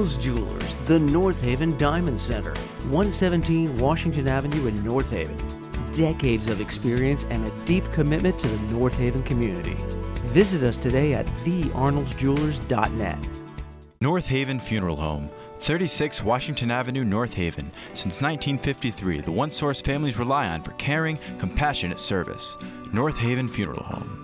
Arnold's Jewelers, the North Haven Diamond Center, 117 Washington Avenue in North Haven. Decades of experience and a deep commitment to the North Haven community. Visit us today at thearnoldsjewelers.net. North Haven Funeral Home, 36 Washington Avenue, North Haven. Since 1953, the one source families rely on for caring, compassionate service. North Haven Funeral Home.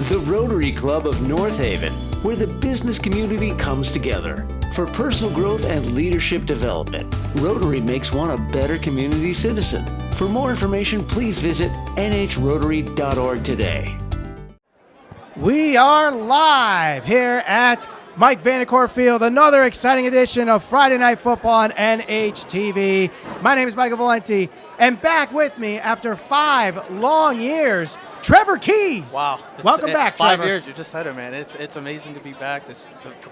The Rotary Club of North Haven, where the business community comes together. For personal growth and leadership development, Rotary makes one a better community citizen. For more information, please visit nhrotary.org today. We are live here at Mike Vandecourt Field, another exciting edition of Friday Night Football on NHTV. My name is Michael Valenti, and back with me after 5 long years, Trevor Keys. Wow. Welcome back, Trevor. 5 years, you just said it, man. It's amazing to be back. The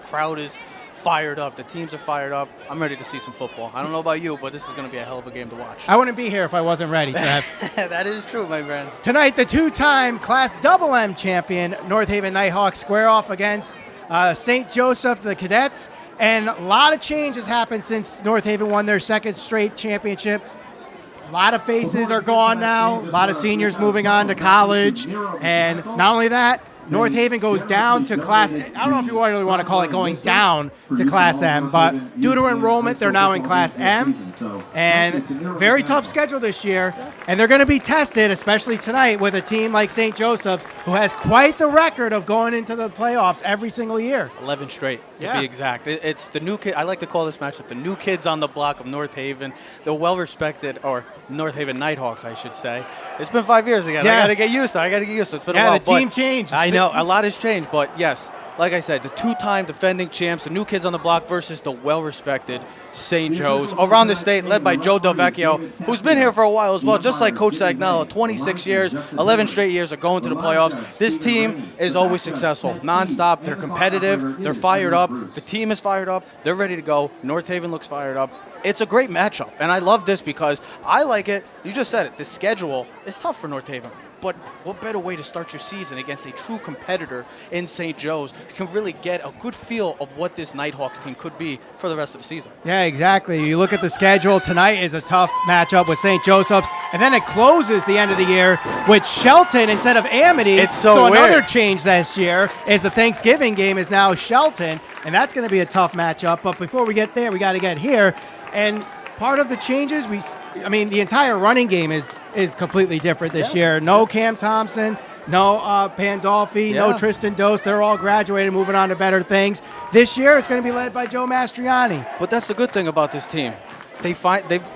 crowd is fired up. The teams are fired up. I'm ready to see some football. I don't know about you, but this is going to be a hell of a game to watch. I wouldn't be here if I wasn't ready, Trev. That is true, my friend. Tonight, the two-time Class MM champion North Haven Nighthawks square off against St. Joseph, the Cadets. And a lot of change has happened since North Haven won their second straight championship. A lot of faces are gone now. A lot of seniors moving on to college. And not only that, North Haven goes down to Class, I don't know if you really want to call it going down to Class M, but due to enrollment, they're now in Class M. And very tough schedule this year. And they're going to be tested, especially tonight, with a team like St. Joseph's, who has quite the record of going into the playoffs every single year. 11 straight, to be exact. It's the new kid. I like to call this matchup the new kids on the block of North Haven, the well-respected, or North Haven Nighthawks, I should say. It's been 5 years again. I got to get used to it. It's been a while. The team changed. I know. A lot has changed, but yes, like I said, the two-time defending champs, the new kids on the block versus the well-respected St. Joe's. Around the state, led by Joe Del Vecchio, who's been here for a while as well, just like Coach Sagnello, 26 years, 11 straight years of going to the playoffs. This team is always successful, nonstop. They're competitive. They're fired up. The team is fired up. They're ready to go. North Haven looks fired up. It's a great matchup, and I love this because I like it. You just said it. The schedule is tough for North Haven. But what better way to start your season against a true competitor in St. Joe's? You can really get a good feel of what this Nighthawks team could be for the rest of the season. Yeah, exactly. You look at the schedule. Tonight is a tough matchup with St. Joseph's, and then it closes the end of the year with Shelton instead of Amity. It's so weird. Another change this year is the Thanksgiving game is now Shelton, and that's going to be a tough matchup. But before we get there, we got to get here. And part of the changes, the entire running game is completely different this year. No Cam Thompson, no Pandolfi, no Tristan Dose. They're all graduated, moving on to better things. This year, it's going to be led by Joe Mastriani. But that's the good thing about this team.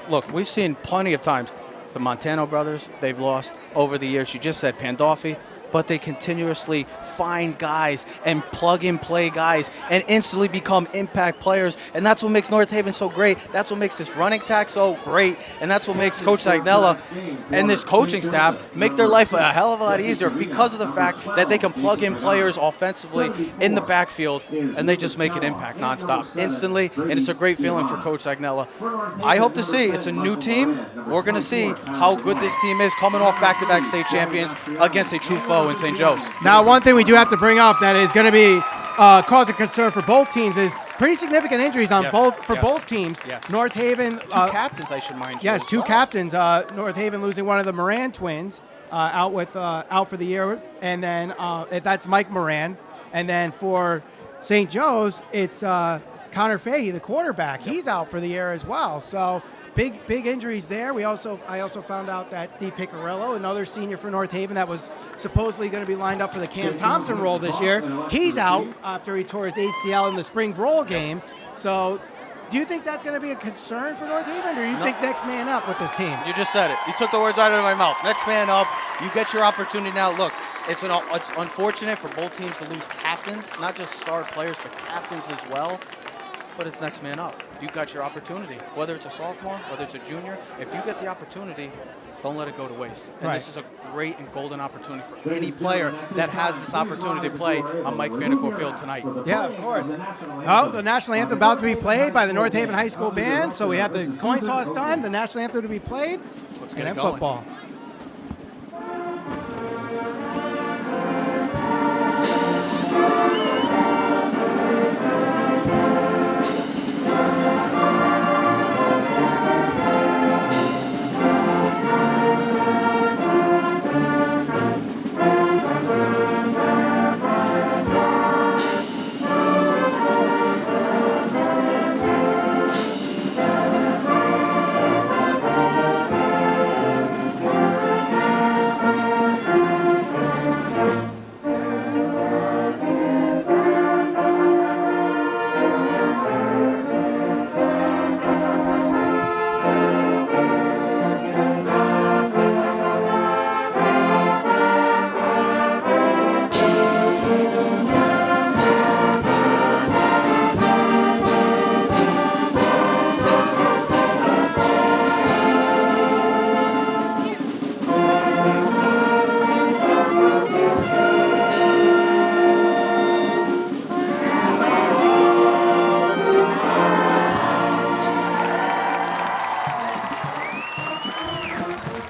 Look, we've seen plenty of times the Montano brothers, they've lost over the years. You just said Pandolfi. But they continuously find guys and plug-and-play guys and instantly become impact players. And that's what makes North Haven so great. That's what makes this running attack so great. And that's what makes Coach Sagnella and this coaching staff make their life a hell of a lot easier because of the fact that they can plug in players offensively in the backfield, and they just make an impact nonstop, instantly. And it's a great feeling for Coach Sagnella. I hope to see. It's a new team. We're going to see how good this team is coming off back-to-back state champions against a true foe in St. Joe's. Now, one thing we do have to bring up that is going to be causing concern for both teams is pretty significant injuries on both teams. Yes. North Haven, two captains, I should mind you. Yes, two captains. North Haven losing one of the Moran twins out for the year, and then that's Mike Moran. And then for St. Joe's, it's Connor Fahey, the quarterback. He's out for the year as well. So big injuries there. I also found out that Steve Piccarello, another senior for North Haven that was supposedly going to be lined up for the Cam Thompson role this year, he's out after he tore his ACL in the spring brawl game. So do you think that's going to be a concern for North Haven, or do you think next man up with this team? You just said it. You took the words out of my mouth. Next man up. You get your opportunity now. Look, it's unfortunate for both teams to lose captains, not just star players, but captains as well. But it's next man up. You got your opportunity. Whether it's a sophomore, whether it's a junior, if you get the opportunity, don't let it go to waste. And This is a great and golden opportunity for any player that has this opportunity to play on Mike Vandecourt Field tonight. Yeah, of course. Oh, the national anthem about to be played by the North Haven High School Band. So we have the coin toss done, the national anthem to be played, Let's and get then it going. football.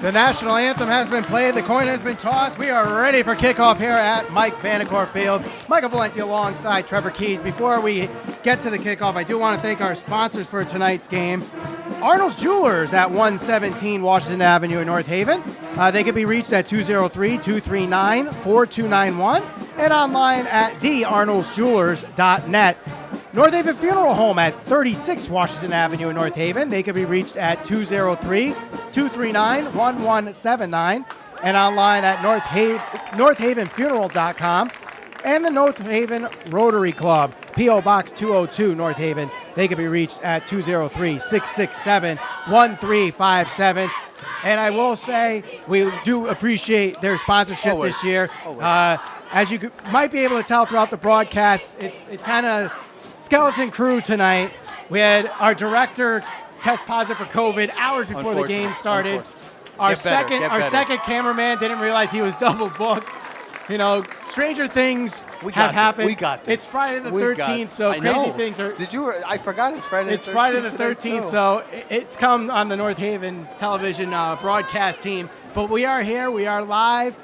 The national anthem has been played. The coin has been tossed. We are ready for kickoff here at Mike Vanacore Field. Michael Valenti alongside Trevor Keys. Before we get to the kickoff, I do want to thank our sponsors for tonight's game. Arnold's Jewelers at 117 Washington Avenue in North Haven. They can be reached at 203-239-4291 and online at thearnoldsjewelers.net. North Haven Funeral Home at 36 Washington Avenue in North Haven. They can be reached at 203-239-1179 and online at northavenfuneral.com. And the North Haven Rotary Club, P.O. Box 202, North Haven. They can be reached at 203-667-1357. And I will say, we do appreciate their sponsorship this year. As you might be able to tell throughout the broadcast, it's kind of skeleton crew tonight. We had our director test positive for COVID hours before the game started. Our second cameraman didn't realize he was double booked. You know, stranger things have happened. We got this. It's Friday the 13th, so crazy things are. I forgot it's Friday the 13th. It's Friday the 13th, so it's come on the North Haven television broadcast team. But we are here. We are live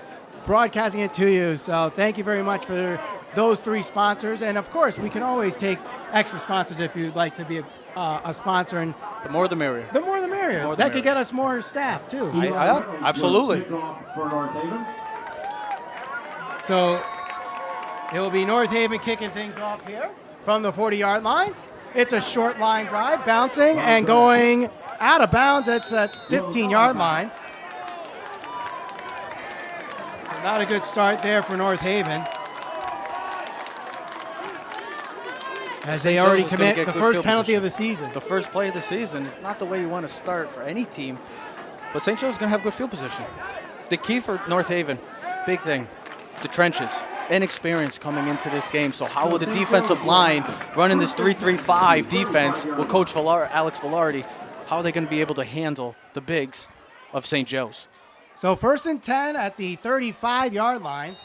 broadcasting it to you. So thank you very much for those three sponsors. And, of course, we can always take extra sponsors if you'd like to be a sponsor. And the more the merrier. The more the merrier. That could get us more staff, too. Absolutely. So it will be North Haven kicking things off here from the 40-yard line. It's a short line drive, bouncing and going out of bounds. It's at 15-yard line. So not a good start there for North Haven, as they already commit the first penalty of the season. The first play of the season is not the way you want to start for any team, but St. Joe's going to have good field position. The key for North Haven, big thing, the trenches, inexperience coming into this game. So how will the defensive line running this 3-3-5 defense with Coach Alex Velarde, how are they going to be able to handle the bigs of St. Joe's? So 1st and 10 at the 35-yard line.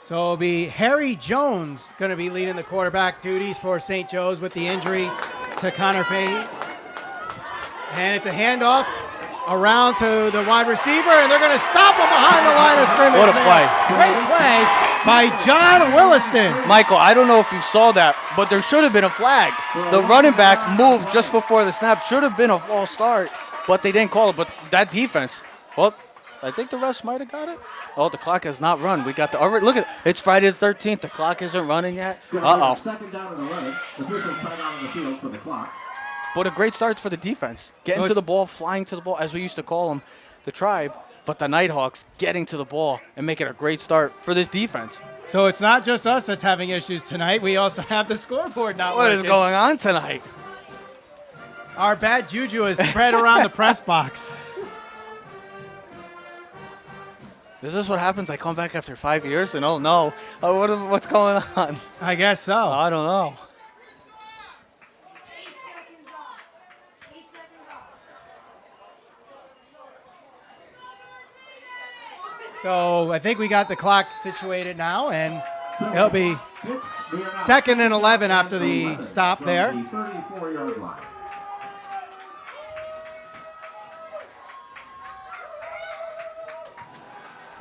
So it'll be Harry Jones going to be leading the quarterback duties for St. Joe's with the injury to Connor Fahey. And it's a handoff around to the wide receiver, and they're going to stop him behind the line of scrimmage. What a play. Great play by John Williston. Michael, I don't know if you saw that, but there should have been a flag. The running back moved just before the snap. Should have been a false start, but they didn't call it. But that defense, well, I think the refs might have got it. Oh, the clock has not run. We got the look at it's Friday the 13th. The clock isn't running yet. Uh-oh. Second down and 11. Officials time out on the field for the clock. But a great start for the defense. Getting to the ball, flying to the ball, as we used to call them, the tribe. But the Nighthawks getting to the ball and making a great start for this defense. So it's not just us that's having issues tonight. We also have the scoreboard not What working. is going on tonight? Our bad juju is spread around the press box. Is this what happens? I come back after 5 years and oh no, what's going on? I guess so. I don't know. So I think we got the clock situated now, and it'll be 2nd and 11 after the stop there. 34-yard line.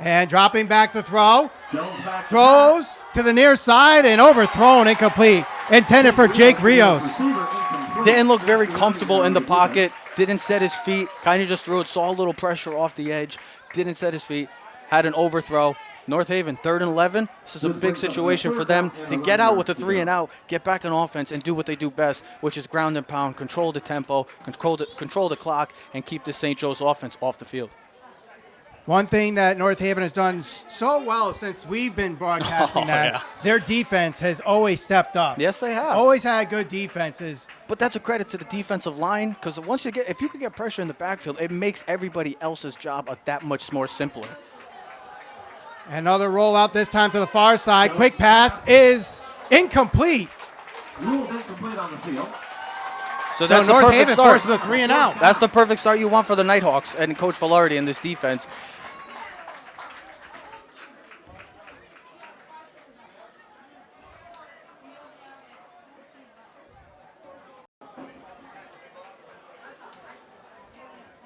And dropping back to throw. Throws to the near side and overthrown, incomplete. Intended for Jake Rios. Didn't look very comfortable in the pocket. Didn't set his feet. Kind of just threw it. Saw a little pressure off the edge. Didn't set his feet. Had an overthrow. North Haven, 3rd and 11. This is a big situation for them to get out with a 3 and out, get back on offense, and do what they do best, which is ground and pound, control the tempo, control the clock, and keep the St. Joe's offense off the field. One thing that North Haven has done so well since we've been broadcasting their defense has always stepped up. Yes, they have. Always had good defenses. But that's a credit to the defensive line, because if you could get pressure in the backfield, it makes everybody else's job that much more simpler. Another rollout, this time to the far side. Quick pass is incomplete. Ruled incomplete on the field. So that's North the perfect Haven start. forces a 3 and out. That's the perfect start you want for the Nighthawks and Coach Velarde in this defense.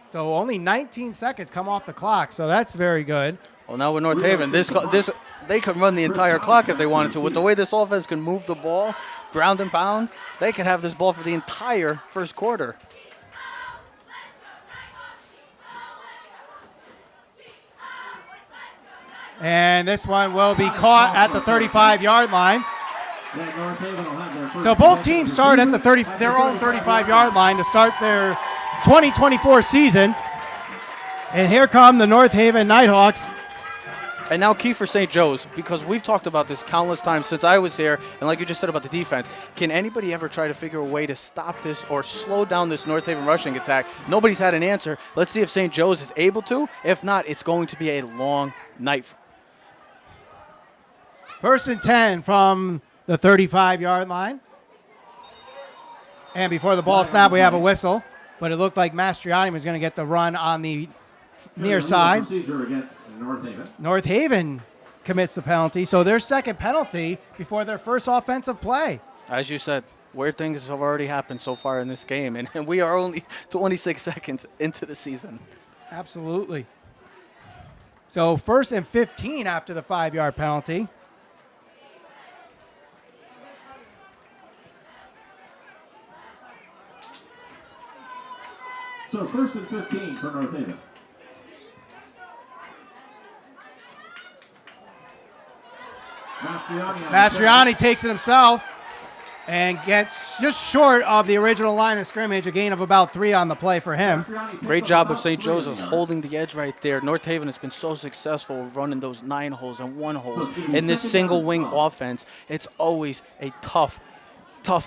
So only 19 seconds come off the clock, so that's very good. Well, now with North Haven, they could run the entire clock if they wanted to. With the way this offense can move the ball, ground and pound, they can have this ball for the entire first quarter. And this one will be caught at the 35-yard line. So both teams start at their own 35-yard line to start their 2024 season. And here come the North Haven Nighthawks. And now key for St. Joe's, because we've talked about this countless times since I was here, and like you just said about the defense, can anybody ever try to figure a way to stop this or slow down this North Haven rushing attack? Nobody's had an answer. Let's see if St. Joe's is able to. If not, it's going to be a long night. First and 10 from the 35-yard line. And before the ball snap, we have a whistle. But it looked like Mastriani was going to get the run on the near side. Procedure against North Haven. North Haven commits the penalty. So their second penalty before their first offensive play. As you said, weird things have already happened so far in this game, and we are only 26 seconds into the season. Absolutely. So first and 15 after the 5-yard penalty. So first and 15 for North Haven. Mastriani takes it himself and gets just short of the original line of scrimmage, a gain of about 3 on the play for him. Great job of St. Joseph holding the edge right there. North Haven has been so successful running those 9 holes and 1 holes in this single wing offense. It's always a tough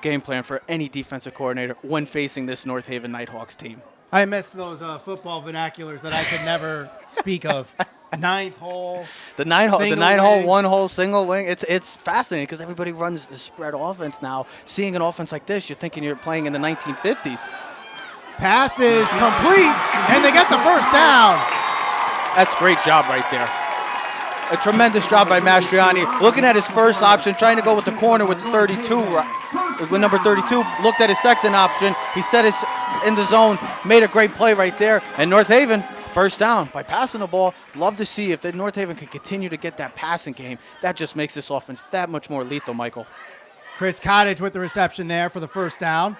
game plan for any defensive coordinator when facing this North Haven Nighthawks team. I miss those football vernaculars that I could never speak of. 9th hole. The 9-hole, wing. 1-hole single wing. It's fascinating because everybody runs the spread offense now. Seeing an offense like this, you're thinking you're playing in the 1950s. Pass is complete, and they get the first down. That's a great job right there. A tremendous job by Mastriani. Looking at his first option, trying to go with the corner with 32. With number 32, looked at his second option. He set his in the zone, made a great play right there. And North Haven, first down by passing the ball. Love to see if the North Haven can continue to get that passing game. That just makes this offense that much more lethal, Michael. Chris Cottage with the reception there for the first down.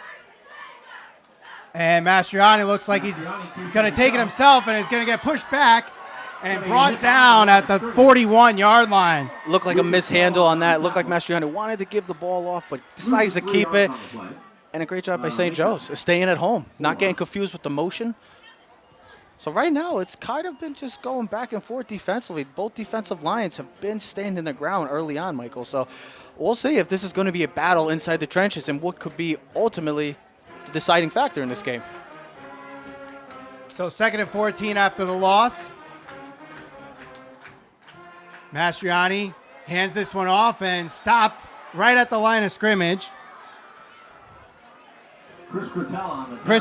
And Mastriani looks like he's going to take it himself and is going to get pushed back and brought down at the 41-yard line. Looked like a mishandle on that. Looked like Mastriani wanted to give the ball off, but decides to keep it. And a great job by St. Joe's, staying at home, not getting confused with the motion. So right now, it's kind of been just going back and forth defensively. Both defensive lines have been staying in the ground early on, Michael. So we'll see if this is going to be a battle inside the trenches and what could be ultimately the deciding factor in this game. So 2nd and 14 after the loss. Mastriani hands this one off and stopped right at the line of scrimmage. Chris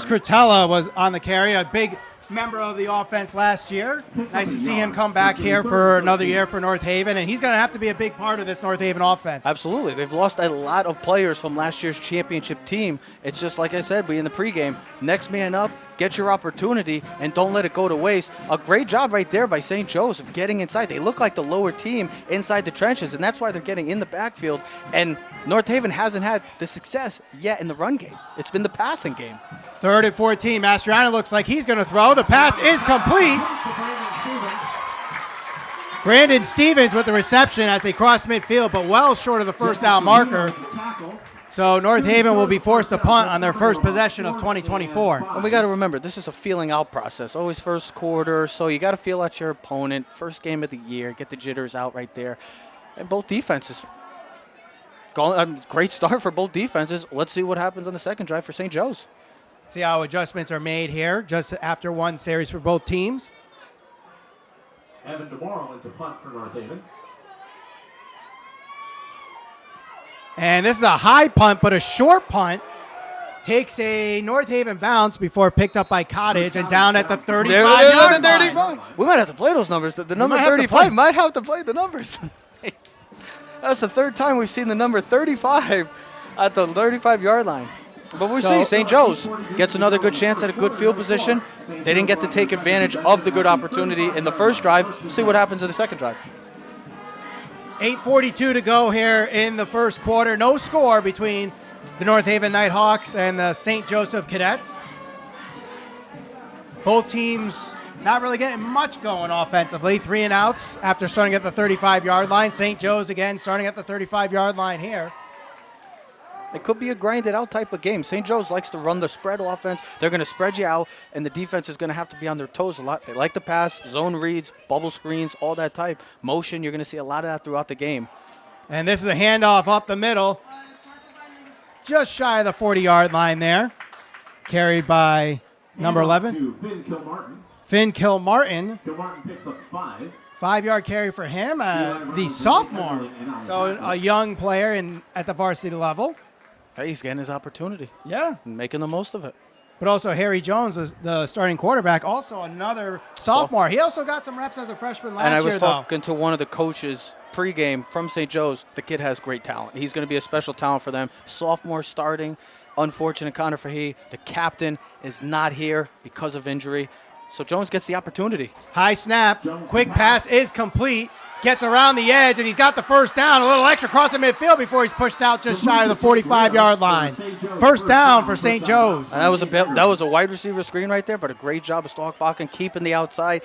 Cretella was on the carry, a big member of the offense last year. Nice to see him come back here for another year for North Haven, and he's going to have to be a big part of this North Haven offense. Absolutely. They've lost a lot of players from last year's championship team. It's just like I said, we in the pregame, next man up, get your opportunity, and don't let it go to waste. A great job right there by St. Joseph getting inside. They look like the lower team inside the trenches, and that's why they're getting in the backfield. And North Haven hasn't had the success yet in the run game. It's been the passing game. 3rd and 14. Mastriani looks like he's going to throw. The pass is complete. Brandon Stevens with the reception as they cross midfield, but well short of the first down marker. So North Haven will be forced to punt on their first possession of 2024. And we got to remember, this is a feeling out process. Always first quarter, so you got to feel out your opponent. First game of the year, get the jitters out right there. And both defenses. Great start for both defenses. Let's see what happens on the second drive for St. Joe's. See how adjustments are made here just after one series for both teams. Evan DeMorrow into punt for North Haven. And this is a high punt, but a short punt. Takes a North Haven bounce before picked up by Cottage and down at the 35-yard line. We might have to play those numbers. The number 35 might have to play the numbers. That's the third time we've seen the number 35 at the 35-yard line. But we'll So- see. St. Joe's gets another good chance at a good field position. They didn't get to take advantage of the good opportunity in the first drive. We'll see what happens in the second drive. 8:42 to go here in the first quarter. No score between the North Haven Nighthawks and the St. Joseph Cadets. Both teams not really getting much going offensively. 3 and outs after starting at the 35-yard line. St. Joe's again starting at the 35-yard line here. It could be a grinded out type of game. St. Joe's likes to run the spread offense. They're going to spread you out, and the defense is going to have to be on their toes a lot. They like to pass, zone reads, bubble screens, all that type. Motion, you're going to see a lot of that throughout the game. And this is a handoff up the middle. Just shy of the 40-yard line there. Carried by number 11, To Finn Kilmartin. Finn Kilmartin. Kilmartin picks up 5. 5-yard carry for him, the sophomore. So a young player at the varsity level. Hey, he's getting his opportunity Yeah. and making the most of it. But also Harry Jones, the starting quarterback, also another sophomore. He also got some reps as a freshman last And I year, was though. talking to one of the coaches pregame from St. Joe's. The kid has great talent. He's going to be a special talent for them. Sophomore starting. Unfortunate Connor Fahey. The captain is not here because of injury. So Jones gets the opportunity. High snap. Quick pass is complete. Gets around the edge, and he's got the first down. A little extra across the midfield before he's pushed out just shy of the 45-yard line. First down for St. Joe's. And that was a wide receiver screen right there, but a great job of Stockbakken keeping the outside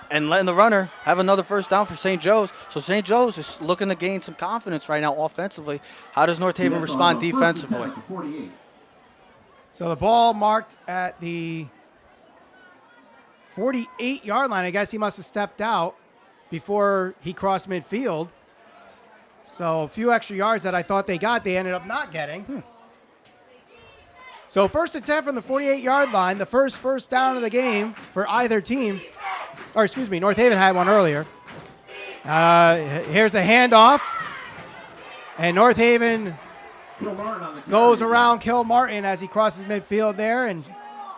and letting the runner have another first down for St. Joe's. So St. Joe's is looking to gain some confidence right now offensively. How does North Haven respond defensively? So the ball marked at the 48-yard line. I guess he must have stepped out before he crossed midfield. So a few extra yards that I thought they got, they ended up not getting. So first and 10 from the 48-yard line, the first down of the game for either team. Or excuse me, North Haven had one earlier. Here's a handoff. And North Haven goes around Kilmartin as he crosses midfield there and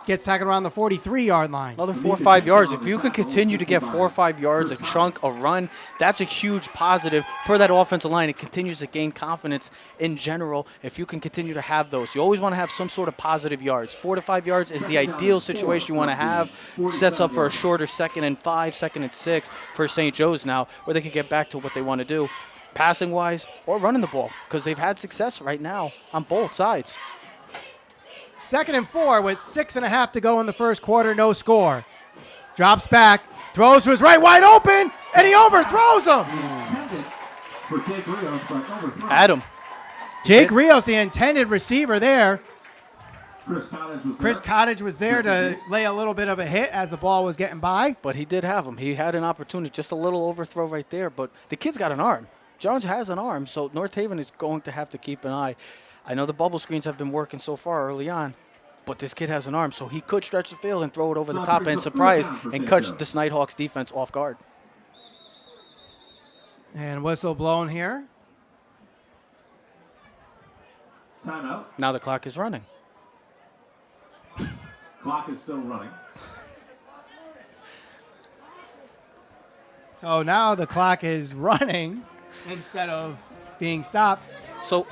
gets tackled around the 43-yard line. Another 4 or 5 yards. If you can continue to get 4 or 5 yards, a chunk, a run, that's a huge positive for that offensive line. It continues to gain confidence in general if you can continue to have those. You always want to have some sort of positive yards. 4 to 5 yards is the ideal situation you want to have. Sets up for a shorter 2nd and 5, 2nd and 6 for St. Joe's now, where they can get back to what they want to do, passing-wise or running the ball, because they've had success right now on both sides. 2nd and 4 with 6.5 to go in the first quarter, no score. Drops back, throws to his right, wide open, and he overthrows him. Adam. Jake Rios, the intended receiver there. Chris Cottage was there to lay a little bit of a hit as the ball was getting by. But he did have him. He had an opportunity, just a little overthrow right there. But the kid's got an arm. Jones has an arm, so North Haven is going to have to keep an eye. I know the bubble screens have been working so far early on, but this kid has an arm, so he could stretch the field and throw it over the top and surprise and catch this Nighthawks defense off guard. And whistle blown here. Timeout. Now the clock is running. Clock is still running. So now the clock is running instead of being stopped. So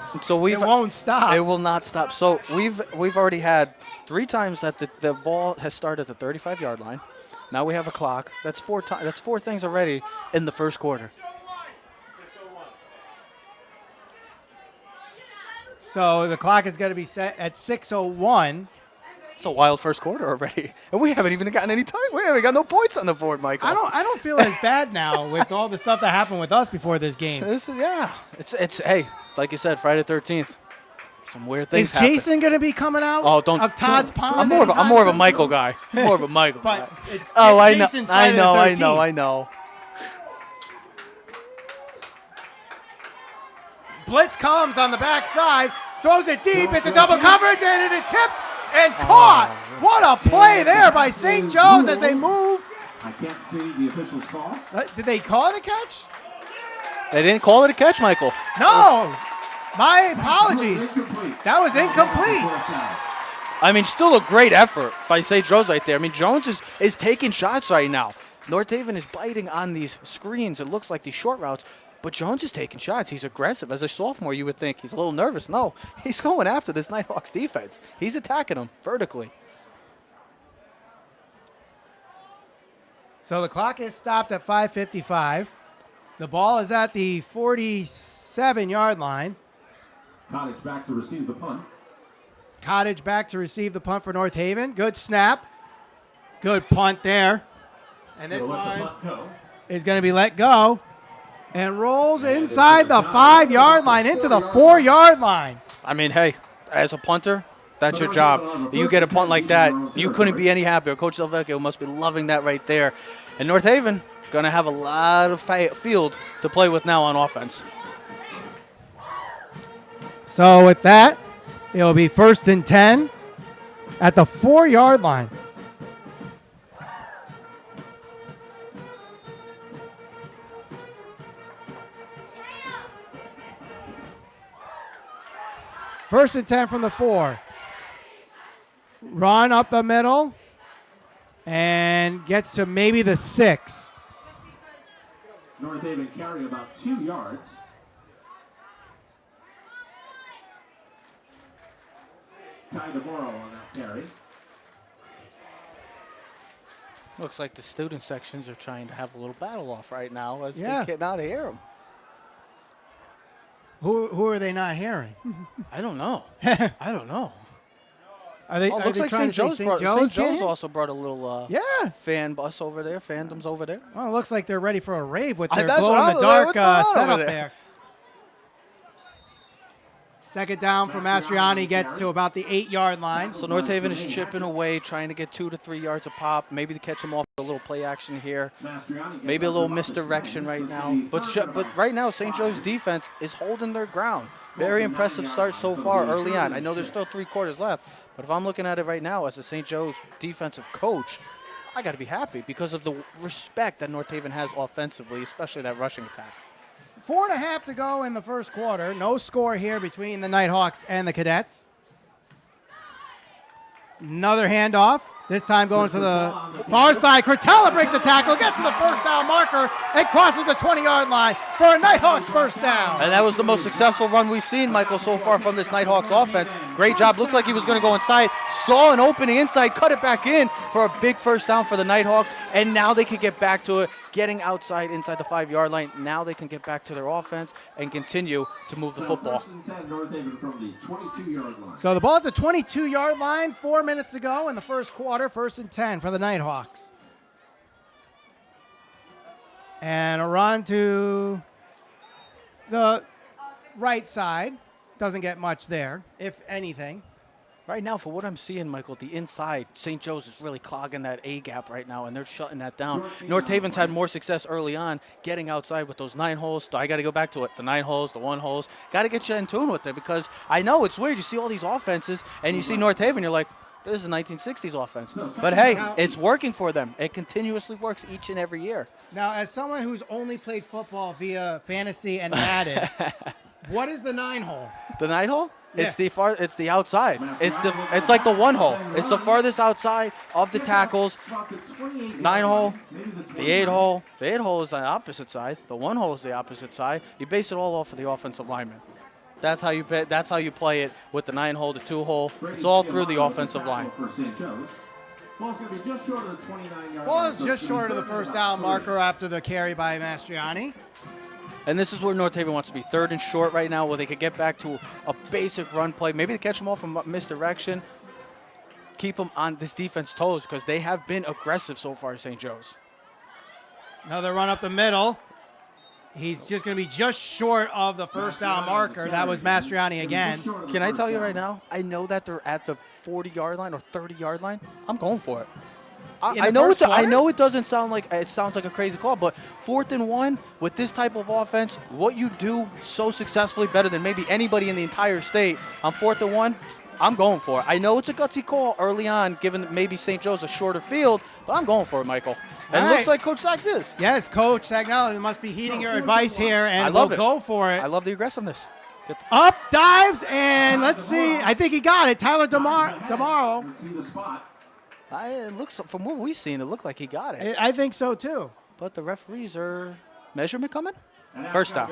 It won't stop. It will not stop. So we've already had 3 times that the ball has started at the 35-yard line. Now we have a clock. That's 4 times. That's 4 things already in the first quarter. So the clock is going to be set at 6:01. It's a wild first quarter already, and we haven't even gotten any time. We haven't got no points on the board, Michael. I don't feel as bad now with all the stuff that happened with us before this game. It's hey, like you said, Friday 13th. Some weird things Is happen. Jason going to be coming out of Todd's Pond? I'm more of a anytime Michael guy. I'm more of a Michael guy. But it's I know, Jason's Friday the 13th. I know. Blitz comes on the backside, throws it deep into double coverage, and it is tipped and caught. What a play there by St. Joe's as they move. I can't see the official's call. Did they call it a catch? They didn't call it a catch, Michael. No. My apologies. That was incomplete. I mean, still a great effort by St. Joe's right there. I mean, Jones is taking shots right now. North Haven is biting on these screens. It looks like these short routes. But Jones is taking shots. He's aggressive. As a sophomore, you would think he's a little nervous. No, he's going after this Nighthawks defense. He's attacking them vertically. So the clock is stopped at 5:55. The ball is at the 47-yard line. Cottage back to receive the punt. Cottage back to receive the punt for North Haven. Good snap. Good punt there. And this They'll let the one punt go. is going to be let go and rolls inside the 5-yard line into the 4-yard line. I mean, hey, as a punter, that's your job. You get a punt like that, you couldn't be any happier. Coach Delvecchio must be loving that right there. And North Haven going to have a lot of field to play with now on offense. So with that, it'll be 1st and 10 at the 4-yard line. First and 10 from the 4. Run up the middle and gets to maybe the 6. North Haven carry about 2 yards. Ty DeMoro on that carry. Looks like the student sections are trying to have a little battle off right now as Yeah. they get out of hear them. Who are they not hearing? I don't know. I don't know. Are they? Oh, are looks they like trying St. to say Joe's, St. brought, Joe's St. Joe's can't? also brought a little Yeah. fan bus over there, fandoms over there. Well, it looks like they're ready for a rave with I- their that's what I was like, glow-in-the-dark what's going on over setup there? there. Second down for Mastriani gets to about the 8-yard line. So North Haven is chipping away, trying to get 2 to 3 yards a pop, maybe to catch them off with a little play action here. Maybe a little misdirection right now. But right now, St. Joe's defense is holding their ground. Very impressive start so far early on. I know there's still 3 quarters left, but if I'm looking at it right now as a St. Joe's defensive coach, I got to be happy because of the respect that North Haven has offensively, especially that rushing attack. 4.5 to go in the first quarter. No score here between the Nighthawks and the Cadets. Another handoff. This time going to the far side. Cortella breaks the tackle, gets to the first down marker, and crosses the 20-yard line for a Nighthawks first down. And that was the most successful run we've seen, Michael, so far from this Nighthawks offense. Great job. Looks like he was going to go inside. Saw an opening inside, cut it back in for a big first down for the Nighthawks. And now they can get back to it, getting outside inside the 5-yard line. Now they can get back to their offense and continue to move the football. First and 10, North Haven from the 22-yard line. So the ball at the 22-yard line, 4 minutes to go in the first quarter. 1st and 10 for the Nighthawks. And a run to the right side. Doesn't get much there, if anything. Right now, for what I'm seeing, Michael, the inside, St. Joe's is really clogging that A gap right now, and they're shutting that down. North Haven's had more success early on getting outside with those 9 holes. I got to go back to it. The 9 holes, the 1 holes. Got to get you in tune with it because I know it's weird. You see all these offenses, and you see North Haven, you're like, this is a 1960s offense. But hey, it's working for them. It continuously works each and every year. Now, as someone who's only played football via fantasy and Madden, what is the 9-hole? The 9 hole? Yeah. It's the outside. It's like the 1 hole. It's the farthest outside of the tackles. 9 hole, the 8 hole. The 8 hole is the opposite side. The 1 hole is the opposite side. You base it all off of the offensive lineman. That's how you play it with the 9 hole, the 2 hole. It's all through the offensive line. For St. Joe's. Ball's going to be just short of the 29-yard Ball line. is just short of the first down marker after the carry by Mastriani. And this is where North Haven wants to be, 3rd and short right now, where they could get back to a basic run play. Maybe to catch them off from misdirection. Keep them on this defense toes because they have been aggressive so far, St. Joe's. Another run up the middle. He's just going to be just short of the first down marker. That was Mastriani again. Can I tell you right now, I know that they're at the 40-yard line or 30-yard line. I'm going for it. I know it doesn't sound like it sounds like a crazy call, but 4th and 1 with this type of offense, what you do so successfully better than maybe anybody in the entire state on 4th and 1, I'm going for it. I know it's a gutsy call early on, given maybe St. Joe's a shorter field, but I'm going for it, Michael. And it looks like Coach Sachs is. Yes, Coach Sagnelli must be heeding your advice here, and I love will it. go for it. I love the aggressiveness. Up, dives, and let's see. I think he got it. Tyler Demaro. Let's see the spot. It looks, from what we've seen, it looked like he got it. I think so, too. But the referees are measurement coming? First down.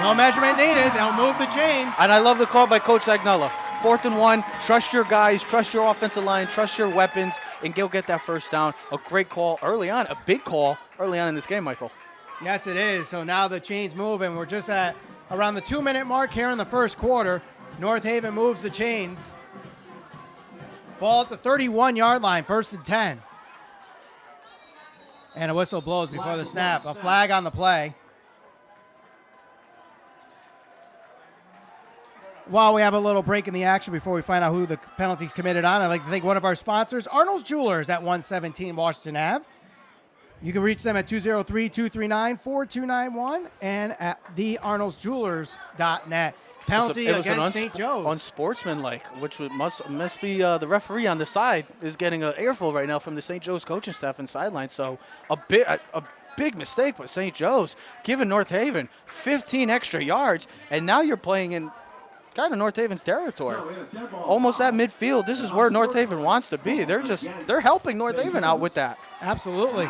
No measurement needed. They'll move the chains. And I love the call by Coach Zagnella. 4th and 1. Trust your guys. Trust your offensive line. Trust your weapons. And go get that first down. A great call early on. A big call early on in this game, Michael. Yes, it is. So now the chains move, and we're just at around the 2-minute mark here in the first quarter. North Haven moves the chains. Ball at the 31-yard line, 1st and 10. And a whistle blows before the snap. A flag on the play. While we have a little break in the action before we find out who the penalties committed on, I'd like to thank one of our sponsors, Arnold's Jewelers at 117 Washington Ave. You can reach them at 203-239-4291 and at thearnoldsjewelers.net. Penalty against St. Joe's. Unsportsmanlike, which must be the referee on the side is getting an earful right now from the St. Joe's coaching staff and sideline. So a big mistake by St. Joe's, giving North Haven 15 extra yards, and now you're playing in kind of North Haven's territory. Almost at midfield. This is where North Haven wants to be. They're helping North Haven out with that. Absolutely.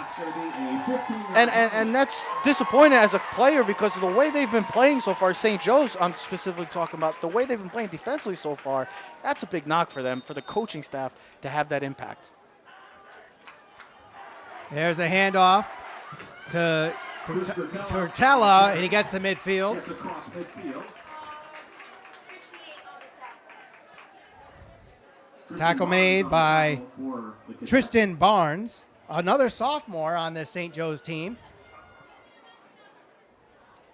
And that's disappointing as a player because of the way they've been playing so far. St. Joe's, I'm specifically talking about the way they've been playing defensively so far. That's a big knock for them, for the coaching staff to have that impact. There's a handoff to Tortella, and he gets to midfield. Tackle made by Tristan Barnes, another sophomore on this St. Joe's team.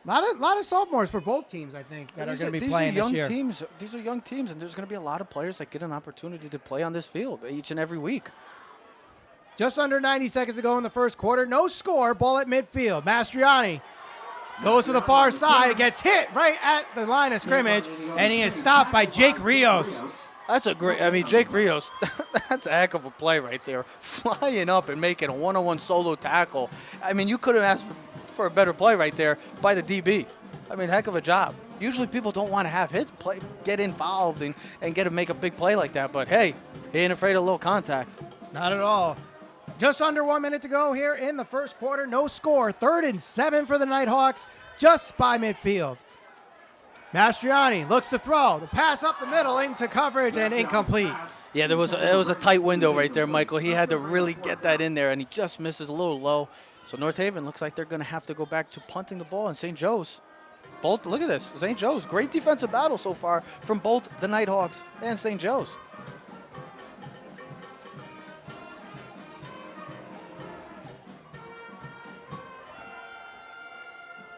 A lot of sophomores for both teams, I think, that are going to be playing this year. These are young teams, and there's going to be a lot of players that get an opportunity to play on this field each and every week. Just under 90 seconds to go in the first quarter. No score. Ball at midfield. Mastriani goes to the far side. It gets hit right at the line of scrimmage, and he is stopped by Jake Rios. That's Jake Rios, that's a heck of a play right there. Flying up and making a one-on-one solo tackle. I mean, you could have asked for a better play right there by the DB. I mean, heck of a job. Usually people don't want to have his play, get involved and get to make a big play like that. But, hey, he ain't afraid of a little contact. Not at all. Just under 1 minute to go here in the first quarter. No score. 3rd and 7 for the Nighthawks, just by midfield. Mastriani looks to throw. The pass up the middle into coverage and incomplete. Yeah, it was a tight window right there, Michael. He had to really get that in there, and he just misses a little low. So North Haven looks like they're going to have to go back to punting the ball, and St. Joe's. Look at this. St. Joe's, great defensive battle so far from both the Nighthawks and St. Joe's.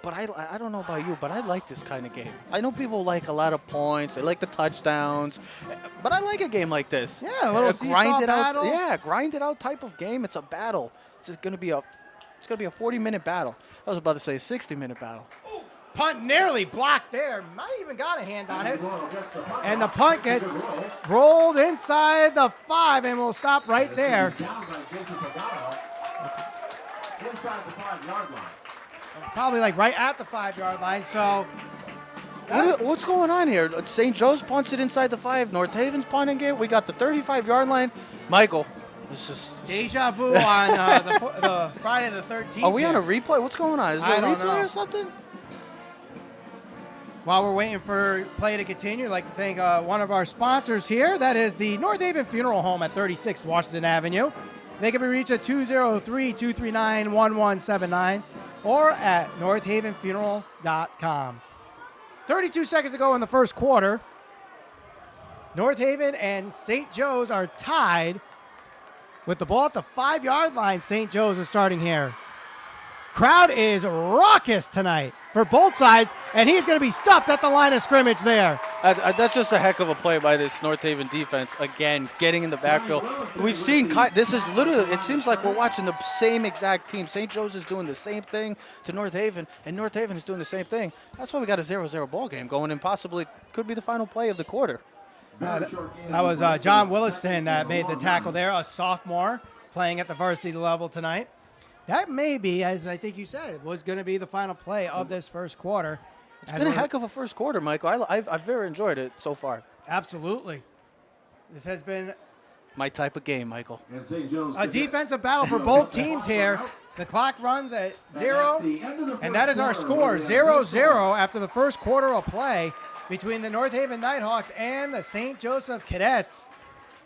But I don't know about you, but I like this kind of game. I know people like a lot of points. They like the touchdowns. But I like a game like this. Yeah, a little grinded out. battle. Yeah, grinded out type of game. It's a battle. It's going to be a 40-minute battle. I was about to say a 60-minute battle. Punt nearly blocked there. Might even got a hand on it. And the punt gets rolled inside the 5 and will stop right there. Inside the 5-yard line. Probably like right at the 5-yard line. So what's going on here? St. Joe's punts it inside the 5. North Haven's punting it. We got the 35-yard line. Michael, this is deja vu on the Friday the 13th. Are we on a replay? What's going on? Is there a replay know. or something? While we're waiting for play to continue, I'd like to thank one of our sponsors here. That is the North Haven Funeral Home at 36 Washington Avenue. They can be reached at 203-239-1179 or at northavenfuneral.com. 32 seconds to go in the first quarter. North Haven and St. Joe's are tied with the ball at the 5-yard line. St. Joe's is starting here. Crowd is raucous tonight for both sides, and he's going to be stuffed at the line of scrimmage there. That's just a heck of a play by this North Haven defense. Again, getting in the backfield. We've seen, this is literally, it seems like we're watching the same exact team. St. Joe's is doing the same thing to North Haven, and North Haven is doing the same thing. That's why we got a 0-0 ball game going, and possibly could be the final play of the quarter. That was John Williston that made the tackle there, a sophomore playing at the varsity level tonight. That may be, as I think you said, was going to be the final play of this first quarter. It's been a heck of a first quarter, Michael. I've very enjoyed it so far. Absolutely. This has been My type of game, Michael. And St. Joe's A defensive battle for both teams here. The clock runs at 0, and that is our score, 0-0 after the first quarter of play between the North Haven Nighthawks and the St. Joseph Cadets.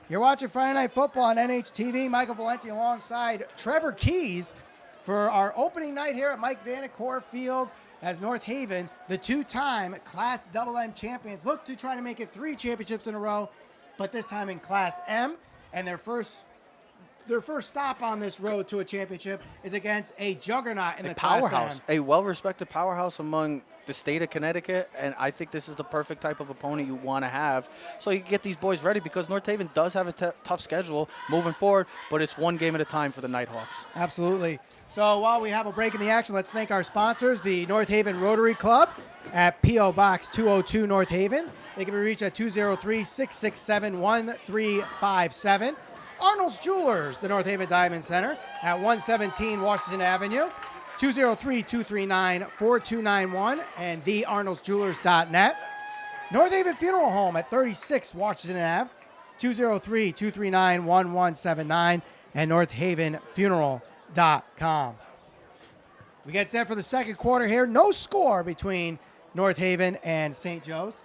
You're watching Friday Night Football on NHTV. Michael Valenti alongside Trevor Keys for our opening night here at Mike Vanacore Field as North Haven, the two-time Class M champions, look to try to make it 3 championships in a row, but this time in Class M. And their first stop on this road to a championship is against a juggernaut in the Powerhouse, Class M. a well-respected powerhouse among the state of Connecticut, and I think this is the perfect type of opponent you want to have. So you can get these boys ready because North Haven does have a tough schedule moving forward, but it's one game at a time for the Nighthawks. Absolutely. So while we have a break in the action, let's thank our sponsors, the North Haven Rotary Club at P.O. Box 202 North Haven. They can be reached at 203-667-1357. Arnold's Jewelers, the North Haven Diamond Center at 117 Washington Avenue, 203-239-4291, and thearnoldsjewelers.net. North Haven Funeral Home at 36 Washington Ave, 203-239-1179, and northavenfuneral.com. We get set for the second quarter here. No score between North Haven and St. Joe's.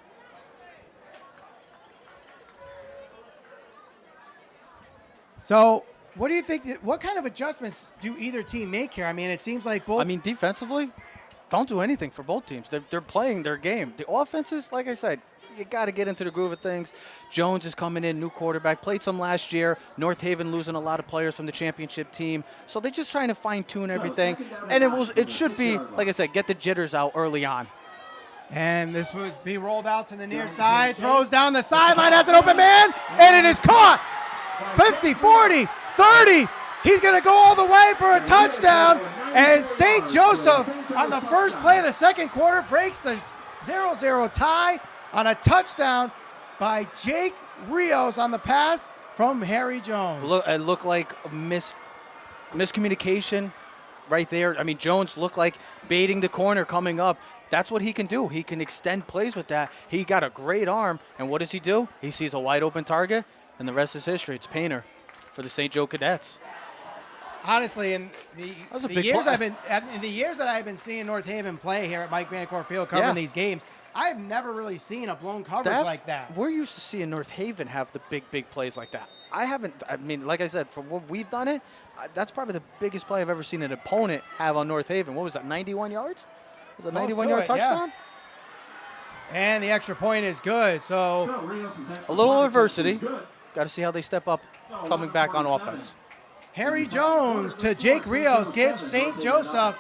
So, what do you think? What kind of adjustments do either team make here? I mean, it seems like both. I mean, defensively, don't do anything for both teams. They're playing their game. The offenses, like I said, you got to get into the groove of things. Jones is coming in, new quarterback, played some last year. North Haven losing a lot of players from the championship team. So they're just trying to fine-tune everything. And it should be, like I said, get the jitters out early on. And this would be rolled out to the near side, throws down the sideline, has an open man, and it is caught. 50, 40, 30. He's going to go all the way for a touchdown. And St. Joseph, on the first play of the second quarter, breaks the 0-0 tie on a touchdown by Jake Rios on the pass from Harry Jones. It looked like a miscommunication right there. I mean, Jones looked like baiting the corner coming up. That's what he can do. He can extend plays with that. He got a great arm. And what does he do? He sees a wide open target. And the rest is history. It's Painter for the St. Joe Cadets. Honestly, in the years that I've been seeing North Haven play here at Mike Vanacore Field covering these games, I've never really seen a blown coverage like that. We're used to seeing North Haven have the big plays like that. I mean, like I said, for what we've done it, that's probably the biggest play I've ever seen an opponent have on North Haven. What was that, 91 yards? Was it a 91-yard touchdown? Yeah. And the extra point is good. So a little adversity. Got to see how they step up coming back on offense. Harry Jones to Jake Rios gives St. Joseph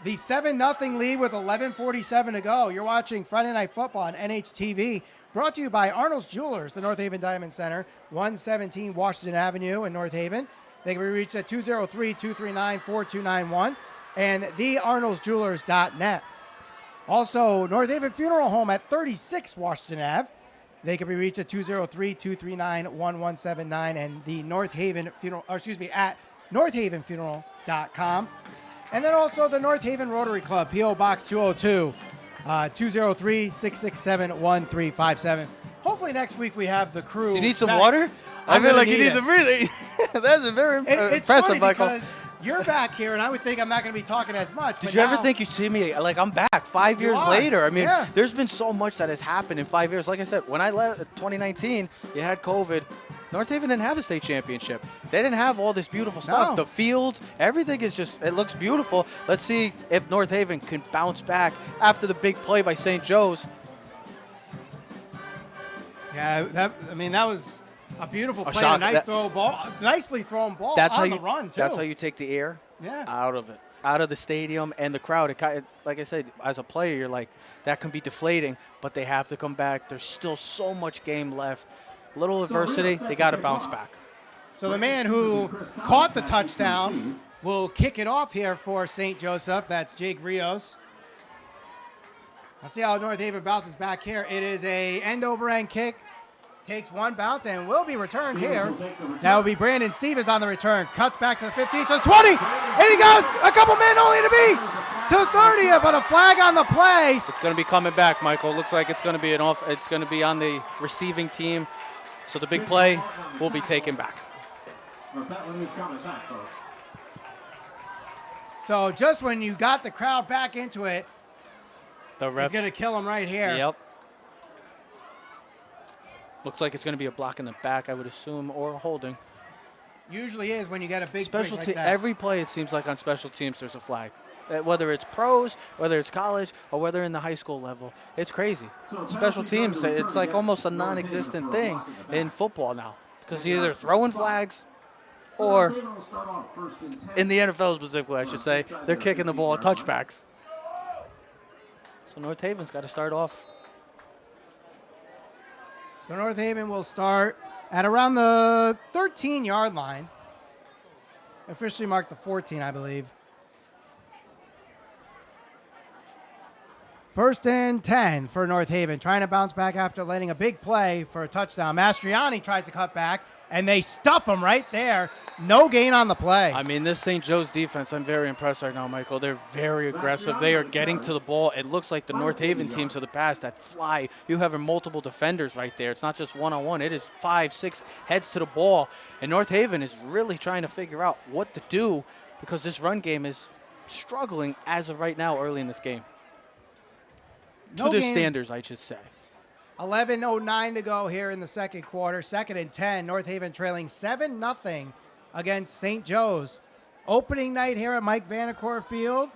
the 7-0 lead with 11:47 to go. You're watching Friday Night Football on NHTV, brought to you by Arnold's Jewelers, the North Haven Diamond Center, 117 Washington Avenue in North Haven. They can be reached at 203-239-4291 and thearnoldsjewelers.net. Also, North Haven Funeral Home at 36 Washington Ave. They can be reached at 203-239-1179 and the North Haven Funeral, at northavenfuneral.com. And then also the North Haven Rotary Club, P.O. Box 202, 203-667-1357. Hopefully next week we have the crew. Do you need some water? I feel like you need some breathing. That's very it's impressive, funny Michael. Because you're back here, and I would think I'm not going to be talking as much. Did you ever think you see me like I'm back 5 years later? I mean, there's been so much that has happened in 5 years. Like I said, when I left 2019, you had COVID. North Haven didn't have a state championship. They didn't have all this beautiful stuff. No. The field, everything is just, it looks beautiful. Let's see if North Haven can bounce back after the big play by St. Joe's. Yeah, that was a beautiful play. shot. A nice throw ball, nicely thrown ball on the run, too. That's how you take the air out of it, out of the stadium and the crowd. Like I said, as a player, you're like, that can be deflating, but they have to come back. There's still so much game left. Little adversity, they got to bounce back. So the man who caught the touchdown will kick it off here for St. Joseph. That's Jake Rios. Let's see how North Haven bounces back here. It is a end-over-end kick. Takes one bounce and will be returned here. That will be Brandon Stevens on the return. Cuts back to the 15, to the 20. And he goes a couple men only to be to the 30, but a flag on the play. It's going to be coming back, Michael. Looks like it's going to be it's going to be on the receiving team. So the big play will be taken back. That one is coming back, folks. So just when you got the crowd back into it, The refs. it's going to kill him right here. Yep. Looks like it's going to be a block in the back, I would assume, or a holding. Usually is when you get a big Special break team. like that. Every play, it seems like on special teams, there's a flag. Whether it's pros, whether it's college, or whether in the high school level, it's crazy. Special teams, it's like almost a non-existent thing in football now, because you're either throwing flags, or in the NFL specifically, I should say, they're kicking the ball at touchbacks. So North Haven's got to start off. So North Haven will start at around the 13-yard line. Officially marked the 14, I believe. First and 10 for North Haven, trying to bounce back after letting a big play for a touchdown. Mastriani tries to cut back, and they stuff him right there. No gain on the play. I mean, this St. Joe's defense, I'm very impressed right now, Michael. They're very aggressive. They are getting to the ball. It looks like the North Haven teams of the past that fly. You have multiple defenders right there. It's not just one-on-one. It is 5, 6 heads to the ball. And North Haven is really trying to figure out what to do because this run game is struggling as of right now early in this game. No To their gain. standards, I should say. 11:09 to go here in the second quarter. Second and 10. North Haven trailing 7-0 against St. Joe's. Opening night here at Mike Vanacore Field.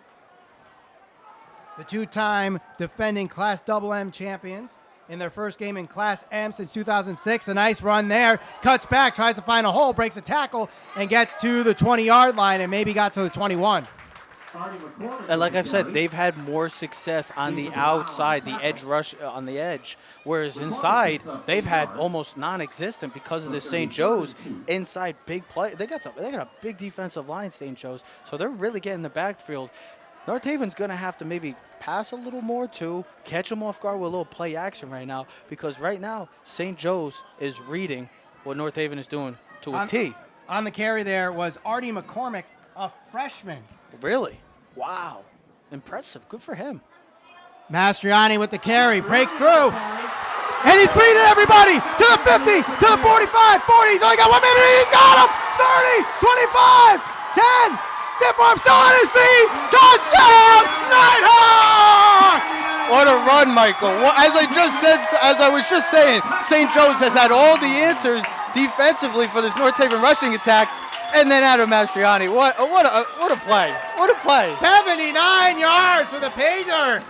The two-time defending Class MM champions in their first game in Class M since 2006. A nice run there. Cuts back, tries to find a hole, breaks a tackle, and gets to the 20-yard line and maybe got to the 21. And like I've said, they've had more success on the outside, the edge rush on the edge, whereas inside they've had almost non-existent because of this St. Joe's inside big play. They got a big defensive line, St. Joe's, so they're really getting the backfield. North Haven's going to have to maybe pass a little more too, catch them off guard with a little play action right now, because right now St. Joe's is reading what North Haven is doing to a T. On the carry there was Artie McCormick, a freshman. Really? Wow. Impressive. Good for him. Mastriani with the carry, breaks through, and he's beating everybody to the 50, to the 45, 40. He's only got 1 minute. He's got him. 30, 25, 10. Stiff arm still on his feet. Touchdown, Nighthawks! What a run, Michael. As I was just saying, St. Joe's has had all the answers defensively for this North Haven rushing attack. And then Adam Mastriani. What a play. What a play. 79 yards to the pager.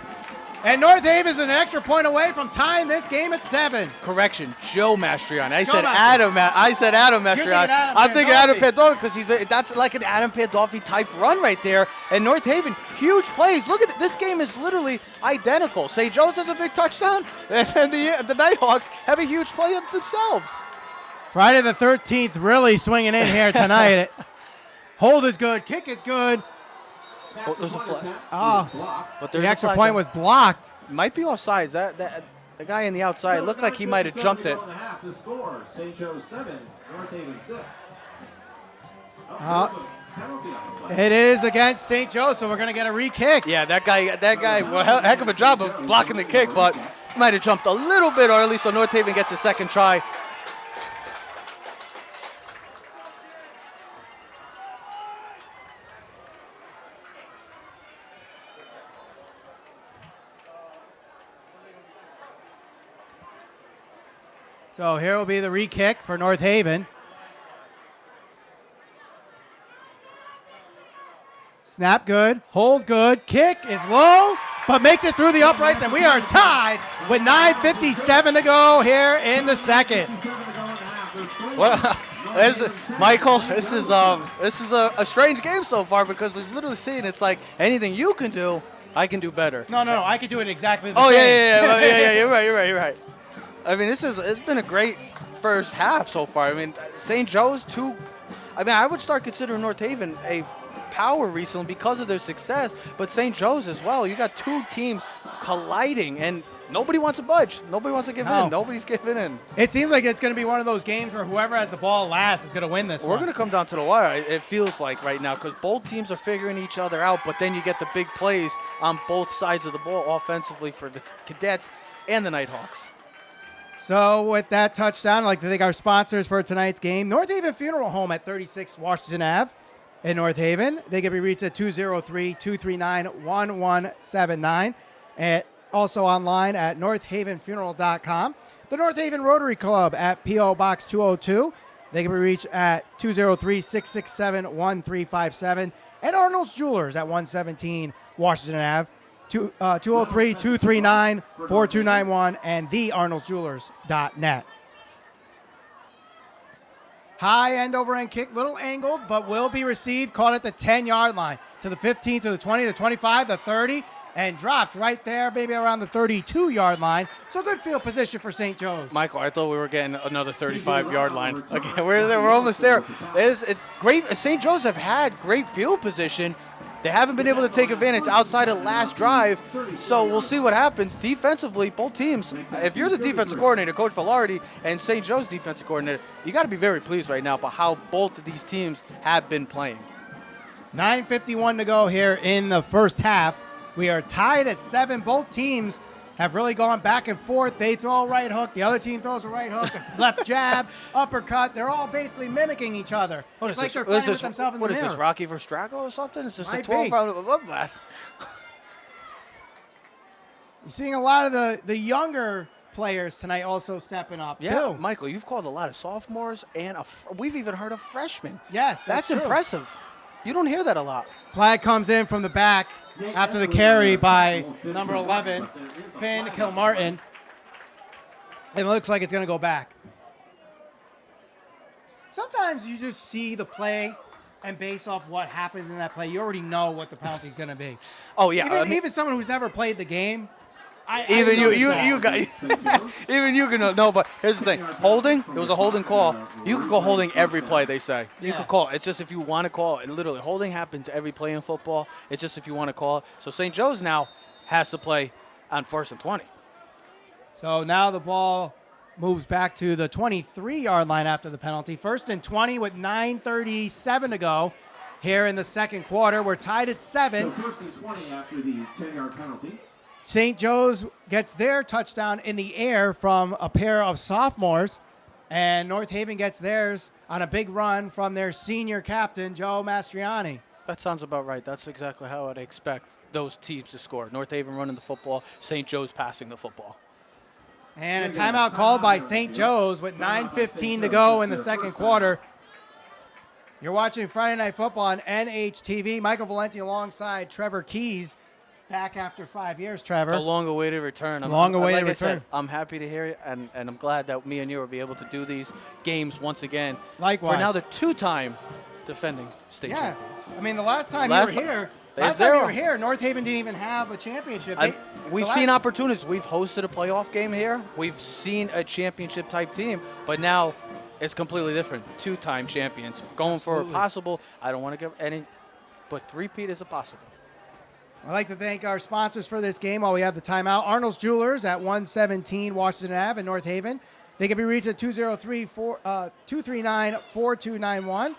And North Haven is an extra point away from tying this game at 7. Correction, Joe Mastriani. I Joe said Mastriani. Adam Mastriani. thinking Adam I'm thinking Adam Pandolfi. Pandolfi because that's like an Adam Pandolfi type run right there. And North Haven, huge plays. Look at it. This game is literally identical. St. Joe's has a big touchdown, and the Nighthawks have a huge play up themselves. Friday the 13th really swinging in here tonight. Hold is good. Kick is good. Oh, there's a flag. Oh, But the there's a extra flag point there. was blocked. Might be offsides. That the guy in the outside looked like he might have jumped it. The score, St. Joe's 7, North Haven 6. Penalty on the play. It is against St. Joe, so we're going to get a re-kick. Yeah, that guy, well, heck of a job of blocking the kick, but might have jumped a little bit early, so North Haven gets a second try. So here will be the re-kick for North Haven. Snap good, hold good, kick is low, but makes it through the uprights, and we are tied with 9:57 to go here in the second. Michael, this is a strange game so far because we've literally seen it's like anything you can do, I can do better. No, I could do it exactly the Oh same. yeah, you're right. I mean, it's been a great first half so far. I mean, St. Joe's I would start considering North Haven a power recently because of their success, but St. Joe's as well. You got two teams colliding, and nobody wants to budge. Nobody wants to give No. in. Nobody's giving in. It seems like it's going to be one of those games where whoever has the ball last is going to win this We're one. going to come down to the wire, it feels like right now, because both teams are figuring each other out, but then you get the big plays on both sides of the ball offensively for the Cadets and the Nighthawks. So with that touchdown, I'd like to thank our sponsors for tonight's game. North Haven Funeral Home at 36 Washington Ave in North Haven. They can be reached at 203-239-1179. And also online at northavenfuneral.com. The North Haven Rotary Club at P.O. Box 202. They can be reached at 203-667-1357. And Arnold's Jewelers at 117 Washington Ave. 203-239-4291 and thearnoldsjewelers.net. High end over end kick, little angled, but will be received, caught at the 10-yard line, to the 15, to the 20, the 25, the 30, and dropped right there, maybe around the 32-yard line. So good field position for St. Joe's. Michael, I thought we were getting another 35-yard line. Okay, we're almost there. It's great. St. Joe's have had great field position. They haven't been able to take advantage outside of last drive, so we'll see what happens. Defensively, both teams, if you're the defensive coordinator, Coach Velarde, and St. Joe's defensive coordinator, you got to be very pleased right now about how both of these teams have been playing. 9:51 to go here in the first half. We are tied at 7. Both teams have really gone back and forth. They throw a right hook. The other team throws a right hook, left jab, uppercut. They're all basically mimicking each other. What it's is like this? they're fighting with themselves in the What is mirror. this, Rocky vs. Drago or something? It's just Might a 12-round be. bloodbath. You're seeing a lot of the younger players tonight also stepping up, Yeah, too. Michael, you've called a lot of sophomores, and we've even heard of freshmen. Yes, that's true. impressive. You don't hear that a lot. Flag comes in from the back after the carry by number 11, Finn Kilmartin. And it looks like it's going to go back. Sometimes you just see the play, and based off what happens in that play, you already know what the penalty's going to be. Oh, yeah. Even someone who's never played the game, Even I you noticed that. guys, even you can know. But here's the thing: holding. It was a holding call. You can call holding every play. They say you can call it. It's just if you want to call it. Literally, holding happens every play in football. It's just if you want to call it. So St. Joe's now has to play on 1st and 20. So now the ball moves back to the 23-yard line after the penalty. 1st and 20 with 9:37 to go here in the second quarter. We're tied at 7. So 1st and 20 after the 10-yard penalty. St. Joe's gets their touchdown in the air from a pair of sophomores, and North Haven gets theirs on a big run from their senior captain, Joe Mastriani. That sounds about right. That's exactly how I'd expect those teams to score. North Haven running the football, St. Joe's passing the football. And a timeout called by St. Joe's with 9:15 to go in the second quarter. You're watching Friday Night Football on NHTV. Michael Valenti alongside Trevor Keys. Back after 5 years, Trevor. A long-awaited return. Long-awaited like I said, return. I'm happy to hear it, and I'm glad that me and you will be able to do these games once again. Likewise. For now, the two-time defending state Yeah. champions. I mean, the last time Last you were ti- here, they had last time you zero. were here, North Haven didn't even have a championship. We've seen opportunities. We've hosted a playoff game here. We've seen a championship-type team, but now it's completely different. Two-time champions. Going for a possible, I don't want to give any, but three-peat is a possible. I'd like to thank our sponsors for this game while we have the timeout. Arnold's Jewelers at 117 Washington Ave in North Haven. They can be reached at 203-239-4291.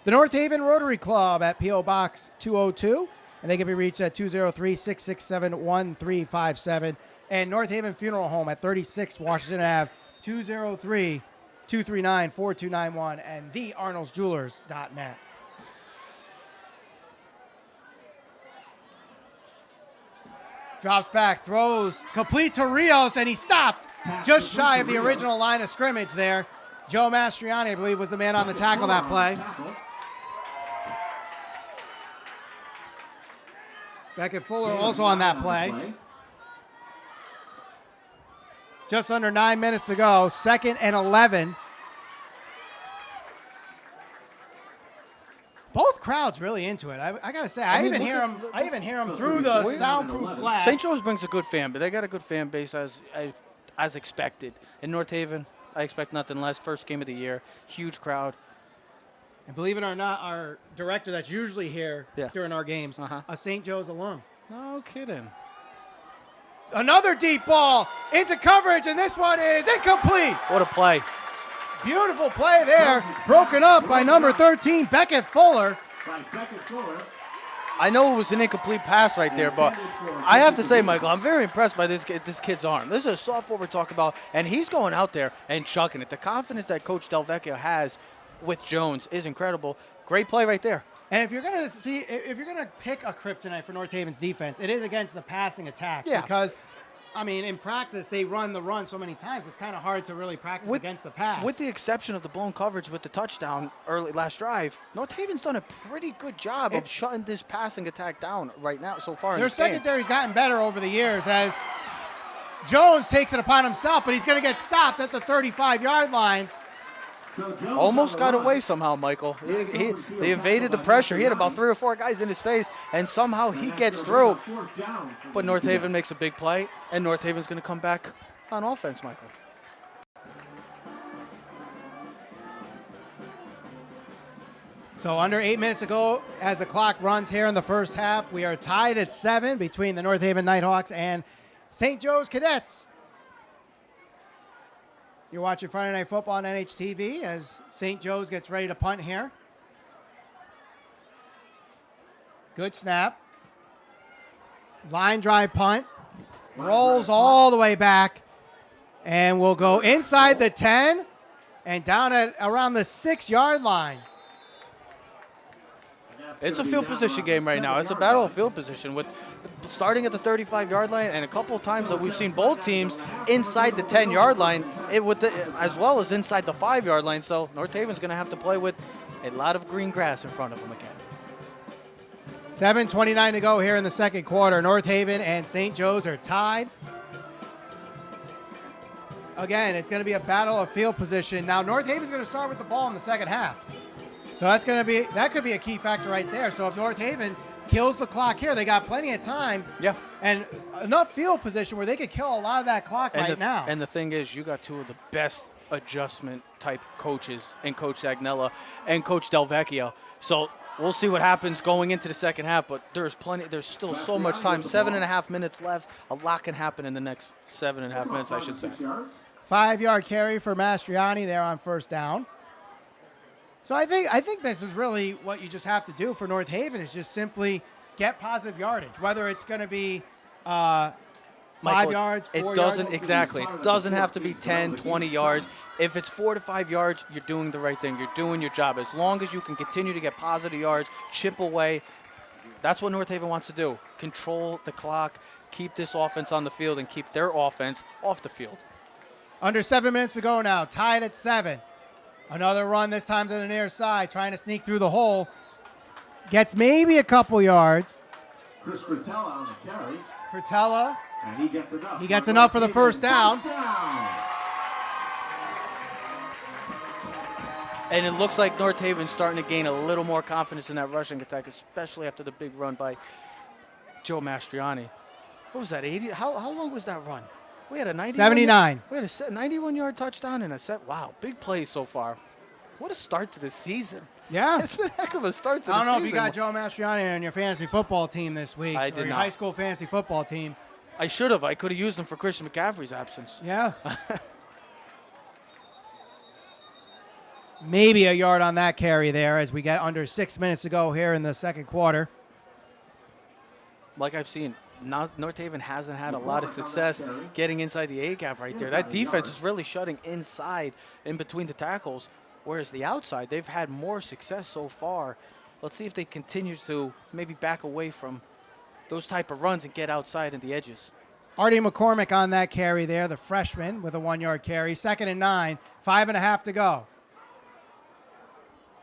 The North Haven Rotary Club at P.O. Box 202. And they can be reached at 203-667-1357. And North Haven Funeral Home at 36 Washington Ave, 203-239-4291 and thearnoldsjewelers.net. Drops back, throws, complete to Rios, and he stopped just shy of the original line of scrimmage there. Joe Mastriani, I believe, was the man on the tackle that play. Beckett Fuller also on that play. Just under 9 minutes to go, 2nd and 11. Both crowds really into it. I gotta say, I even hear them through the soundproof glass. St. Joe's brings a good fan, but they got a good fan base as expected. In North Haven, I expect nothing less. First game of the year, huge crowd. And believe it or not, our director that's usually here during our games, a St. Joe's alum. No kidding. Another deep ball into coverage, and this one is incomplete. What a play. Beautiful play there, broken up by number 13, Beckett Fuller. By Beckett Fuller. I know it was an incomplete pass right there, but I have to say, Michael, I'm very impressed by this kid's arm. This is a sophomore we're talking about, and he's going out there and chucking it. The confidence that Coach Delvecchio has with Jones is incredible. Great play right there. And if you're gonna pick a kryptonite for North Haven's defense, it is against the passing attack. Yeah. Because, I mean, in practice they run the run so many times, it's kind of hard to really practice against the pass. With the exception of the blown coverage with the touchdown early last drive, North Haven's done a pretty good job of shutting this passing attack down right now so far in Their this game. secondary's gotten better over the years as Jones takes it upon himself, but he's going to get stopped at the 35-yard line. Almost got away somehow, Michael. They evaded the pressure. He had about 3 or 4 guys in his face, and somehow he gets through. But North Haven makes a big play, and North Haven's going to come back on offense, Michael. So under 8 minutes to go as the clock runs here in the first half. We are tied at 7 between the North Haven Nighthawks and St. Joe's Cadets. You're watching Friday Night Football on NHTV as St. Joe's gets ready to punt here. Good snap. Line drive punt. Rolls all the way back. And will go inside the 10 and down at around the 6-yard line. It's a field position game right now. It's a battle of field position with starting at the 35-yard line, and a couple of times that we've seen both teams inside the 10-yard line, as well as inside the 5-yard line. So North Haven's going to have to play with a lot of green grass in front of them again. 7:29 to go here in the second quarter. North Haven and St. Joe's are tied. Again, it's going to be a battle of field position. Now, North Haven's going to start with the ball in the second half. So that could be a key factor right there. So if North Haven kills the clock here, they got plenty of time. Yeah. And enough field position where they could kill a lot of that clock now. And the thing is, you got two of the best adjustment type coaches in Coach Zagnella and Coach Delvecchio. So we'll see what happens going into the second half, but there's still so much time. 7.5 minutes left. A lot can happen in the next 7.5 minutes, I should say. 5-yard carry for Mastriani there on first down. So I think this is really what you just have to do for North Haven is just simply get positive yardage, whether it's going to be 5 yards, 4 yards. Exactly. It doesn't have to be 10, 20 yards. If it's 4 to 5 yards, you're doing the right thing. You're doing your job. As long as you can continue to get positive yards, chip away, that's what North Haven wants to do. Control the clock, keep this offense on the field, and keep their offense off the field. Under 7 minutes to go now, tied at 7. Another run, this time to the near side, trying to sneak through the hole. Gets maybe a couple yards. Chris Fratella on the carry. Fratella. And he gets enough. He gets enough for the first down. And it looks like North Haven's starting to gain a little more confidence in that rushing attack, especially after the big run by Joe Mastriani. What was that, 80? How long was that run? We had a 79. We had a 91-yard touchdown and a set. Wow, big plays so far. What a start to the season. Yeah. It's been a heck of a start to the season. I don't know if you got Joe Mastriani on your fantasy football team this week. I did or your not. high school fantasy football team. I should have. I could have used him for Christian McCaffrey's absence. Yeah. Maybe a yard on that carry there as we get under 6 minutes to go here in the second quarter. Like I've seen, North Haven hasn't had a lot of success getting inside the A-gap right there. That defense is really shutting inside in between the tackles, whereas the outside, they've had more success so far. Let's see if they continue to maybe back away from those type of runs and get outside in the edges. Artie McCormick on that carry there, the freshman with a 1-yard carry. 2nd and 9, 5.5 to go.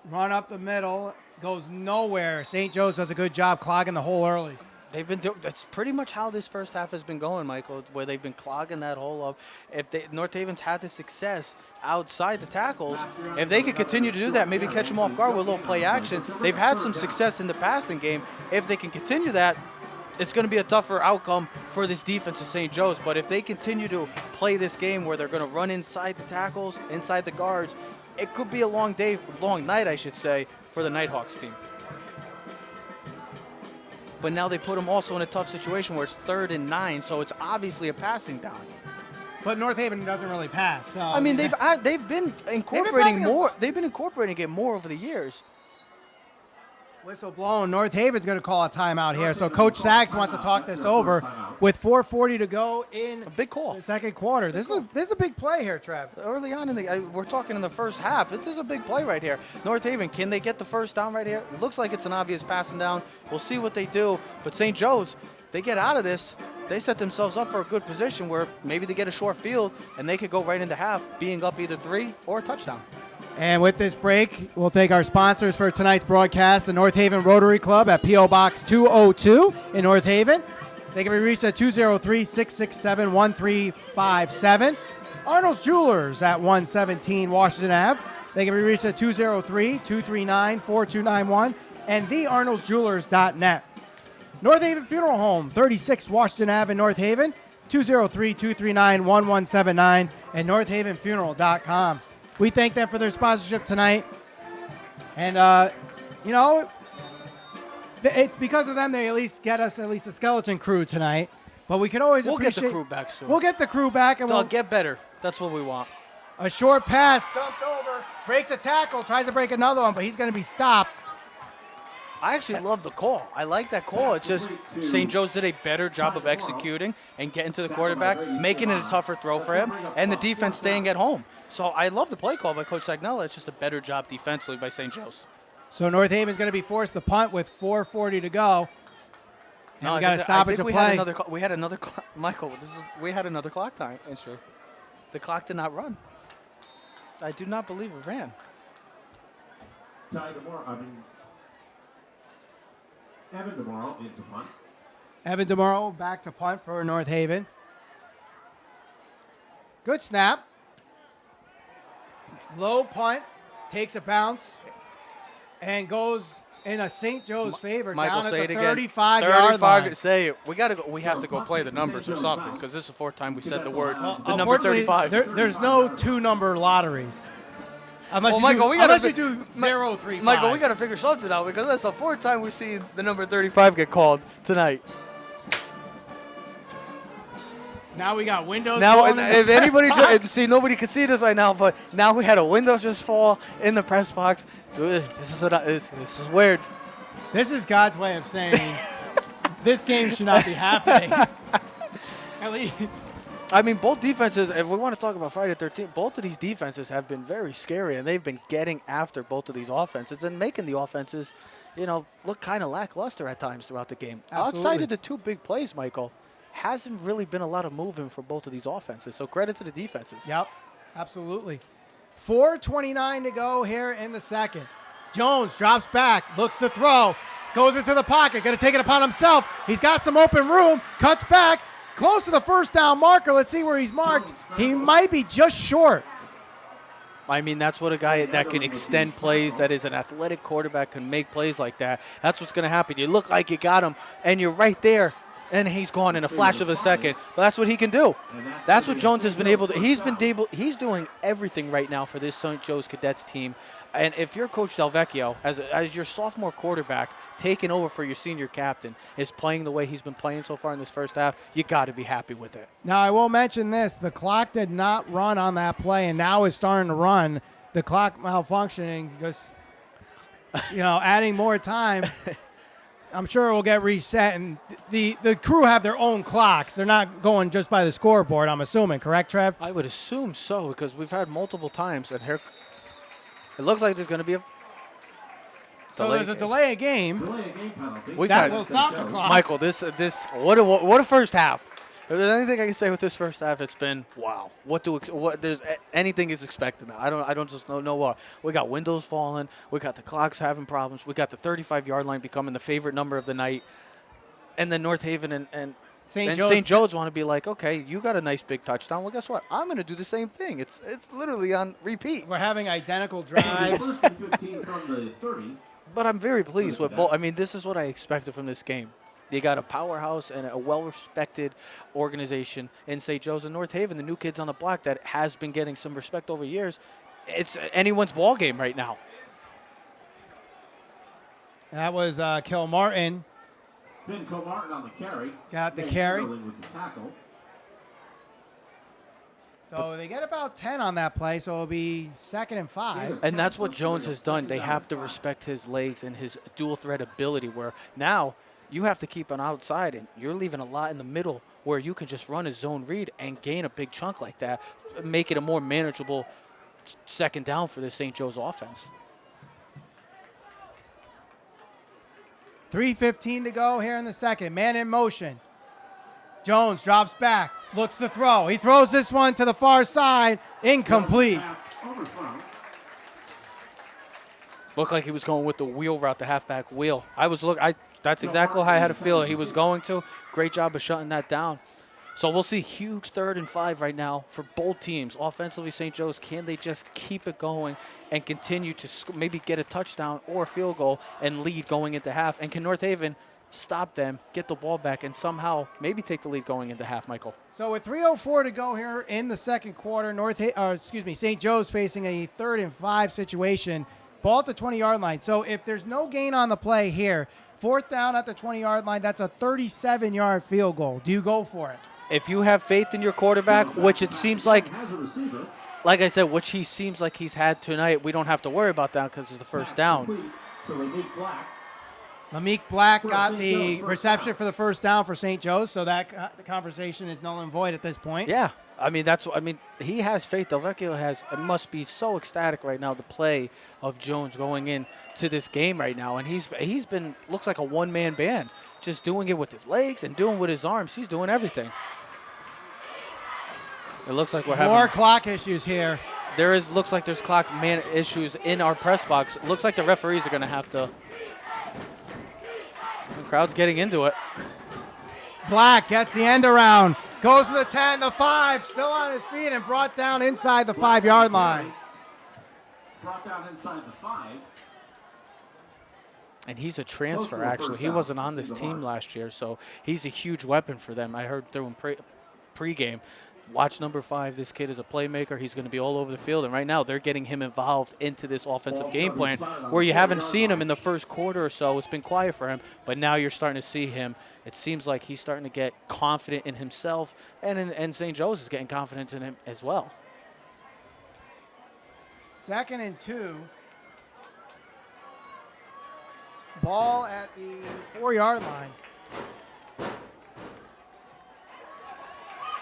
Run up the middle, goes nowhere. St. Joe's does a good job clogging the hole early. That's pretty much how this first half has been going, Michael, where they've been clogging that hole up. If North Haven's had the success outside the tackles, if they could continue to do that, maybe catch them off guard with a little play action. They've had some success in the passing game. If they can continue that, it's going to be a tougher outcome for this defense of St. Joe's. But if they continue to play this game where they're going to run inside the tackles, inside the guards, it could be a long night, I should say, for the Nighthawks team. But now they put them also in a tough situation where it's 3rd and 9, so it's obviously a passing down. But North Haven doesn't really pass. So I mean, they've been incorporating more. They've been incorporating it more over the years. Whistle blown. North Haven's going to call a timeout here. So Coach Sachs wants to talk this over with 4:40 to go in A big call. the second quarter. This is a big play here, Trev. Early on, we're talking in the first half. This is a big play right here. North Haven, can they get the first down right here? It looks like it's an obvious passing down. We'll see what they do. But St. Joe's, they get out of this. They set themselves up for a good position where maybe they get a short field and they could go right into half, being up either 3 or a touchdown. And with this break, we'll take our sponsors for tonight's broadcast, the North Haven Rotary Club at P.O. Box 202 in North Haven. They can be reached at 203-667-1357. Arnold's Jewelers at 117 Washington Ave. They can be reached at 203-239-4291 and thearnoldsjewelers.net. North Haven Funeral Home, 36 Washington Ave in North Haven, 203-239-1179 and northavenfuneral.com. We thank them for their sponsorship tonight. And, it's because of them they at least get us a skeleton crew tonight. But we could always We'll get appreciate... the crew back soon. We'll get the crew back. And They'll we'll get better. That's what we want. a short pass, dumped over, breaks a tackle, tries to break another one, but he's going to be stopped. I actually love the call. I like that call. It's just St. Joe's did a better job of executing and getting to the quarterback, making it a tougher throw for him, and the defense staying at home. So I love the play call by Coach Sagnella. It's just a better job defensively by St. Joe's. So North Haven's going to be forced to punt with 4:40 to go. And we got a stoppage of play. We had another clock. Michael, we had another clock time issue. The clock did not run. I do not believe it ran. Evan tomorrow into punt. Evan DeMorrow back to punt for North Haven. Good snap. Low punt, takes a bounce, and goes in a St. Joe's favor Michael, down say at it the again. 35-yard line. Say it. We have to go play the numbers or something because this is the fourth time we said the word. The number Unfortunately, 35. there's no 2-number lotteries. Unless you do 0-3-5. Michael, we got to figure something out because that's the fourth time we've seen the number 35 get called tonight. Now we got windows. Now, falling in the if press anybody box. see, nobody can see this right now, but now we had a window just fall in the press box. This is weird. This is God's way of saying this game should not be happening. At least. I mean, both defenses, if we want to talk about Friday the 13th, both of these defenses have been very scary, and they've been getting after both of these offenses and making the offenses, look kind of lackluster at times throughout the game. Absolutely. Outside of the 2 big plays, Michael, hasn't really been a lot of movement for both of these offenses. So credit to the defenses. Yep, absolutely. 4:29 to go here in the second. Jones drops back, looks to throw, goes into the pocket, going to take it upon himself. He's got some open room, cuts back, close to the first down marker. Let's see where he's marked. He might be just short. I mean, that's what a guy that can extend plays, that is an athletic quarterback, can make plays like that. That's what's going to happen. You look like you got him, and you're right there, and he's gone in a flash of a second. But that's what he can do. That's what Jones has been able to. He's doing everything right now for this St. Joe's Cadets team. And if you're Coach Del Vecchio, as your sophomore quarterback, taking over for your senior captain, is playing the way he's been playing so far in this first half, you got to be happy with it. Now, I will mention this. The clock did not run on that play, and now is starting to run. The clock malfunctioning because, adding more time. I'm sure it will get reset, and the crew have their own clocks. They're not going just by the scoreboard, I'm assuming. Correct, Trev? I would assume so because we've had multiple times, and here it looks like there's going to be a So there's a delay of game. Delay a game penalty. That will stop the clock. Michael, what a first half. If there's anything I can say with this first half, it's been wow. Anything is expected now. I don't just know what. We got windows falling. We got the clocks having problems. We got the 35-yard line becoming the favorite number of the night. And then North Haven and St. Joe's want to be like, okay, you got a nice big touchdown. Well, guess what? I'm going to do the same thing. It's literally on repeat. We're having identical drives. First and 15 from the 30. But I'm very pleased with both. I mean, this is what I expected from this game. You got a powerhouse and a well-respected organization in St. Joe's and North Haven, the new kids on the block that has been getting some respect over years. It's anyone's ball game right now. That was Kilmartin. Finn Kilmartin on the carry. Got the Nate carry. Sterling with the tackle. So they get about 10 on that play, so it'll be 2nd and 5. And that's what Jones has done. They have to respect his legs and his dual threat ability, where now you have to keep an outside, and you're leaving a lot in the middle where you can just run a zone read and gain a big chunk like that, make it a more manageable second down for the St. Joe's offense. 3:15 to go here in the second. Man in motion. Jones drops back, looks to throw. He throws this one to the far side. Incomplete. Looked like he was going with the wheel route, the halfback wheel. That's exactly how I had a feeling he was going to. Great job of shutting that down. So we'll see huge 3rd and 5 right now for both teams. Offensively, St. Joe's, can they just keep it going and continue to maybe get a touchdown or a field goal and lead going into half? And can North Haven stop them, get the ball back, and somehow maybe take the lead going into half, Michael? So with 3:04 to go here in the second quarter, St. Joe's facing a 3rd and 5 situation. Ball at the 20-yard line. So if there's no gain on the play here, 4th down at the 20-yard line, that's a 37-yard field goal. Do you go for it? If you have faith in your quarterback, which it seems like I said, which he seems like he's had tonight, we don't have to worry about that because it's the first down. Lameek Black got the reception for the first down for St. Joe's, so that the conversation is null and void at this point. Yeah, he has faith. Delvecchio must be so ecstatic right now, the play of Jones going in to this game right now. And he's been, looks like a one-man band, just doing it with his legs and doing with his arms. He's doing everything. It looks like we're having more clock issues here. Looks like there's clock issues in our press box. It looks like the referees are going to have to. The crowd's getting into it. Black gets the end around, goes to the 10, the 5, still on his feet and brought down inside the 5-yard line. Brought down inside the 5. And he's a transfer, actually. He wasn't on this team last year, so he's a huge weapon for them. I heard through him pregame. Watch number 5. This kid is a playmaker. He's going to be all over the field. And right now they're getting him involved into this offensive game plan where you haven't seen him in the first quarter or so. It's been quiet for him, but now you're starting to see him. It seems like he's starting to get confident in himself, and St. Joe's is getting confidence in him as well. 2nd and 2. Ball at the 4-yard line.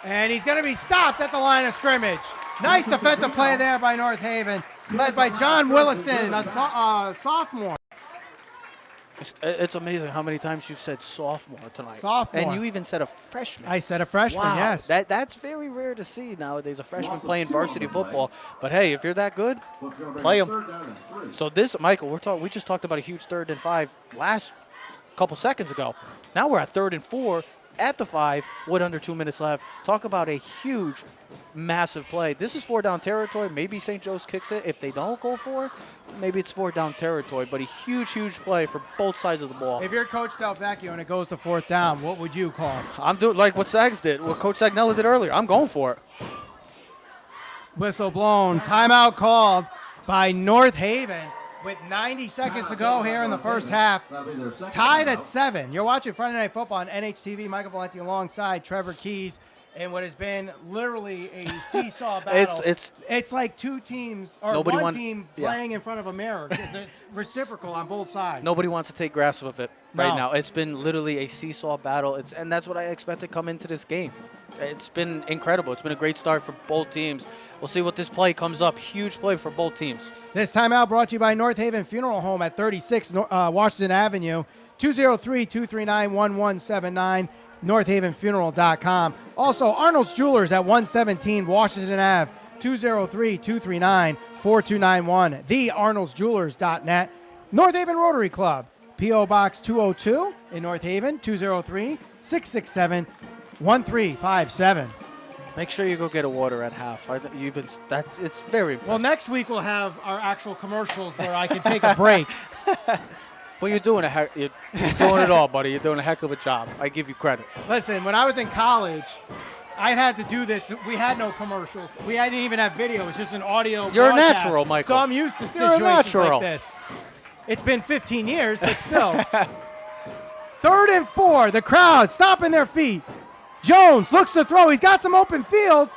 And he's going to be stopped at the line of scrimmage. Nice defensive play there by North Haven, led by John Williston, a sophomore. It's amazing how many times you've said sophomore tonight. Sophomore. And you even said a freshman. I said a freshman, wow. yes. That's very rare to see nowadays, a freshman playing varsity football. But, hey, if you're that good, play him. So this, Michael, we just talked about a huge 3rd and 5 last couple seconds ago. Now we're at 3rd and 4 at the 5 with under 2 minutes left. Talk about a huge, massive play. This is 4 down territory. Maybe St. Joe's kicks it. If they don't go for it, maybe it's 4 down territory. But a huge, huge play for both sides of the ball. If you're Coach Delvecchio and it goes to 4th down, what would you call? I'm doing like what Sags did, what Coach Sagnella did earlier. I'm going for it. Whistle blown. Timeout called by North Haven. With 90 seconds to go here in the first half. Tied at 7. You're watching Friday Night Football on NHTV. Michael Valenti alongside Trevor Keys in what has been literally a seesaw battle. It's like two teams, or one team playing in front of a mirror. It's reciprocal on both sides. Nobody wants to take grasp of it right now. It's been literally a seesaw battle, and that's what I expect to come into this game. It's been incredible. It's been a great start for both teams. We'll see what this play comes up. Huge play for both teams. This timeout brought to you by North Haven Funeral Home at 36 Washington Avenue, 203-239-1179, northavenfuneral.com. Also, Arnold's Jewelers at 117 Washington Ave, 203-239-4291, thearnoldsjewelers.net. North Haven Rotary Club, P.O. Box 202 in North Haven, 203-667-1357. Make sure you go get a water at half. It's very impressive. Well, next week we'll have our actual commercials where I can take a break. But you're doing it all, buddy. You're doing a heck of a job. I give you credit. Listen, when I was in college, I had to do this. We had no commercials. We didn't even have video. It was just an audio You're broadcast. a natural, Michael. So I'm used to situations like this. It's been 15 years, but still. 3rd and 4. The crowd stomping their feet. Jones looks to throw. He's got some open field.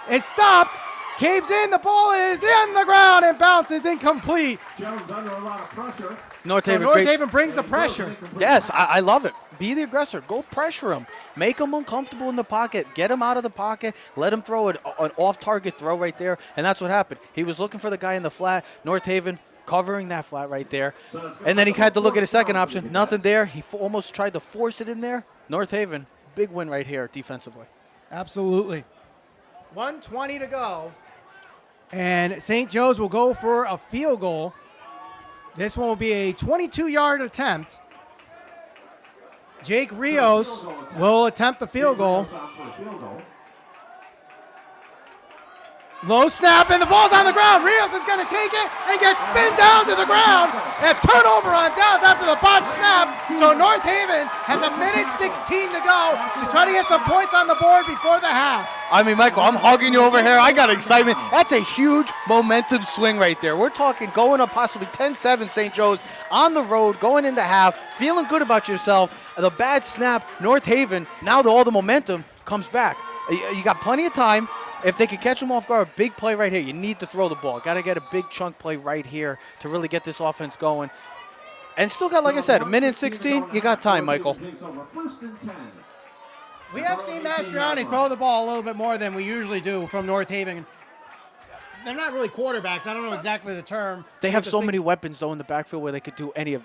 It's stopped. Caves in. The ball is in the ground and bounces incomplete. Jones under a lot of pressure. North So Haven, North great- Haven brings the pressure. Yes, I love it. Be the aggressor. Go pressure him. Make him uncomfortable in the pocket. Get him out of the pocket. Let him throw an off-target throw right there. And that's what happened. He was looking for the guy in the flat. North Haven covering that flat right there. And then he had to look at his second option. Nothing there. He almost tried to force it in there. North Haven, big win right here defensively. Absolutely. 1:20 to go. And St. Joe's will go for a field goal. This one will be a 22-yard attempt. Jake Rios will attempt the field goal. Low snap, and the ball's on the ground. Rios is going to take it and get spin down to the ground. And a turnover on downs after the botch snap. So North Haven has a minute 16 to go to try to get some points on the board before the half. I mean, Michael, I'm hugging you over here. I got excitement. That's a huge momentum swing right there. We're talking going up possibly 10-7 St. Joe's on the road, going into half, feeling good about yourself. The bad snap, North Haven, now all the momentum comes back. You got plenty of time. If they can catch them off guard, big play right here. You need to throw the ball. Got to get a big chunk play right here to really get this offense going. And still got, like I said, a minute 16. You got time, Michael. We have seen Mastriani throw the ball a little bit more than we usually do from North Haven. They're not really quarterbacks. I don't know exactly the term. They have so many weapons, though, in the backfield where they could do any of.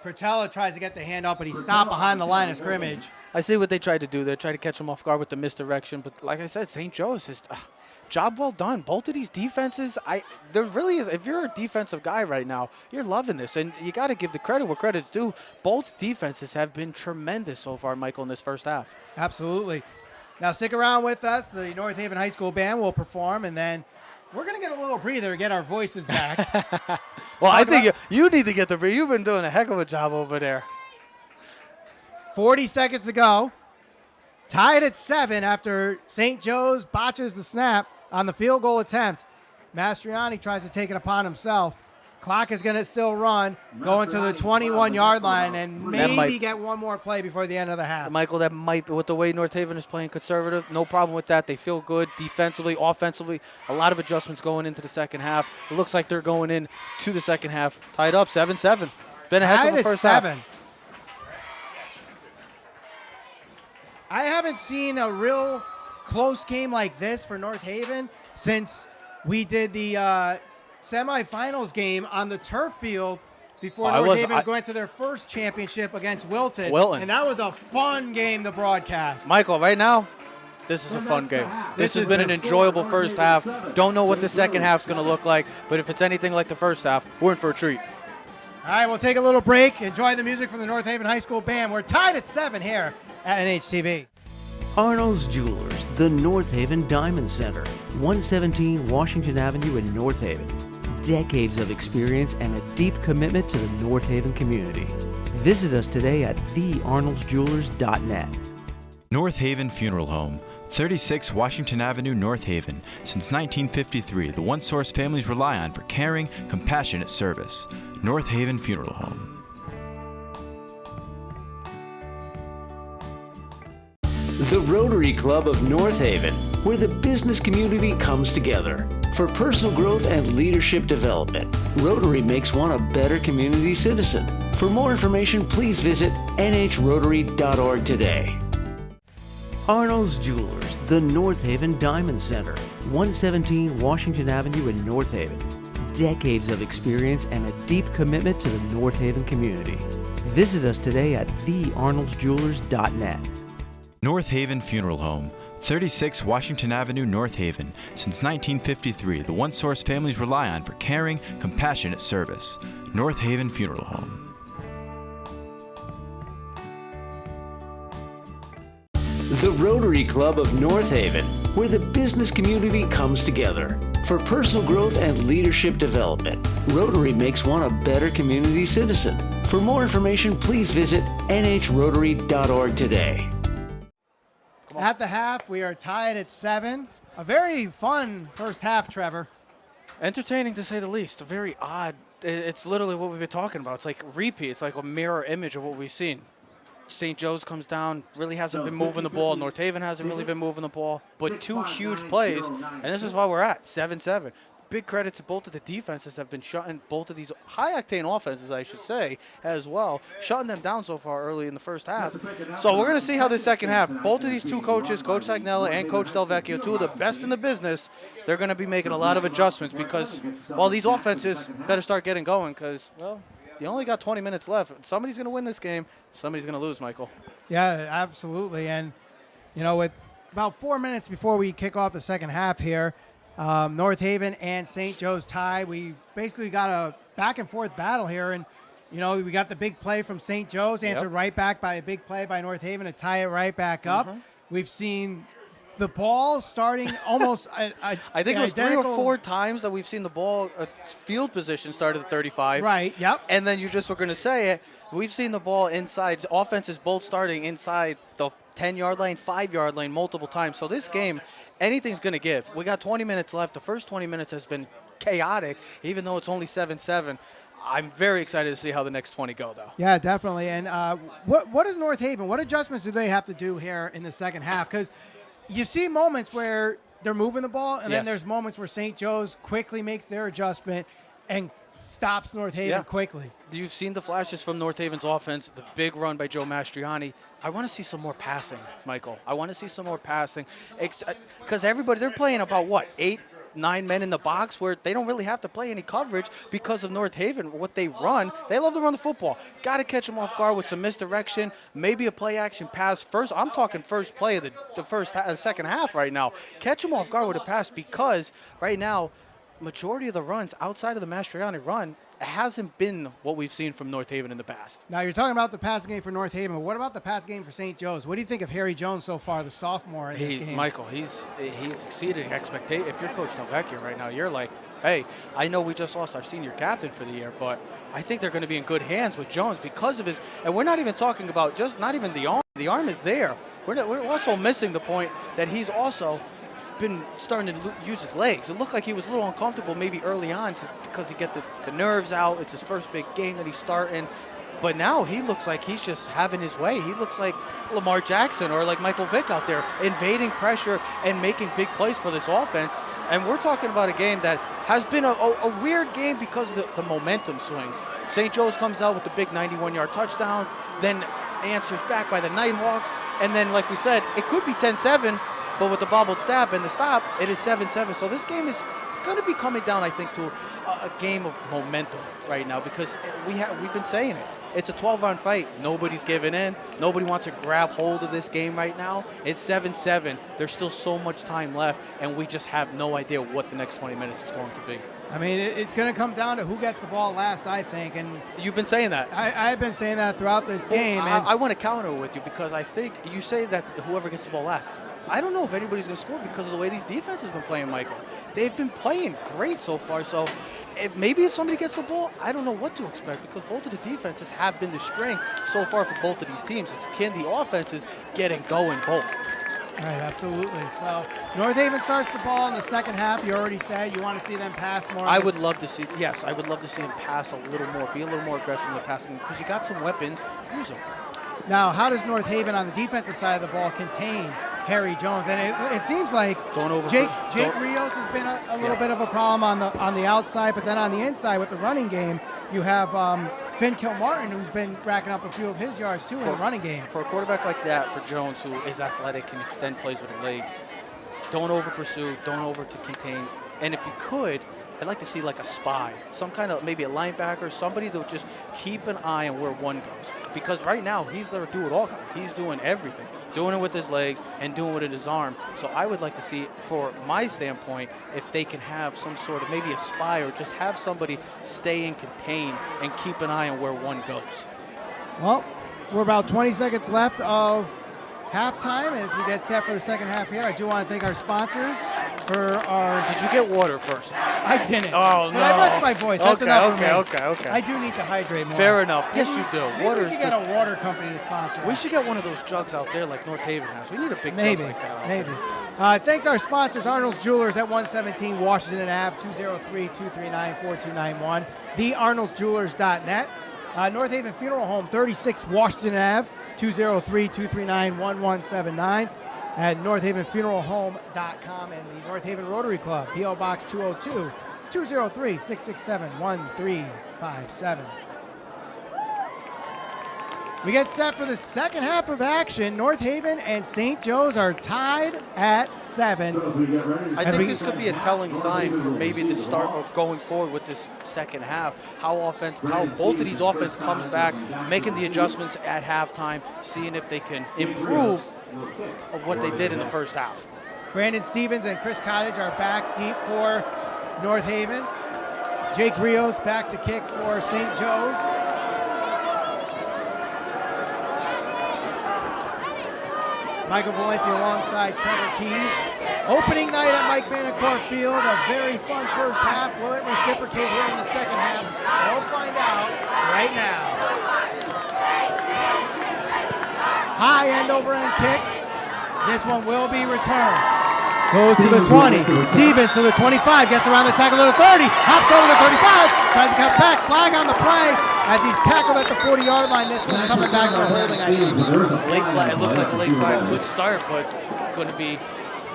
Cortella tries to get the hand up, but he's stopped behind the line of scrimmage. I see what they tried to do. They tried to catch him off guard with the misdirection. But like I said, St. Joe's, job well done. Both of these defenses, there really is. If you're a defensive guy right now, you're loving this. And you got to give the credit where credit's due. Both defenses have been tremendous so far, Michael, in this first half. Absolutely. Now stick around with us. The North Haven High School band will perform, and then we're going to get a little breather to get our voices back. Well, I think you need to get the breather. You've been doing a heck of a job over there. 40 seconds to go. Tied at 7 after St. Joe's botches the snap on the field goal attempt. Mastriani tries to take it upon himself. Clock is going to still run, going to the 21-yard line, and maybe get one more play before the end of the half. Michael, that might be with the way North Haven is playing conservative. No problem with that. They feel good defensively, offensively. A lot of adjustments going into the second half. It looks like they're going in to the second half. Tied up 7-7. Been a heck of a first half. I haven't seen a real close game like this for North Haven since we did the semifinals game on the turf field before North Haven went to their first championship against Wilton. And that was a fun game to broadcast. Michael, right now, this is a fun game. This has been an enjoyable first half. Don't know what the second half's going to look like, but if it's anything like the first half, we're in for a treat. All right, we'll take a little break. Enjoy the music from the North Haven High School band. We're tied at 7 here at NHTV. Arnold's Jewelers, the North Haven Diamond Center, 117 Washington Avenue in North Haven. Decades of experience and a deep commitment to the North Haven community. Visit us today at thearnoldsjewelers.net. North Haven Funeral Home, 36 Washington Avenue, North Haven. Since 1953, the one source families rely on for caring, compassionate service. North Haven Funeral Home. The Rotary Club of North Haven, where the business community comes together. For personal growth and leadership development, Rotary makes one a better community citizen. For more information, please visit nhrotary.org today. Arnold's Jewelers, the North Haven Diamond Center, 117 Washington Avenue in North Haven. Decades of experience and a deep commitment to the North Haven community. Visit us today at thearnoldsjewelers.net. North Haven Funeral Home, 36 Washington Avenue, North Haven. Since 1953, the one source families rely on for caring, compassionate service. North Haven Funeral Home. The Rotary Club of North Haven, where the business community comes together. For personal growth and leadership development, Rotary makes one a better community citizen. For more information, please visit nhrotary.org today. At the half, we are tied at 7. A very fun first half, Trevor. Entertaining to say the least. A very odd. It's literally what we've been talking about. It's like repeat. It's like a mirror image of what we've seen. St. Joe's comes down, really hasn't been moving the ball. North Haven hasn't really been moving the ball. But 2 huge plays, and this is why we're at 7-7. Big credit to both of the defenses have been shutting both of these high-octane offenses, I should say, as well, shutting them down so far early in the first half. So we're going to see how this second half, both of these two coaches, Coach Sagnella and Coach Del Vecchio, two of the best in the business, they're going to be making a lot of adjustments because, well, these offenses better start getting going because, well, you only got 20 minutes left. Somebody's going to win this game. Somebody's going to lose, Michael. Yeah, absolutely. And, you know, with about 4 minutes before we kick off the second half here, North Haven and St. Joe's tie. We basically got a back-and-forth battle here. And, you know, we got the big play from St. Joe's, answered right back by a big play by North Haven to tie it right back up. We've seen the ball starting almost I think it was 3 or 4 times that we've seen the ball field position start at the 35. Right, yep. And then you just were going to say it. We've seen the ball inside, offenses both starting inside the 10-yard line, 5-yard line multiple times. So this game, anything's going to give. We got 20 minutes left. The first 20 minutes has been chaotic, even though it's only 7-7. I'm very excited to see how the next 20 go, though. Yeah, definitely. And what is North Haven? What adjustments do they have to do here in the second half? Because you see moments where they're moving the ball, and then there's moments where St. Joe's quickly makes their adjustment and stops North Haven quickly. You've seen the flashes from North Haven's offense, the big run by Joe Mastriani. I want to see some more passing, Michael. I want to see some more passing. Because everybody, they're playing about, 8, 9 men in the box where they don't really have to play any coverage because of North Haven. What they run, they love to run the football. Got to catch them off guard with some misdirection, maybe a play-action pass. First, I'm talking first play of the second half right now. Catch them off guard with a pass because right now, majority of the runs outside of the Mastriani run hasn't been what we've seen from North Haven in the past. Now, you're talking about the pass game for North Haven. What about the pass game for St. Joe's? What do you think of Harry Jones so far, the sophomore in this game? Michael, he's exceeding expectations. If you're Coach Del Vecchio right now, you're like, hey, I know we just lost our senior captain for the year, but I think they're going to be in good hands with Jones because of his – and we're not even talking about just not even the arm. The arm is there. We're also missing the point that he's also – been starting to use his legs. It looked like he was a little uncomfortable maybe early on because he get the nerves out. It's his first big game that he's starting. But now he looks like he's just having his way. He looks like Lamar Jackson or like Michael Vick out there, invading pressure and making big plays for this offense. And we're talking about a game that has been a weird game because of the momentum swings. St. Joe's comes out with the big 91-yard touchdown, then answers back by the Nighthawks. And then, like we said, it could be 10-7. But with the bobbled snap and the stop, it is 7-7. So this game is going to be coming down, I think, to a game of momentum right now because we've been saying it. It's a 12-round fight. Nobody's giving in. Nobody wants to grab hold of this game right now. It's 7-7. There's still so much time left, and we just have no idea what the next 20 minutes is going to be. I mean, it's going to come down to who gets the ball last, I think. And you've been saying that. I've been saying that throughout this game. I want to counter with you because I think you say that whoever gets the ball last. I don't know if anybody's going to score because of the way these defenses have been playing, Michael. They've been playing great so far. So maybe if somebody gets the ball, I don't know what to expect because both of the defenses have been the strength so far for both of these teams. It's can the offenses get it going both? Right, absolutely. So North Haven starts the ball in the second half. You already said you want to see them pass more. I would love to see them pass a little more, be a little more aggressive in the passing because you got some weapons. Use them. Now, how does North Haven on the defensive side of the ball contain Harry Jones? And it seems like Jake Rios has been a little bit of a problem on the outside, but then on the inside with the running game, you have Finn Kilmartin, who's been racking up a few of his yards too in the running game. For a quarterback like that, for Jones, who is athletic, can extend plays with his legs, don't over pursue, don't over to contain, and if you could, I'd like to see like a spy, some kind of maybe a linebacker, somebody to just keep an eye on where one goes. Because right now, he's their do-it-all guy. He's doing everything, doing it with his legs and doing it with his arm. So I would like to see, for my standpoint, if they can have some sort of maybe a spy or just have somebody stay and contain and keep an eye on where one goes. Well, we're about 20 seconds left of halftime, and as we get set for the second half here, I do want to thank our sponsors for our... Did you get water first? I didn't. Oh, no. But I rest my voice. That's enough for me. Okay. I do need to hydrate more. Fair enough. Yes, you do. Maybe we should get a water company to sponsor us. We should get one of those jugs out there like North Haven has. We need a big jug like that out there. Thanks our sponsors, Arnold's Jewelers at 117 Washington Ave, 203-239-4291, thearnoldsjewelers.net. North Haven Funeral Home, 36 Washington Ave, 203-239-1179 at northavenfuneralhome.com, and the North Haven Rotary Club, P.O. Box 202, 203-667-1357. We get set for the second half of action. North Haven and St. Joe's are tied at 7. I think this could be a telling sign for maybe the start or going forward with this second half. How both of these offense comes back, making the adjustments at halftime, seeing if they can improve of what they did in the first half. Brandon Stevens and Chris Cottage are back deep for North Haven. Jake Rios back to kick for St. Joe's. Michael Valenti alongside Trevor Keys. Opening night at Mike Bannecourt Field. A very fun first half. Will it reciprocate here in the second half? We'll find out right now. High end over end kick. This one will be returned. Goes to the 20. Stevens to the 25. Gets around the tackle to the 30. Hops over to the 35. Tries to come back. Flag on the play as he's tackled at the 40-yard line. This one's coming back for holding. Late flag. It looks like a late flag. Good start, but going to be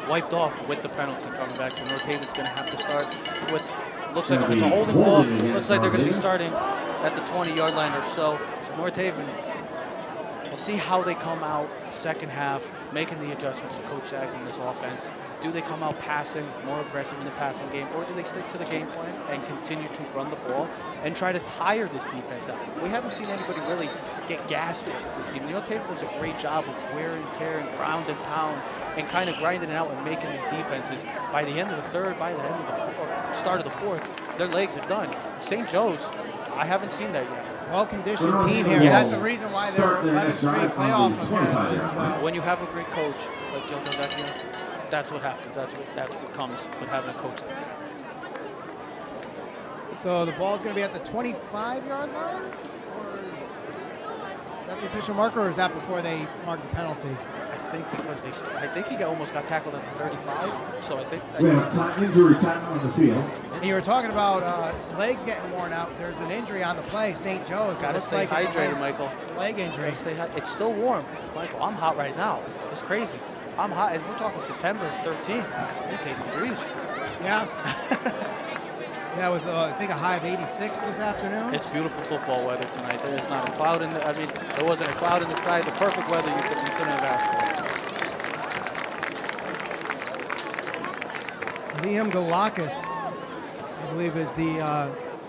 wiped off with the penalty coming back. So North Haven's going to have to start with. Looks like it's a holding ball. Looks like they're going to be starting at the 20-yard line or so. So North Haven. We'll see how they come out second half, making the adjustments to Coach Sags in this offense. Do they come out passing, more aggressive in the passing game, or do they stick to the game plan and continue to run the ball and try to tire this defense out? We haven't seen anybody really get gassed yet with this team. North Haven does a great job of wear and tear and ground and pound and kind of grinding it out and making these defenses, by the end of the third, by the end of the start of the fourth, their legs are done. St. Joe's, I haven't seen that yet. Well-conditioned team here. Yes. That's the reason why they're 11 straight playoff appearances. When you have a great coach like Joe Novecchio, that's what happens. That's what comes with having a coach like that. So the ball's going to be at the 25-yard line? Or is that the official marker, or is that before they mark the penalty? I think because I think he almost got tackled at the 35. So I think. We have injury time on the field. And you were talking about legs getting worn out. There's an injury on the play, St. Joe's. Got to stay hydrated, Michael. Leg injury. It's still warm, Michael. I'm hot right now. It's crazy. I'm hot. We're talking September 13th. It's 80 degrees. Yeah. Yeah, it was, I think, a high of 86 this afternoon. It's beautiful football weather tonight. There's not a cloud in the, there wasn't a cloud in the sky. The perfect weather you couldn't have asked for. Liam Galakis, I believe, is the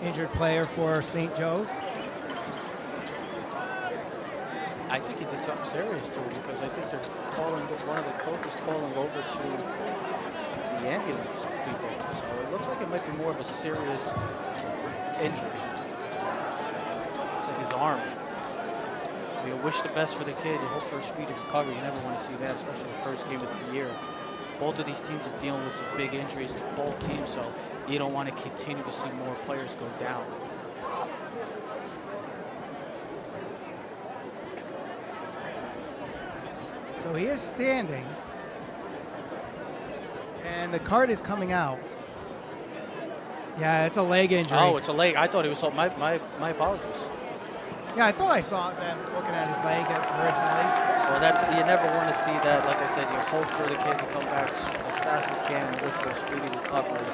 injured player for St. Joe's. I think he did something serious too, because I think they're calling, one of the coaches calling over to the ambulance people. So it looks like it might be more of a serious injury. It's like his arm. You wish the best for the kid. You hope for a speedy recovery. You never want to see that, especially the first game of the year. Both of these teams are dealing with some big injuries to both teams, so you don't want to continue to see more players go down. So he is standing, and the card is coming out. Yeah, it's a leg injury. Oh, it's a leg. I thought it was my apologies. Yeah, I thought I saw them looking at his leg originally. Well, you never want to see that. Like I said, you hope for the kid to come back as fast as can and wish for a speedy recovery.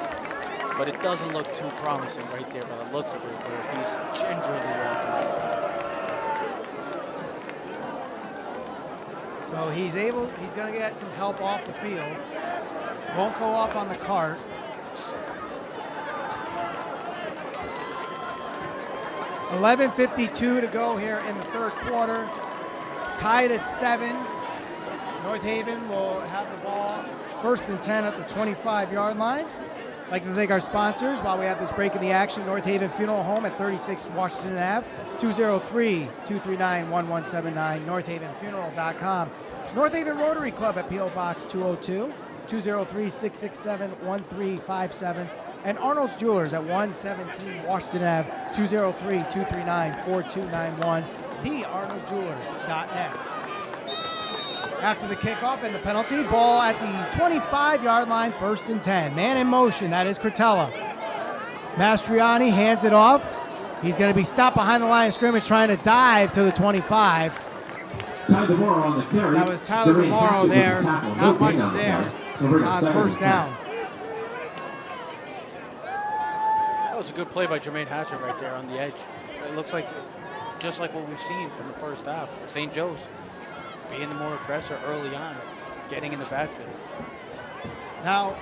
But it doesn't look too promising right there, but it looks a bit where he's gingerly walking. So he's going to get some help off the field. Won't go off on the cart. .11:52 to go here in the third quarter. Tied at 7. North Haven will have the ball first and 10 at the 25-yard line. I'd like to thank our sponsors while we have this break in the action. North Haven Funeral Home at 36 Washington Ave, 203-239-1179, northavenfuneral.com. North Haven Rotary Club at P.O. Box 202, 203-667-1357, and Arnold's Jewelers at 117 Washington Ave, 203-239-4291, thearnoldsjewelers.net. After the kickoff and the penalty, ball at the 25-yard line, first and 10. Man in motion, that is Cretella. Mastriani hands it off. He's going to be stopped behind the line of scrimmage trying to dive to the 25. Ty DeMoro on the carry. That was Tyler Dwayne DeMoro Hatcher with there. the tackle. Not No much gain on the there play. So we're at on 7 first and down. That was a good play by Jermaine Hatcher right there on the edge. It looks like just like what we've seen from the first half. St. Joe's being the more aggressor early on, getting in the backfield. Now,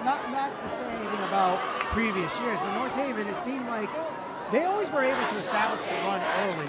not to say anything about previous years, but North Haven, it seemed like they always were able to establish the run early.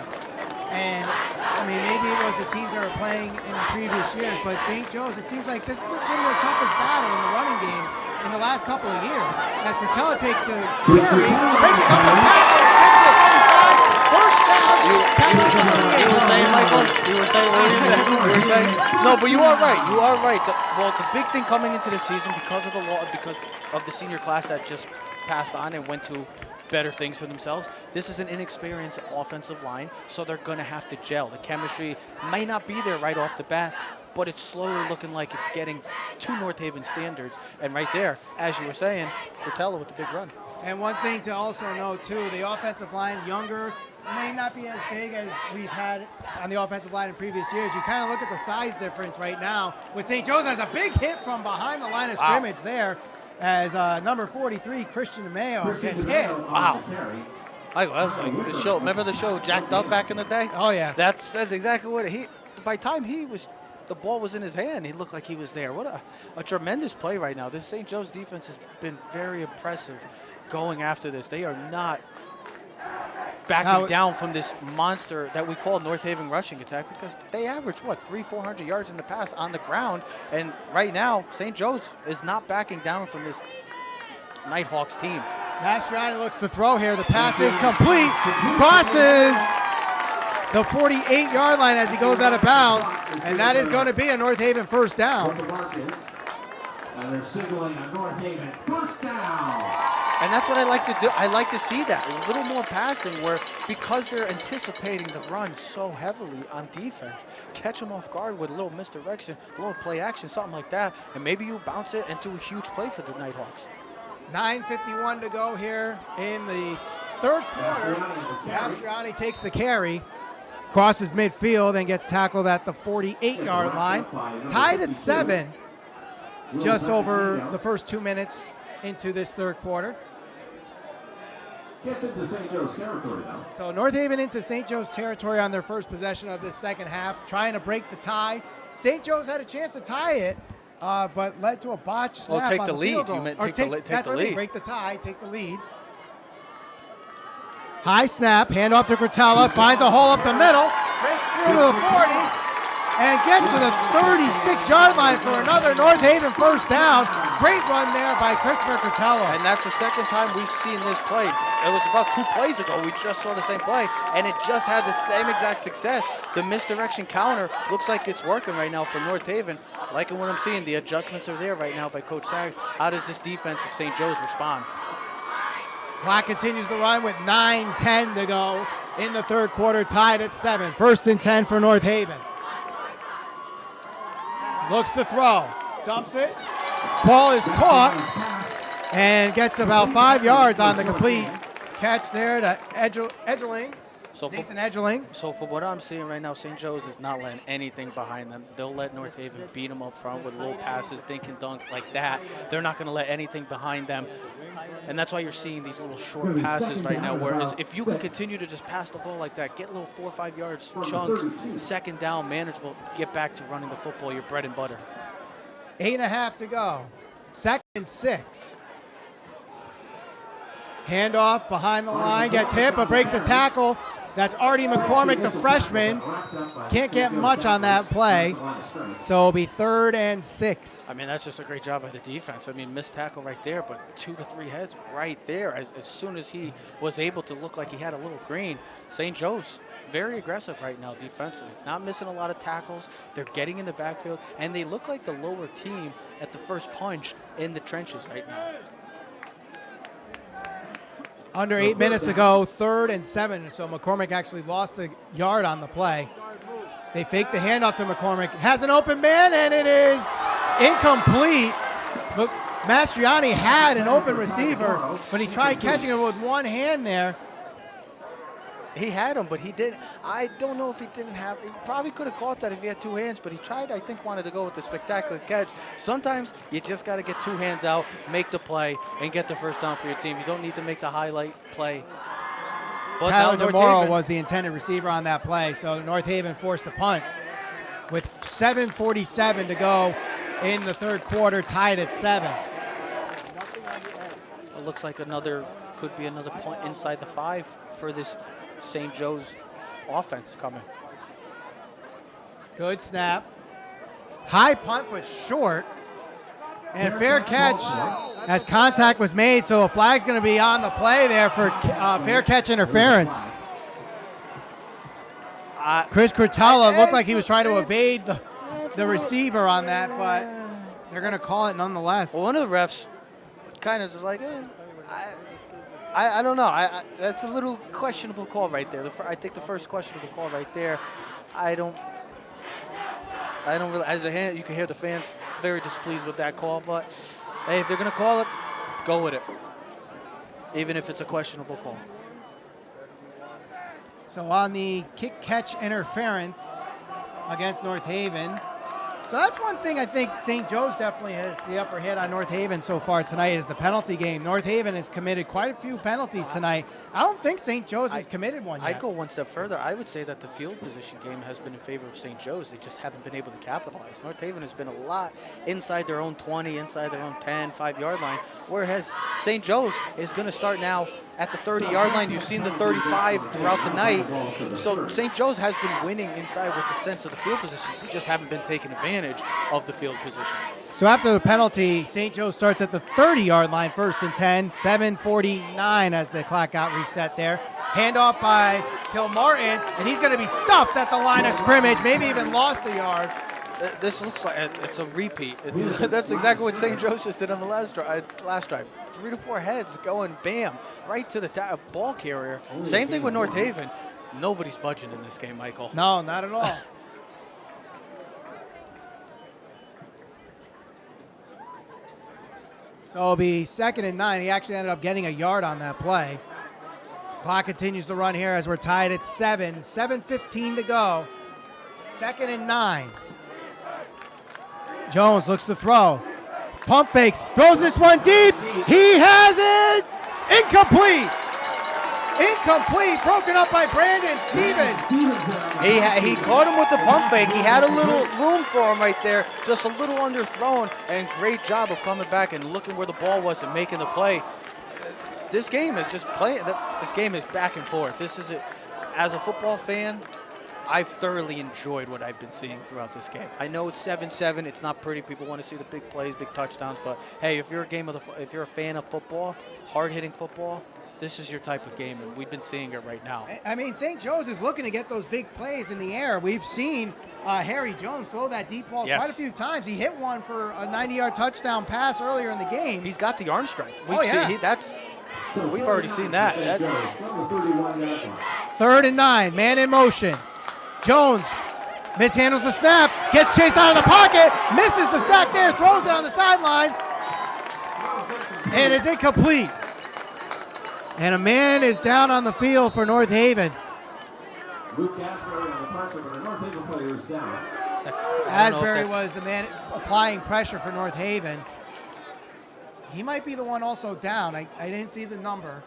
And, I mean, maybe it was the teams that were playing in previous years, but St. Joe's, it seems like this has been their toughest battle in the running game in the last couple of years. As Cortella takes the carry, breaks a couple of tackles, gets to the 35, first down, tackles to the 38. You were saying, Michael? You were saying, what were you saying? You were saying? No, but you are right. You are right. The big thing coming into the season because of the law, because of the senior class that just passed on and went to better things for themselves. This is an inexperienced offensive line, so they're going to have to gel. The chemistry may not be there right off the bat, but it's slowly looking like it's getting to North Haven standards. And right there, as you were saying, Cortella with the big run. And one thing to also note, too, the offensive line, younger, may not be as big as we've had on the offensive line in previous years. You kind of look at the size difference right now with St. Joe's has a big hit from behind the line of scrimmage there as number 43, Christian DeMeo, gets hit. Wow. I was like the show. Remember the show Jacked Up back in the day? Oh, yeah. That's exactly what he. By the time the ball was in his hand, he looked like he was there. What a tremendous play right now. This St. Joe's defense has been very impressive going after this. They are not backing down from this monster that we call North Haven rushing attack because they average, 300-400 yards in the pass on the ground. And right now, St. Joe's is not backing down from this Nighthawks team. Mastriani looks to throw here. The pass is complete. Crosses the 48-yard line as he goes out of bounds. And that is going to be a North Haven first down. And they're signaling a North Haven first down. And that's what I like to do. I like to see that. A little more passing where because they're anticipating the run so heavily on defense, catch them off guard with a little misdirection, a little play action, something like that, and maybe you bounce it into a huge play for the Nighthawks. 9:51 to go here in the third quarter. Mastriani takes the carry, crosses midfield, and gets tackled at the 48-yard line. Tied at 7, just over the first 2 minutes into this third quarter. Gets into St. Joe's territory now. So North Haven into St. Joe's territory on their first possession of this second half, trying to break the tie. St. Joe's had a chance to tie it, but led to a botch snap. Oh, take on the lead. field goal. You meant Or take the lead. That's what I mean, break the tie, take the lead. High snap, handoff to Cortella, finds a hole up the middle, breaks through to the 40, and gets to the 36-yard line for another North Haven first down. Great run there by Christopher Cortella. And that's the second time we've seen this play. It was about 2 plays ago. We just saw the same play, and it just had the same exact success. The misdirection counter looks like it's working right now for North Haven. Liking what I'm seeing. The adjustments are there right now by Coach Sags. How does this defense of St. Joe's respond? Clock continues to run with 9:10 to go in the third quarter, tied at 7. First and 10 for North Haven. Looks to throw, dumps it. Ball is caught and gets about 5 yards on the complete catch there to Edgerling. Nathan Edgerling. So for what I'm seeing right now, St. Joe's is not letting anything behind them. They'll let North Haven beat them up front with little passes, dink and dunk like that. They're not going to let anything behind them. And that's why you're seeing these little short passes right now. Whereas if you can continue to just pass the ball like that, get little 4 or 5 yards chunks, second down, manageable, get back to running the football, your bread and butter. 8.5 to go. Second and 6. Handoff behind the line, gets hit, but breaks the tackle. That's Artie McCormick, the freshman. Can't get much on that play. So it'll be 3rd and 6. I mean, that's just a great job by the defense. I mean, missed tackle right there, but 2 to 3 heads right there. As soon as he was able to look like he had a little green, St. Joe's very aggressive right now defensively. Not missing a lot of tackles. They're getting in the backfield, and they look like the lower team at the first punch in the trenches right now. Under 8 minutes to go, 3rd and 7. So McCormick actually lost a yard on the play. They fake the handoff to McCormick. Has an open man, and it is incomplete. But Mastriani had an open receiver, but he tried catching it with one hand there. He had him, but he did. I don't know if he didn't have. He probably could have caught that if he had two hands, but he tried. I think wanted to go with the spectacular catch. Sometimes you just got to get two hands out, make the play, and get the first down for your team. You don't need to make the highlight play. But Tyler now North DeMoro Haven- was the intended receiver on that play, so North Haven forced a punt with 7:47 to go in the third quarter, tied at 7. It looks like could be another point inside the 5 for this St. Joe's offense coming. Good snap. High punt, but short. And fair catch as contact was made, so a flag's going to be on the play there for fair catch interference. Chris Curtella looked like he was trying to evade the receiver on that, but they're going to call it nonetheless. Well, one of the refs kind of just like, I don't know. That's a little questionable call right there. I think the first questionable call right there. I don't really. As a hand, you can hear the fans very displeased with that call. But hey, if they're gonna call it, go with it, even if it's a questionable call. So on the kick catch interference against North Haven. So that's one thing I think St. Joe's definitely has the upper hand on North Haven so far tonight is the penalty game. North Haven has committed quite a few penalties tonight. I don't think St. Joe's has committed one yet. I'd go one step further. I would say that the field position game has been in favor of St. Joe's. They just haven't been able to capitalize. North Haven has been a lot inside their own 20, inside their own 10, 5-yard line, whereas St. Joe's is going to start now at the 30-yard line. You've seen the 35 throughout the night. So St. Joe's has been winning inside with the sense of the field position. They just haven't been taking advantage of the field position. So after the penalty, St. Joe's starts at the 30-yard line, 1st and 10, 7:49 as the clock got reset there. Handoff by Kilmartin, and he's going to be stuffed at the line of scrimmage, maybe even lost a yard. This looks like it's a repeat. That's exactly what St. Joseph's did on the last drive. 3 to 4 heads going, bam, right to the ball carrier. Same thing with North Haven. Nobody's budging in this game, Michael. No, not at all. So it'll be 2nd and 9. He actually ended up getting a yard on that play. Clock continues to run here as we're tied at 7. 7:15 to go. 2nd and 9. Jones looks to throw. Pump fakes. Throws this one deep. He has it. Incomplete. Incomplete. Broken up by Brandon Stevens. He caught him with the pump fake. He had a little room for him right there, just a little underthrown, and great job of coming back and looking where the ball was and making the play. This game is just playing. This game is back and forth. This is it. As a football fan, I've thoroughly enjoyed what I've been seeing throughout this game. I know it's 7-7. It's not pretty. People want to see the big plays, big touchdowns. But hey, if you're a fan of football, hard-hitting football, this is your type of game, and we've been seeing it right now. I mean, St. Joe's is looking to get those big plays in the air. We've seen Harry Jones throw that deep ball quite a few times. He hit one for a 90-yard touchdown pass earlier in the game. He's got the arm strength. We've already seen that. 3rd and 9, man in motion. Jones mishandles the snap, gets chased out of the pocket, misses the sack there, throws it on the sideline, and is incomplete. And a man is down on the field for North Haven. Luke Asbury on the pressure, but the North Haven player is down. Asbury was the man applying pressure for North Haven. He might be the one also down. I didn't see the number.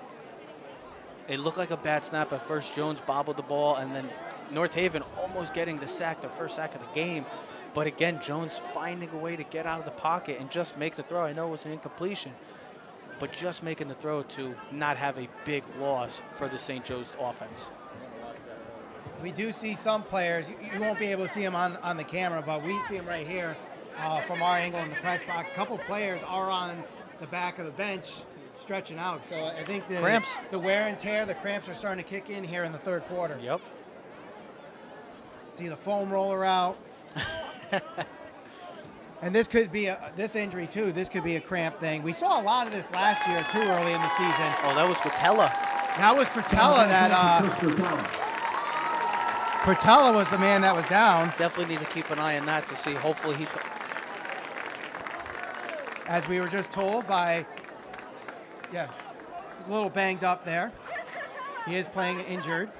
It looked like a bad snap at first. Jones bobbled the ball, and then North Haven almost getting the sack, the first sack of the game. But again, Jones finding a way to get out of the pocket and just make the throw. I know it was an incompletion, but just making the throw to not have a big loss for the St. Joe's offense. We do see some players. You won't be able to see them on the camera, but we see them right here from our angle in the press box. A couple players are on the back of the bench stretching out. So I think the wear and tear, the cramps are starting to kick in here in the third quarter. Yep. See the foam roller out. And this could be this injury too. This could be a cramp thing. We saw a lot of this last year too early in the season. Oh, that was Cretella. That was Cretella. Cretella was the man that was down. Definitely need to keep an eye on that to see. Hopefully he. As we were just told by, a little banged up there. He is playing injured.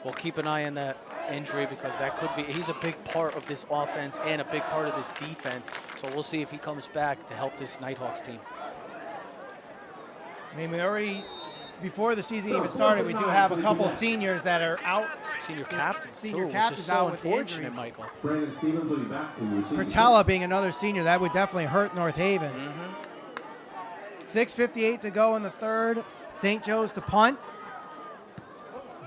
We'll keep an eye on that injury because that could be, he's a big part of this offense and a big part of this defense. So we'll see if he comes back to help this Nighthawks team. I mean, we already, before the season even started, we do have a couple seniors that are out. Senior captains, Senior too, captains which is so out with unfortunate, injuries. Michael. Brandon Stevens will be back to receive. Pertella being another senior, that would definitely hurt North Haven. 6:58 to go in the third. St. Joe's to punt.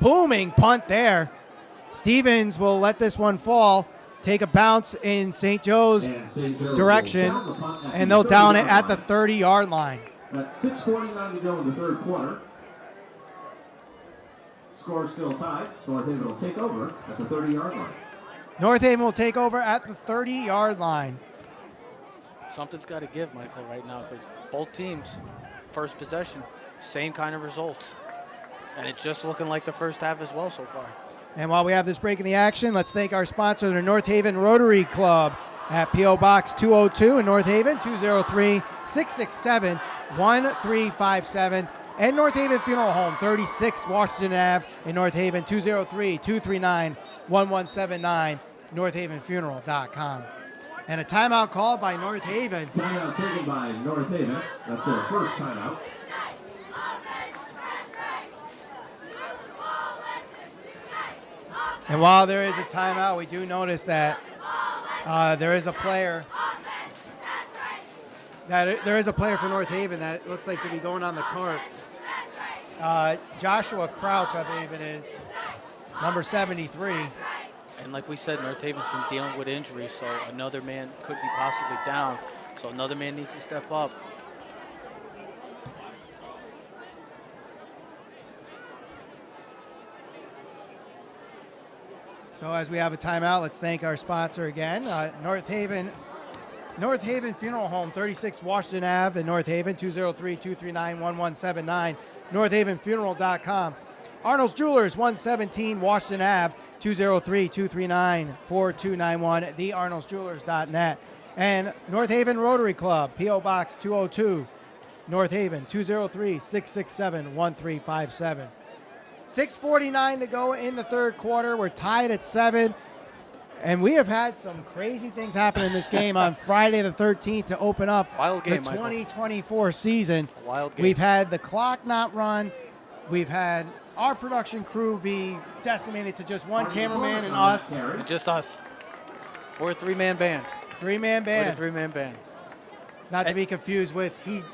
Booming punt there. Stevens will let this one fall, take a bounce in St. Joe's And St. Joe's will direction, down the punt at and the they'll down it 30-yard at the line. 30-yard line. That's 6:49 to go in the third quarter. Score still tied. North Haven will take over at the 30-yard line. North Haven will take over at the 30-yard line. Something's got to give, Michael, right now because both teams, first possession, same kind of results. And it's just looking like the first half as well so far. And while we have this break in the action, let's thank our sponsor, the North Haven Rotary Club at P.O. Box 202 in North Haven, 203-667-1357. And North Haven Funeral Home, 36 Washington Ave in North Haven, 203-239-1179, northavenfuneral.com. And a timeout called by North Haven. Timeout taken by North Haven. That's their first timeout. And while there is a timeout, we do notice that there is a player for North Haven that looks like to be going on the cart. Joshua Crouch, I believe it is, number 73. And like we said, North Haven's been dealing with injuries, so another man could be possibly down. So another man needs to step up. So as we have a timeout, let's thank our sponsor again, North Haven Funeral Home, 36 Washington Ave in North Haven, 203-239-1179, northavenfuneral.com. Arnold's Jewelers, 117 Washington Ave, 203-239-4291, thearnoldsjewelers.net. And North Haven Rotary Club, P.O. Box 202, North Haven, 203-667-1357. 6:49 to go in the third quarter. We're tied at 7. And we have had some crazy things happen in this game on Friday the 13th to open up Wild game, the Michael. 2024 season. Wild game. We've had the clock not run. We've had our production crew be decimated to just one cameraman and us. And just us. We're a three-man band. Three-man We're a band. three-man band. Not to be confused with Heath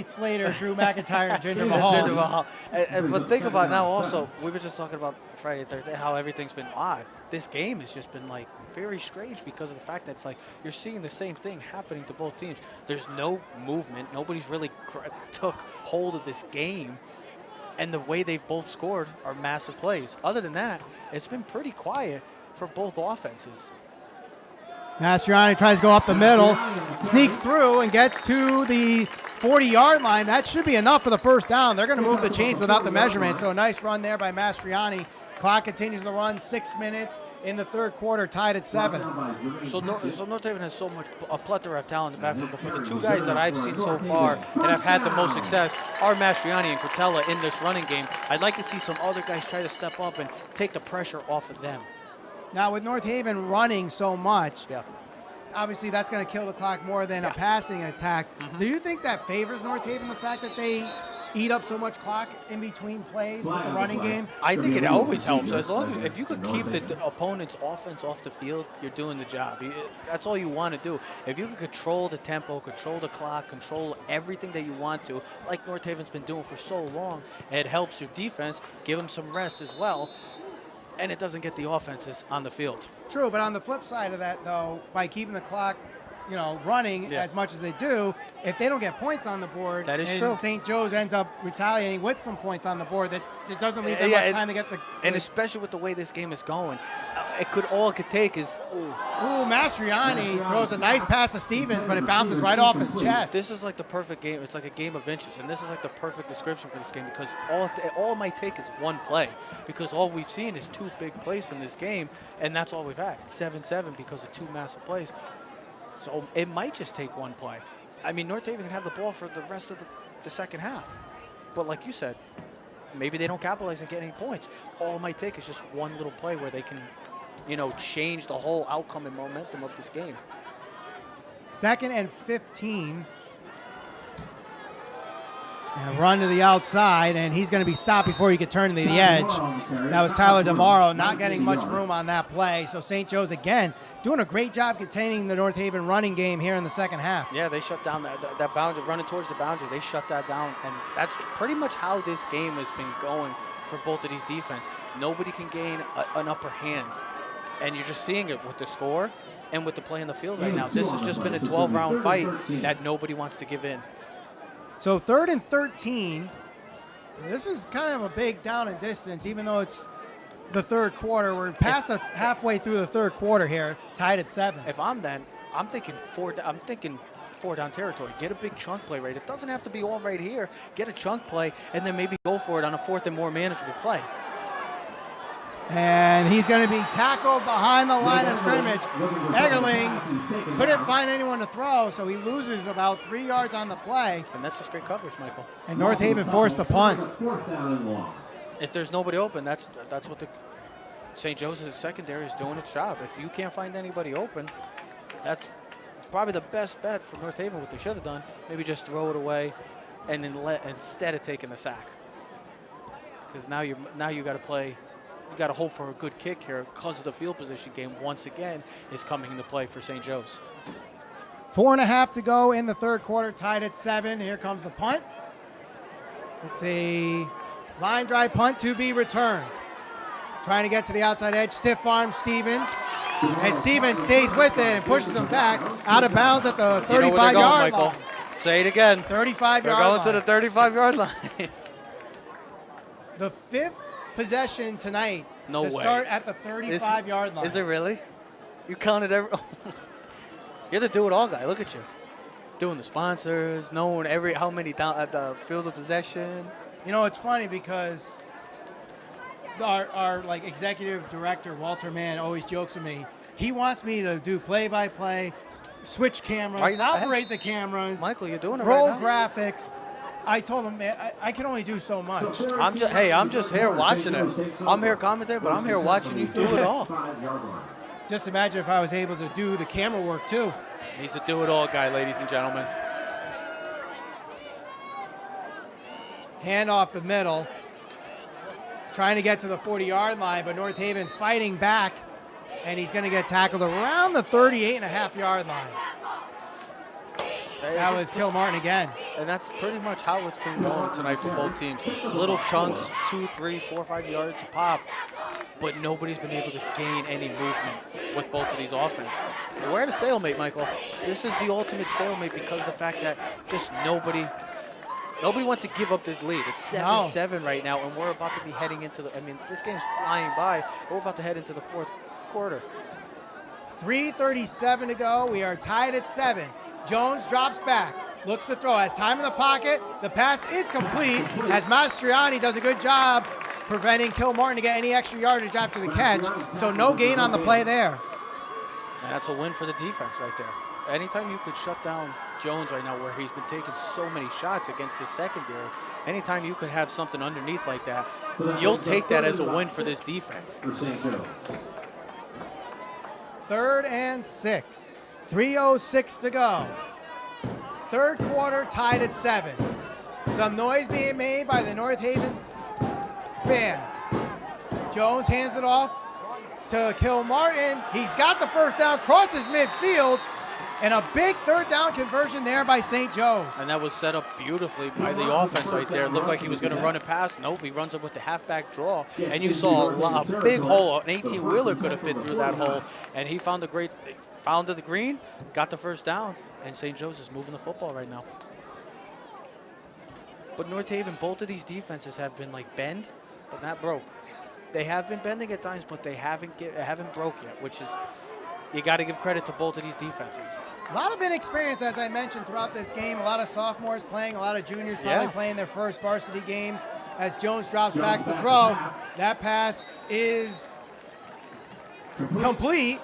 Slater, Drew McIntyre, and Jinder Jinder Mahal. Mahal. But think about now also, we were just talking about Friday the 13th, how everything's been odd. This game has just been like very strange because of the fact that it's like you're seeing the same thing happening to both teams. There's no movement. Nobody's really took hold of this game. And the way they've both scored are massive plays. Other than that, it's been pretty quiet for both offenses. Mastriani tries to go up the middle, sneaks through and gets to the 40-yard line. That should be enough for the first down. They're going to move the chains without the measurement. So a nice run there by Mastriani. Clock continues to run, 6 minutes in the third quarter, tied at 7. So North Haven has a plethora of talent in the backfield, but for the two guys that I've seen so far that have had the most success are Mastriani and Quintella in this running game. I'd like to see some other guys try to step up and take the pressure off of them. Now with North Haven running so much, Yeah. obviously that's going to kill the clock more than a passing attack. Do you think that favors North Haven, the fact that they eat up so much clock in between plays with the running game? I think it always helps. As long as if you could keep the opponent's offense off the field, you're doing the job. That's all you want to do. If you can control the tempo, control the clock, control everything that you want to, like North Haven's been doing for so long, it helps your defense, give them some rest as well, and it doesn't get the offenses on the field. True, but on the flip side of that, though, by keeping the clock, running as much as they do, if they don't get points on the board, That is and true. St. Joe's ends up retaliating with some points on the board, that it doesn't leave them much time to get the. And especially with the way this game is going, all it could take is, Mastriani throws a nice pass to Stevens, but it bounces right off his chest. this is like the perfect game. It's like a game of inches, and this is like the perfect description for this game because all it might take is one play because all we've seen is two big plays from this game, and that's all we've had. It's 7-7 because of two massive plays. So it might just take one play. I mean, North Haven can have the ball for the rest of the second half. But like you said, maybe they don't capitalize and get any points. All it might take is just one little play where they can, change the whole outcome and momentum of this game. 2nd and 15. And run to the outside, and he's going to be stopped before he could turn to the edge. That was Tyler DeMauro, not getting much room on that play. So St. Joe's, again, doing a great job containing the North Haven running game here in the second half. Yeah, they shut down that boundary, running towards the boundary. They shut that down, and that's pretty much how this game has been going for both of these defense. Nobody can gain an upper hand, and you're just seeing it with the score and with the play in the field right now. This has just been a 12-round fight that nobody wants to give in. So 3rd and 13. This is kind of a big down and distance, even though it's the third quarter. We're past the halfway through the third quarter here, tied at 7. If I'm thinking four down territory. Get a big chunk play right. It doesn't have to be all right here. Get a chunk play and then maybe go for it on a 4th and more manageable play. And he's going to be tackled behind the line of scrimmage. Egerling couldn't find anyone to throw, so he loses about 3 yards on the play. And that's just great coverage, Michael. And North Haven forced the punt. 4th down and long. If there's nobody open, that's what the St. Joseph's secondary is doing its job. If you can't find anybody open, that's probably the best bet for North Haven. What they should have done, maybe just throw it away, and then instead of taking the sack. Because now you got to play. You got to hope for a good kick here because of the field position game once again is coming into play for St. Joe's. 4.5 to go in the third quarter, tied at 7. Here comes the punt. It's a line drive punt to be returned. Trying to get to the outside edge, stiff arm Stevens. And Stevens stays with it and pushes him back out of bounds at the 35-yard line. Say it again. 35-yard line. They're going to the 35-yard line. The 5th possession tonight to start at the 35-yard line. Is it really? You counted every. You're the do-it-all guy. Look at you, doing the sponsors, knowing how many down at the field of possession. It's funny because our executive director Walter Mann always jokes with me. He wants me to do play-by-play, switch cameras, operate the cameras. Michael, you're doing it roll right now. graphics. I told him, man, I can only do so much. I'm just here watching it. I'm here commentating, but I'm here watching you do it all. Just imagine if I was able to do the camera work too. He's a do-it-all guy, ladies and gentlemen. Hand off the middle. Trying to get to the 40-yard line, but North Haven fighting back, and he's going to get tackled around the 38.5-yard line. That was Kilmartin again. And that's pretty much how it's been going tonight for both teams. Little chunks, 2, 3, 4, 5 yards a pop, but nobody's been able to gain any movement with both of these offenses. We're at a stalemate, Michael. This is the ultimate stalemate because of the fact that just nobody wants to give up this lead. It's 7-7 right now, and we're about to be heading into this game's flying by. We're about to head into the fourth quarter. 3:37 to go. We are tied at 7. Jones drops back, looks to throw, has time in the pocket. The pass is complete as Mastriani does a good job preventing Kilmartin to get any extra yardage after the catch. So no gain on the play there. And that's a win for the defense right there. Anytime you could shut down Jones right now where he's been taking so many shots against his secondary, anytime you could have something underneath like that, you'll take that as a win for this defense. 3rd and 6. 3:06 to go. Third quarter, tied at 7. Some noise being made by the North Haven fans. Jones hands it off to Kilmartin. He's got the first down, crosses midfield, and a big 3rd down conversion there by St. Joe's. And that was set up beautifully by the offense right there. It looked like he was going to run it past. Nope, he runs it with the halfback draw. And you saw a big hole. An 18-wheeler could have fit through that hole. And he found the green, got the first down, and St. Joe's is moving the football right now. But North Haven, both of these defenses have been bend, but not broke. They have been bending at times, but they haven't broke yet, which is, you got to give credit to both of these defenses. A lot of inexperience, as I mentioned, throughout this game. A lot of sophomores playing, a lot of juniors probably playing their first varsity games. As Jones drops back to throw, that pass is complete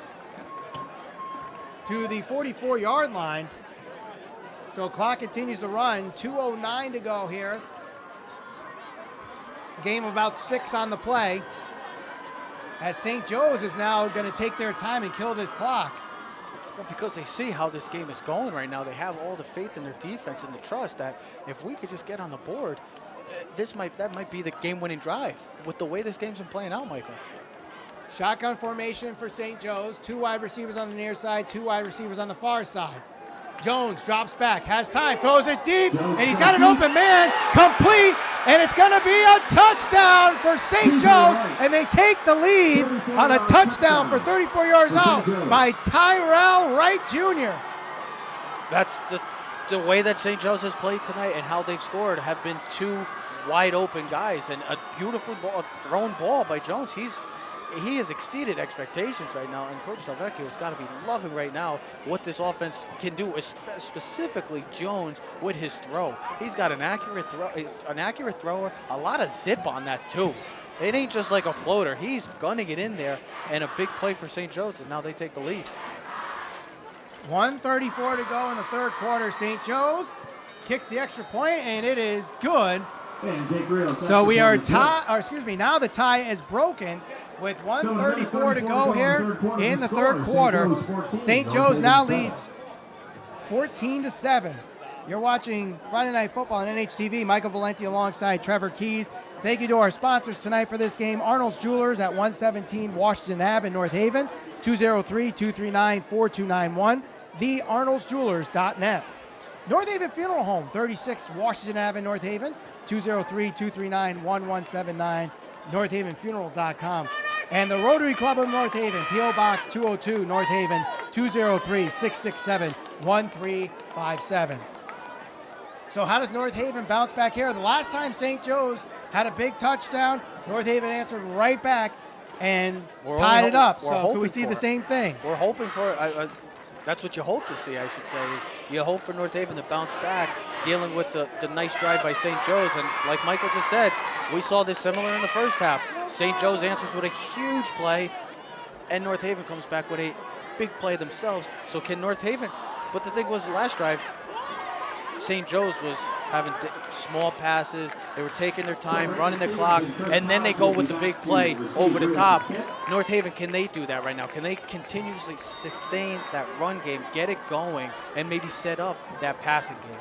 to the 44-yard line. So clock continues to run. 2:09 to go here game of about 6 on the play, as St. Joe's is now going to take their time and kill this clock. Well, because they see how this game is going right now, they have all the faith in their defense and the trust that if we could just get on the board, that might be the game-winning drive with the way this game's been playing out, Michael. Shotgun formation for St. Joe's. 2 wide receivers on the near side, 2 wide receivers on the far side. Jones drops back, has time, throws it deep, and he's got an open man, complete, and it's going to be a touchdown for St. Joe's, and they take the lead on a touchdown for 34 yards out by Tyrell Wright Jr. That's the way that St. Joe's has played tonight and how they've scored have been 2 wide open guys, and a beautiful ball, thrown ball by Jones. He has exceeded expectations right now, and Coach Del Vecchio has got to be loving right now what this offense can do, specifically Jones with his throw. He's got an accurate thrower, a lot of zip on that too. It ain't just like a floater. He's gunning it in there, and a big play for St. Joe's, and now they take the lead. 1:34 to go in the third quarter. St. Joe's kicks the extra point, and it is good. So we are now the tie is broken with 1:34 to go here in the third quarter. St. Joe's now leads 14-7. You're watching Friday Night Football on NHTV. Michael Valenti alongside Trevor Keys. Thank you to our sponsors tonight for this game. Arnold's Jewelers at 117 Washington Ave in North Haven, 203-239-4291, thearnoldsjewelers.net. North Haven Funeral Home, 36 Washington Ave in North Haven, 203-239-1179, northavenfuneral.com. And the Rotary Club of North Haven, P.O. Box 202, North Haven, 203-667-1357. So how does North Haven bounce back here? The last time St. Joe's had a big touchdown, North Haven answered right back and tied it up. So could we see the same thing? We're hoping for it. That's what you hope to see, I should say, is you hope for North Haven to bounce back, dealing with the nice drive by St. Joe's. And like Michael just said, we saw this similar in the first half. St. Joe's answers with a huge play, and North Haven comes back with a big play themselves. So can North Haven, but the thing was the last drive, St. Joe's was having small passes. They were taking their time, running the clock, and then they go with the big play over the top. North Haven, can they do that right now? Can they continuously sustain that run game, get it going, and maybe set up that passing game?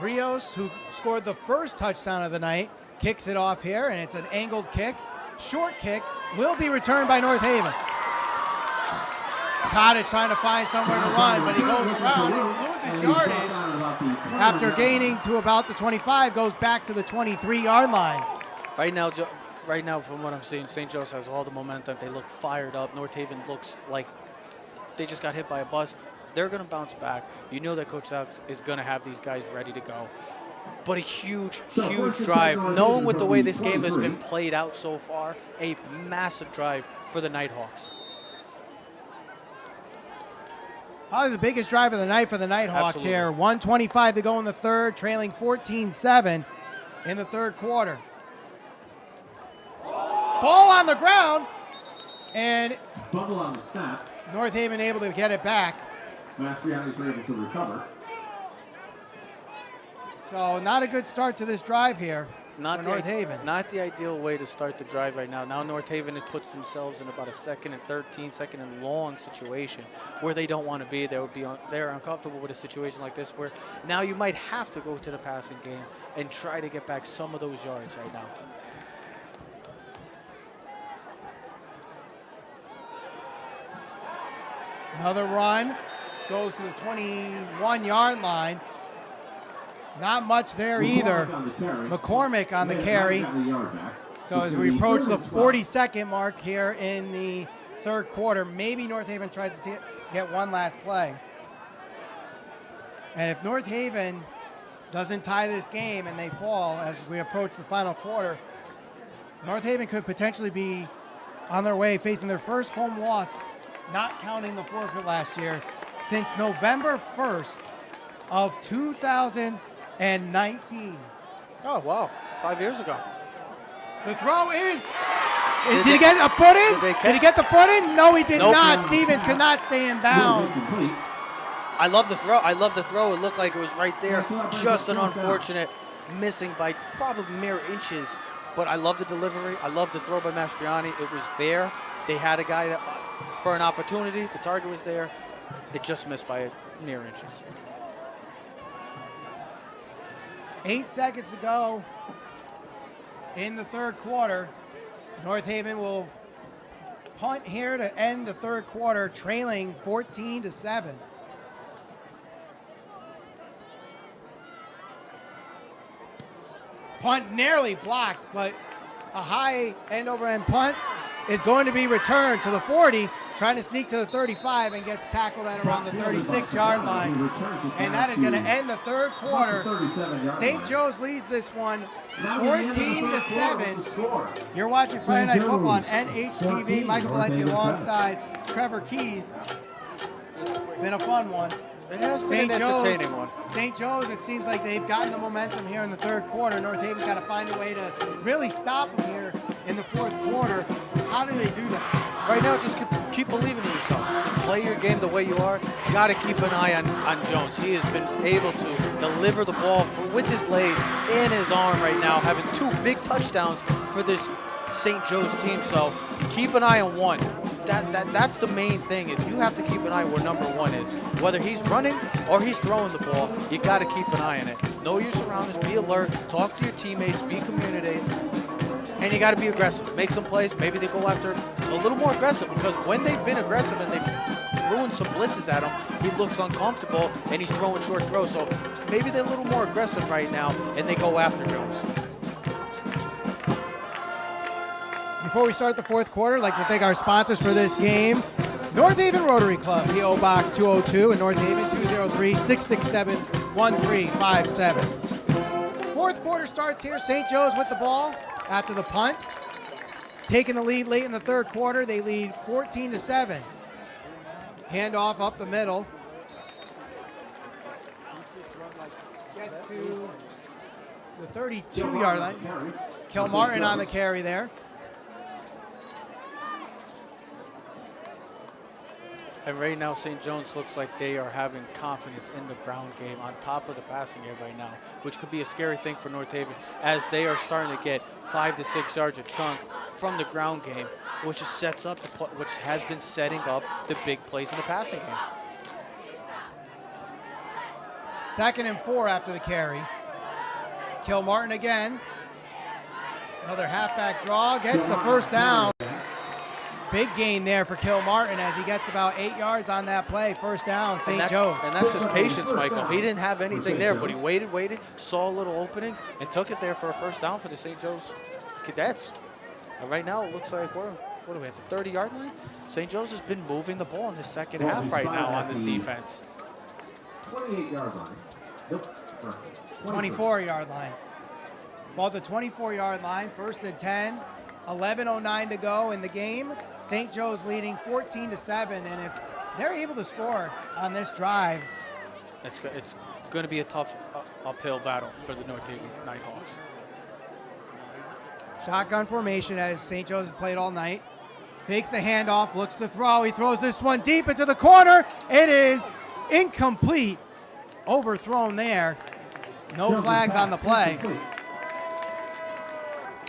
Rios, who scored the first touchdown of the night, kicks it off here, and it's an angled kick. Short kick will be returned by North Haven. Cottage trying to find somewhere to run, but he goes around and loses yardage after gaining to about the 25, goes back to the 23-yard line. Right now, from what I'm seeing, St. Joe's has all the momentum. They look fired up. North Haven looks like they just got hit by a bus. They're going to bounce back. You know that Coach Alex is going to have these guys ready to go. But a huge, huge drive. Knowing with the way this game has been played out so far, a massive drive for the Nighthawks. Probably the biggest drive of the night for the Nighthawks here. 1:25 to go in the third, trailing 14-7 in the third quarter. Ball on the ground, and Bubble on the snap. North Haven able to get it back. Mastriani's able to recover. So not a good start to this drive here for North Haven. Not the ideal way to start the drive right now. Now North Haven, it puts themselves in about a 2nd and 13, 2nd and long situation where they don't want to be. They're uncomfortable with a situation like this where now you might have to go to the passing game and try to get back some of those yards right now. Another run, goes to the 21-yard line. Not much there either. McCormick on the carry. So as we approach the 40-second mark here in the third quarter, maybe North Haven tries to get one last play. And if North Haven doesn't tie this game and they fall as we approach the final quarter, North Haven could potentially be on their way facing their first home loss, not counting the forfeit last year, since November 1st of 2019. Oh, wow. 5 years ago. The throw is... Did he get a foot in? Did he get the foot in? No, he did not. Stevens could not stay in bounds. I love the throw. It looked like it was right there. Just an unfortunate missing by probably mere inches. But I love the delivery. I love the throw by Mastriani. It was there. They had a guy that, for an opportunity. The target was there. It just missed by mere inches. 8 seconds to go in the third quarter. North Haven will punt here to end the third quarter, trailing 14-7. Punt nearly blocked, but a high end over end punt is going to be returned to the 40, trying to sneak to the 35 and gets tackled at around the 36-yard line. And that is going to end the third quarter. St. Joe's leads this one 14-7. You're watching Friday Night Football on NHTV. Michael Valenti alongside Trevor Keys. Been a fun one. It has been an entertaining one. St. Joe's, it seems like they've gotten the momentum here in the third quarter. North Haven's got to find a way to really stop them here in the fourth quarter. How do they do that? Right now, just keep believing in yourself. Just play your game the way you are. Got to keep an eye on Jones. He has been able to deliver the ball with his leg and his arm right now, having 2 big touchdowns for this St. Joe's team. So keep an eye on one. That's the main thing, is you have to keep an eye where number 1 is. Whether he's running or he's throwing the ball, you got to keep an eye on it. Know your surroundings, be alert, talk to your teammates, be communicative, and you got to be aggressive. Make some plays. Maybe they go after a little more aggressive, because when they've been aggressive and they've ruined some blitzes at him, he looks uncomfortable and he's throwing short throws. So maybe they're a little more aggressive right now and they go after Jones. Before we start the fourth quarter, I'd like to thank our sponsors for this game. North Haven Rotary Club, P.O. Box 202 in North Haven, 203-667-1357. Fourth quarter starts here. St. Joe's with the ball after the punt. Taking the lead late in the third quarter, they lead 14-7. Handoff up the middle. Gets to the 32-yard line. Kilmartin on the carry there. And right now, St. John's looks like they are having confidence in the ground game on top of the passing game right now, which could be a scary thing for North Haven, as they are starting to get 5 to 6 yards a chunk from the ground game, which sets up which has been setting up the big plays in the passing game. 2nd and 4 after the carry. Kilmartin again. Another halfback draw, gets the first down. Big gain there for Kilmartin as he gets about 8 yards on that play. First down, St. Joe's. And that's just patience, Michael. He didn't have anything there, but he waited, saw a little opening, and took it there for a first down for the St. Joe's Cadets. And right now, it looks like what are we at, the 30-yard line? St. Joe's has been moving the ball in the second half right now on this defense. 28-yard line. Nope. 24-yard line. Ball at the 24-yard line, 1st and 10. 11:09 to go in the game. St. Joe's leading 14-7, and if they're able to score on this drive, it's going to be a tough uphill battle for the North Haven Nighthawks. Shotgun formation as St. Joe's has played all night. Fakes the handoff, looks to throw. He throws this one deep into the corner. It is incomplete. Overthrown there. No flags on the play.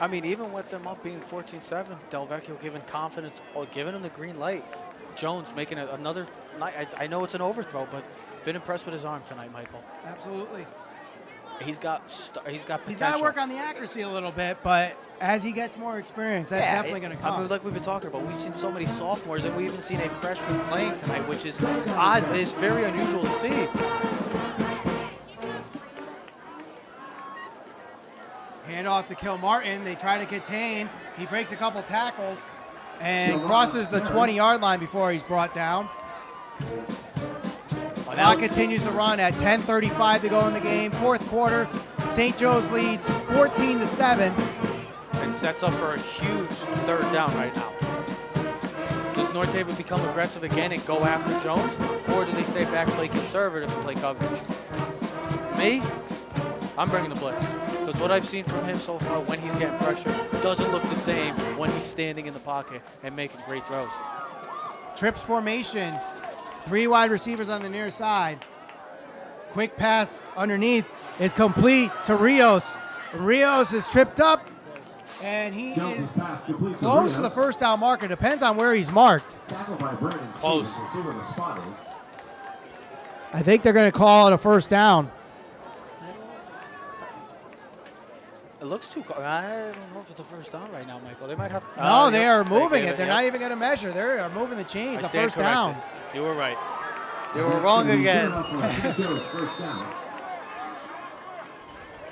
I mean, even with them up being 14-7, Del Vecchio giving confidence, or giving him the green light. Jones making another, I know it's an overthrow, but been impressed with his arm tonight, Michael. Absolutely. He's got potential. He's got to work on the accuracy a little bit, but as he gets more experience, that's definitely going to come. I mean, like we've been talking about, we've seen so many sophomores, and we even seen a freshman playing tonight, which is odd. It's very unusual to see. Handoff to Kilmartin. They try to contain. He breaks a couple tackles and crosses the 20-yard line before he's brought down. Clock continues to run at 10:35 to go in the game. Fourth quarter, St. Joe's leads 14-7. And sets up for a huge third down right now. Does North Haven become aggressive again and go after Jones, or do they stay back, play conservative, and play coverage? Me, I'm bringing the blitz. Because what I've seen from him so far when he's getting pressure doesn't look the same when he's standing in the pocket and making great throws. Trips formation. 3 wide receivers on the near side. Quick pass underneath. is complete to Rios. Rios is tripped up, and he Jones' is pass complete to close to the Rios. first down marker. Depends on where he's marked. Tackled by Brandon Close. Stevens. We'll see where the spot is. I think they're going to call it a first down. It looks too. I don't know if it's a first down right now, Michael. They might have. No, they are Yep, moving gave it. They're yep. not even going to measure. They are moving the chains. I A stand first down. corrected. You were right. You were wrong again. First down.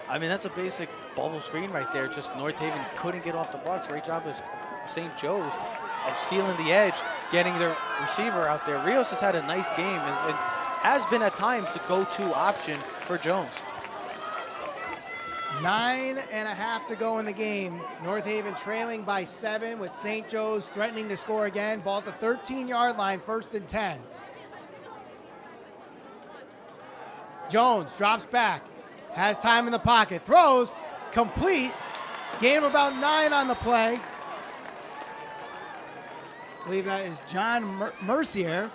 I mean, that's a basic bubble screen right there. Just North Haven couldn't get off the blocks. Great job as St. Joe's of sealing the edge, getting their receiver out there. Rios has had a nice game and has been at times the go-to option for Jones. 9.5 to go in the game. North Haven trailing by 7 with St. Joe's threatening to score again. Ball at the 13-yard line, 1st and 10. Jones drops back, has time in the pocket, throws, complete. Gain of about 9 on the play. I believe that is John Mercier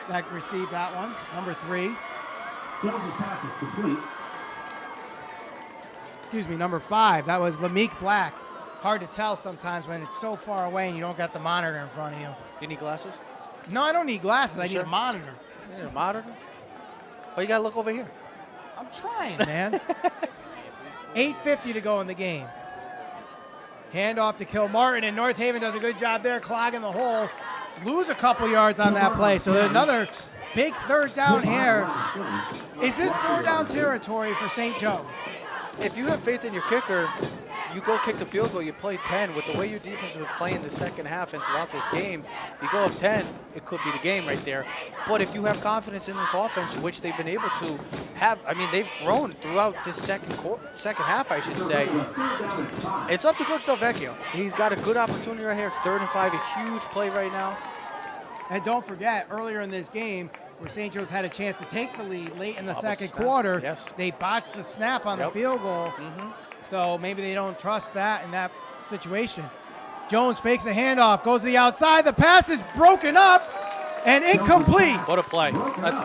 that received that one, number 3. Jones' pass is complete. Excuse me, number 5. That was Lameek Black. Hard to tell sometimes when it's so far away and you don't got the monitor in front of you. You need glasses? No, I don't need glasses. I need sure? a monitor. You need a monitor? Oh, you gotta look over here. I'm trying, man. 8:50 to go in the game. Handoff to Kilmartin, and North Haven does a good job there clogging the hole. Lose a couple yards on that play, so another big third down here. Is this 4-down territory for St. Joe's? If you have faith in your kicker, you go kick the field goal, you play 10. With the way your defense has been playing the second half and throughout this game, you go up 10, it could be the game right there. But if you have confidence in this offense, which they've been able to have, I mean, they've grown throughout this second half, I should say. It's up to Coach Delvecchio. He's got a good opportunity right here. It's 3rd and 5, a huge play right now. And don't forget, earlier in this game, where St. Joe's had a chance to take the lead late in the second snap. quarter, Yes. they botched the snap on the Yep. field goal. So maybe they don't trust that in that situation. Jones fakes a handoff, goes to the outside. The pass is broken up and incomplete. What a play.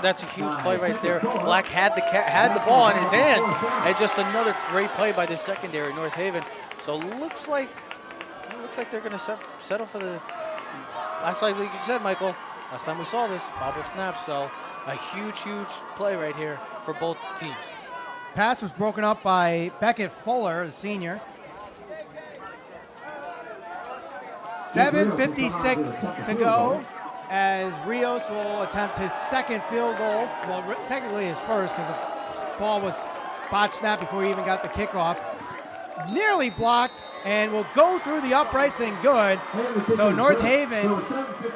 That's a huge play right there. Black had the ball in his hands, and just another great play by the secondary, North Haven. So looks like they're going to settle for the, last like you said, Michael, last time we saw this, bobbled snap. So a huge play right here for both teams. Pass was broken up by Beckett Fuller, the senior. 7:56 to go as Rios will attempt his second field goal. Well, technically his first because the ball was botched snap before he even got the kickoff. Nearly blocked and will go through the uprights and good. So North Haven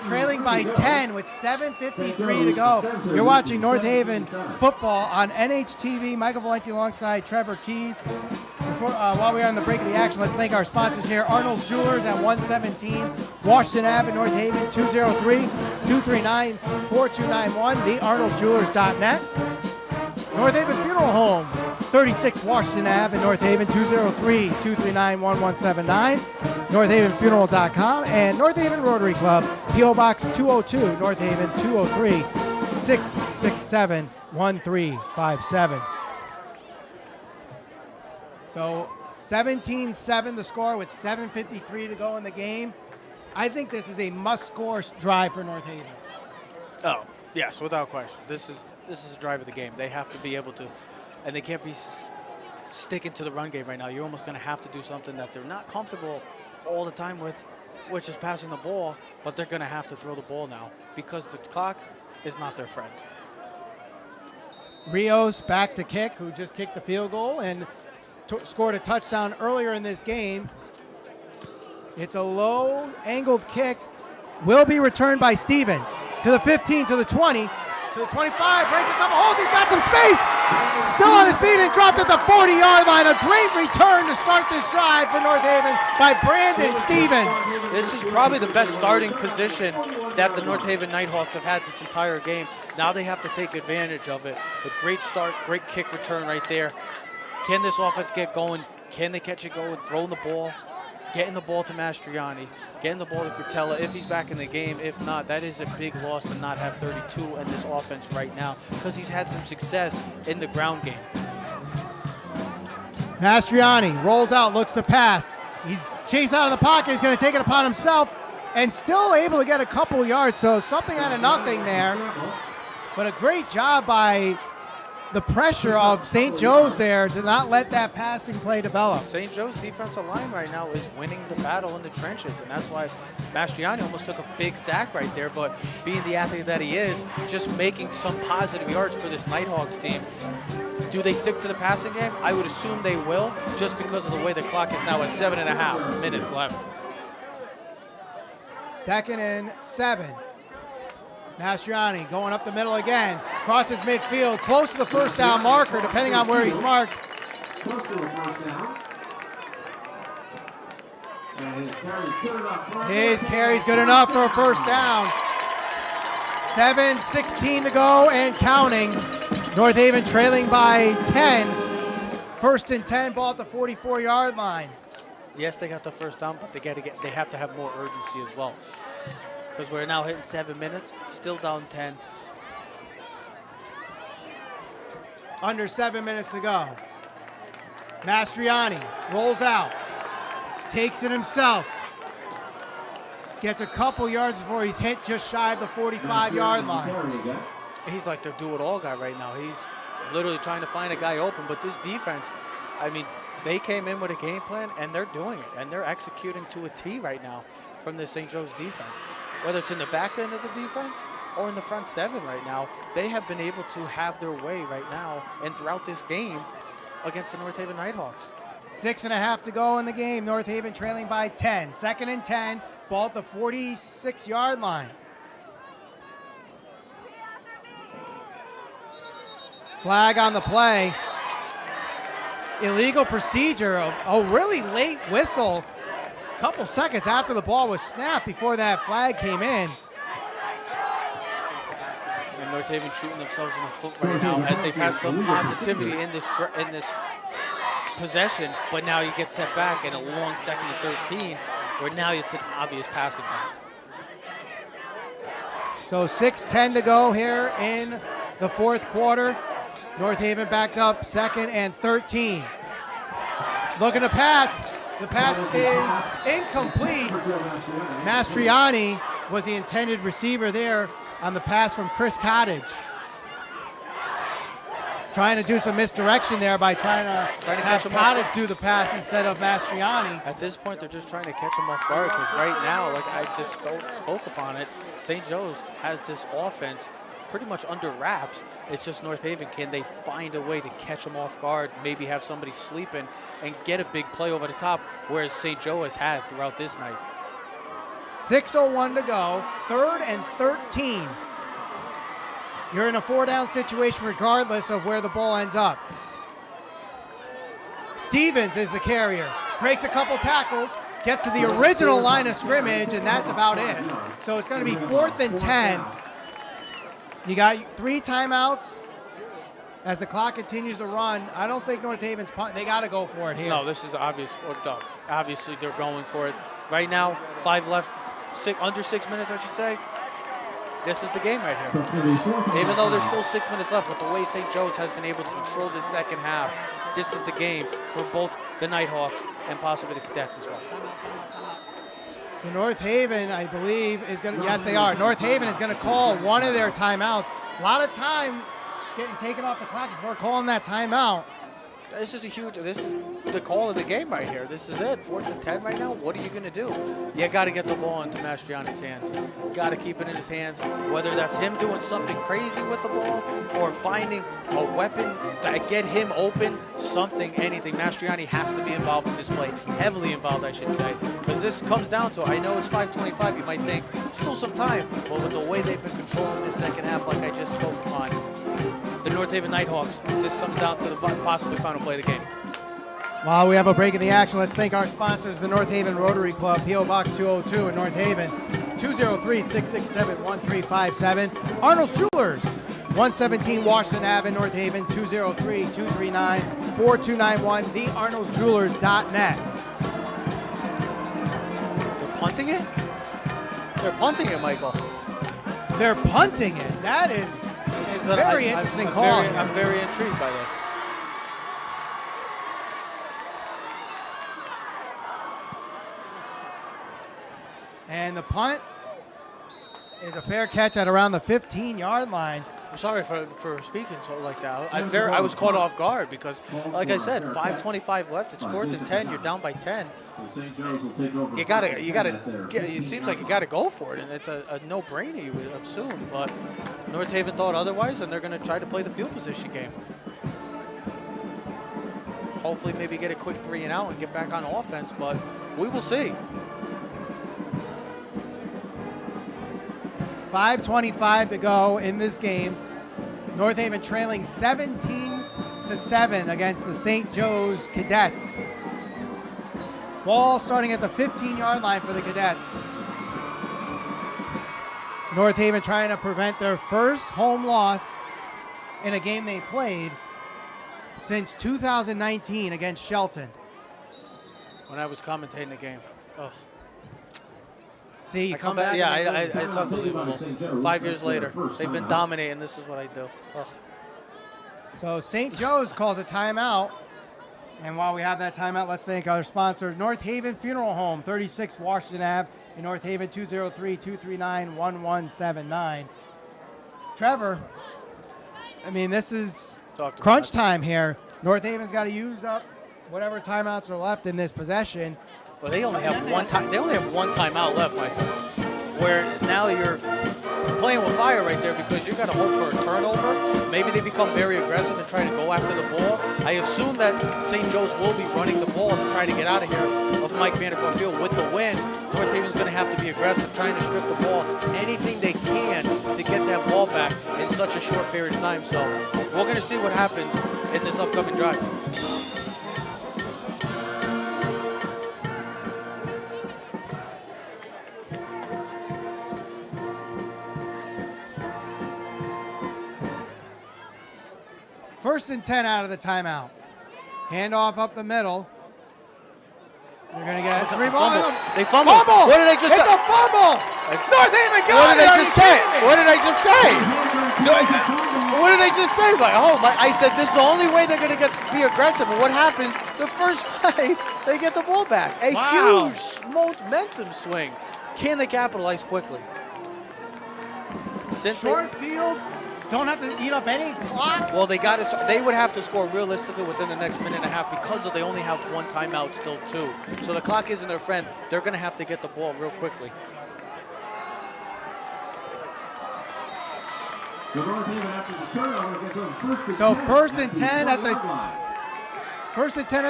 trailing by 10 with 7:53 to go. You're watching North Haven football on NHTV. Michael Valenti alongside Trevor Keys. While we are on the break of the action, let's thank our sponsors here. Arnold's Jewelers at 117 Washington Ave in North Haven, 203-239-4291, thearnoldjewelers.net. North Haven Funeral Home, 36 Washington Ave in North Haven, 203-239-1179, northavenfuneral.com, and North Haven Rotary Club, P.O. Box 202, North Haven, 203-667-1357. So 17-7 the score with 7:53 to go in the game. I think this is a must-score drive for North Haven. Oh, yes, without question. This is a drive of the game. They have to be able to, and they can't be sticking to the run game right now. You're almost going to have to do something that they're not comfortable all the time with, which is passing the ball, but they're going to have to throw the ball now because the clock is not their friend. Rios back to kick, who just kicked the field goal and scored a touchdown earlier in this game. It's a low-angled kick. Will be returned by Stevens to the 15, to the 20, to the 25. Breaks a couple holes. He's got some space. Still on his feet and dropped at the 40-yard line. A great return to start this drive for North Haven by Brandon Stevens. This is probably the best starting position that the North Haven Nighthawks have had this entire game. Now they have to take advantage of it. A great start, great kick return right there. Can this offense get going? Can they catch it going? Throwing the ball, getting the ball to Mastriani, getting the ball to Curtella if he's back in the game. If not, that is a big loss to not have 32 in this offense right now because he's had some success in the ground game. Mastriani rolls out, looks to pass. He's chased out of the pocket. He's going to take it upon himself and still able to get a couple yards. So something out of nothing there. But a great job by the pressure of St. Joe's there to not let that passing play develop. St. Joe's defensive line right now is winning the battle in the trenches, and that's why Mastriani almost took a big sack right there, but being the athlete that he is, just making some positive yards for this Nighthawks team. Do they stick to the passing game? I would assume they will, just because of the way the clock is now at 7.5 minutes left. 2nd and 7. Mastriani going up the middle again, crosses midfield, close to the first down marker, depending on where he's marked. Close to the first down. And his carry's good enough. His carry's good enough for a first down. 7:16 to go and counting. North Haven trailing by 10. 1st and 10, ball at the 44-yard line. Yes, they got the first down, but they have to have more urgency as well. Because we're now hitting 7 minutes, still down 10. Under 7 minutes to go. Mastriani rolls out, takes it himself, gets a couple yards before he's hit just shy of the 45-yard line. He's like the do-it-all guy right now. He's literally trying to find a guy open, but this defense, I mean, they came in with a game plan, and they're doing it, and they're executing to a T right now from the St. Joe's defense. Whether it's in the back end of the defense or in the front 7 right now, they have been able to have their way right now and throughout this game against the North Haven Nighthawks. 6.5 to go in the game. North Haven trailing by 10. 2nd and 10, ball at the 46-yard line. Flag on the play. Illegal procedure. A really late whistle. Couple seconds after the ball was snapped before that flag came in. And North Haven shooting themselves in the foot right now as they've had some positivity in this possession, but now you get set back in a long 2nd and 13, where now it's an obvious passing play. So 6:10 to go here in the 4th quarter. North Haven backed up 2nd and 13. Looking to pass. The pass is incomplete. Mastriani was the intended receiver there on the pass from Chris Cottage. Trying to do some misdirection there by trying to have catch him Cottage off. do the pass instead of Mastriani. At this point, they're just trying to catch him off guard because right now, like I just spoke upon it, St. Joe's has this offense pretty much under wraps. It's just North Haven, can they find a way to catch them off guard, maybe have somebody sleeping and get a big play over the top, whereas St. Joe has had throughout this night. 6:01 to go, 3rd and 13. You're in a 4-down situation regardless of where the ball ends up. Stevens is the carrier, breaks a couple tackles, gets to the original line of scrimmage, and that's about it. So it's going to be 4th and 10. You got 3 timeouts. As the clock continues to run, I don't think North Haven's punt. They got to go for it here. No, this is obvious for Doug. Obviously, they're going for it. Right now, 5 left, under 6 minutes, I should say. This is the game right here. Even though there's still 6 minutes left, but the way St. Joe's has been able to control this second half, this is the game for both the Nighthawks and possibly the Cadets as well. So North Haven, I believe, is going to, yes, they are. North Haven is going to call one of their timeouts. A lot of time getting taken off the clock before calling that timeout. This is the call of the game right here. This is it, 4th and 10 right now. What are you going to do? You got to get the ball into Mastriani's hands. Got to keep it in his hands, whether that's him doing something crazy with the ball or finding a weapon that get him open, something, anything. Mastriani has to be involved in this play, heavily involved, I should say, because this comes down to, I know it's 5:25, you might think, still some time, but with the way they've been controlling this second half, like I just spoke on, the North Haven Nighthawks, this comes down to the possibly final play of the game. While we have a break in the action, let's thank our sponsors, the North Haven Rotary Club, P.O. Box 202 in North Haven, 203-667-1357. Arnold's Jewelers, 117 Washington Ave in North Haven, 203-239-4291, thearnoldsjewelers.net. They're punting it? They're punting it, Michael. They're punting it. That is a very interesting call. I'm very intrigued by this. And the punt is a fair catch at around the 15-yard line. I'm sorry for speaking so like that. I was caught off guard because, like I said, 5:25 left. It's 4th and 10. You're down by 10. You gotta. It seems like you gotta go for it, and it's a no-brainer, you would assume. But North Haven thought otherwise, and they're gonna try to play the field position game. Hopefully, maybe get a quick 3 and out and get back on offense, but we will see. 5:25 to go in this game. North Haven trailing 17-7 against the St. Joe's Cadets. Ball starting at the 15-yard line for the Cadets. North Haven trying to prevent their first home loss in a game they played since 2019 against Shelton. When I was commentating the game, See, you I come back. it's unbelievable. 5 years later, they've been dominating. This is what I do. Ugh. So St. Joe's calls a timeout. And while we have that timeout, let's thank our sponsor, North Haven Funeral Home, 36 Washington Ave in North Haven, 203-239-1179. Trevor, I mean, this is crunch time here. North Haven's got to use up whatever timeouts are left in this possession. Well, they only have one time. They only have one timeout left, Michael. Where now you're playing with fire right there because you got to hope for a turnover. Maybe they become very aggressive and try to go after the ball. I assume that St. Joe's will be running the ball to try to get out of here of Mike Vandercourt Field with the win. North Haven's going to have to be aggressive, trying to strip the ball, anything they can to get that ball back in such a short period of time. So we're going to see what happens in this upcoming drive. First and 10 out of the timeout. Handoff up the middle. They're going to get 3 balls. They fumbled. Fumble! What did I just say? It's a fumble! North Haven got What it! did I Are just you say? kidding me? What did I just say? What did I just say? I said this is the only way they're going to be aggressive. And what happens? The first play, they get the ball back. A huge momentum swing. Can they capitalize quickly? Short field. Don't have to eat up any clock. Well, they would have to score realistically within the next minute and a half because they only have one timeout still too. So the clock isn't their friend. They're going to have to get the ball real quickly. So first and 10 at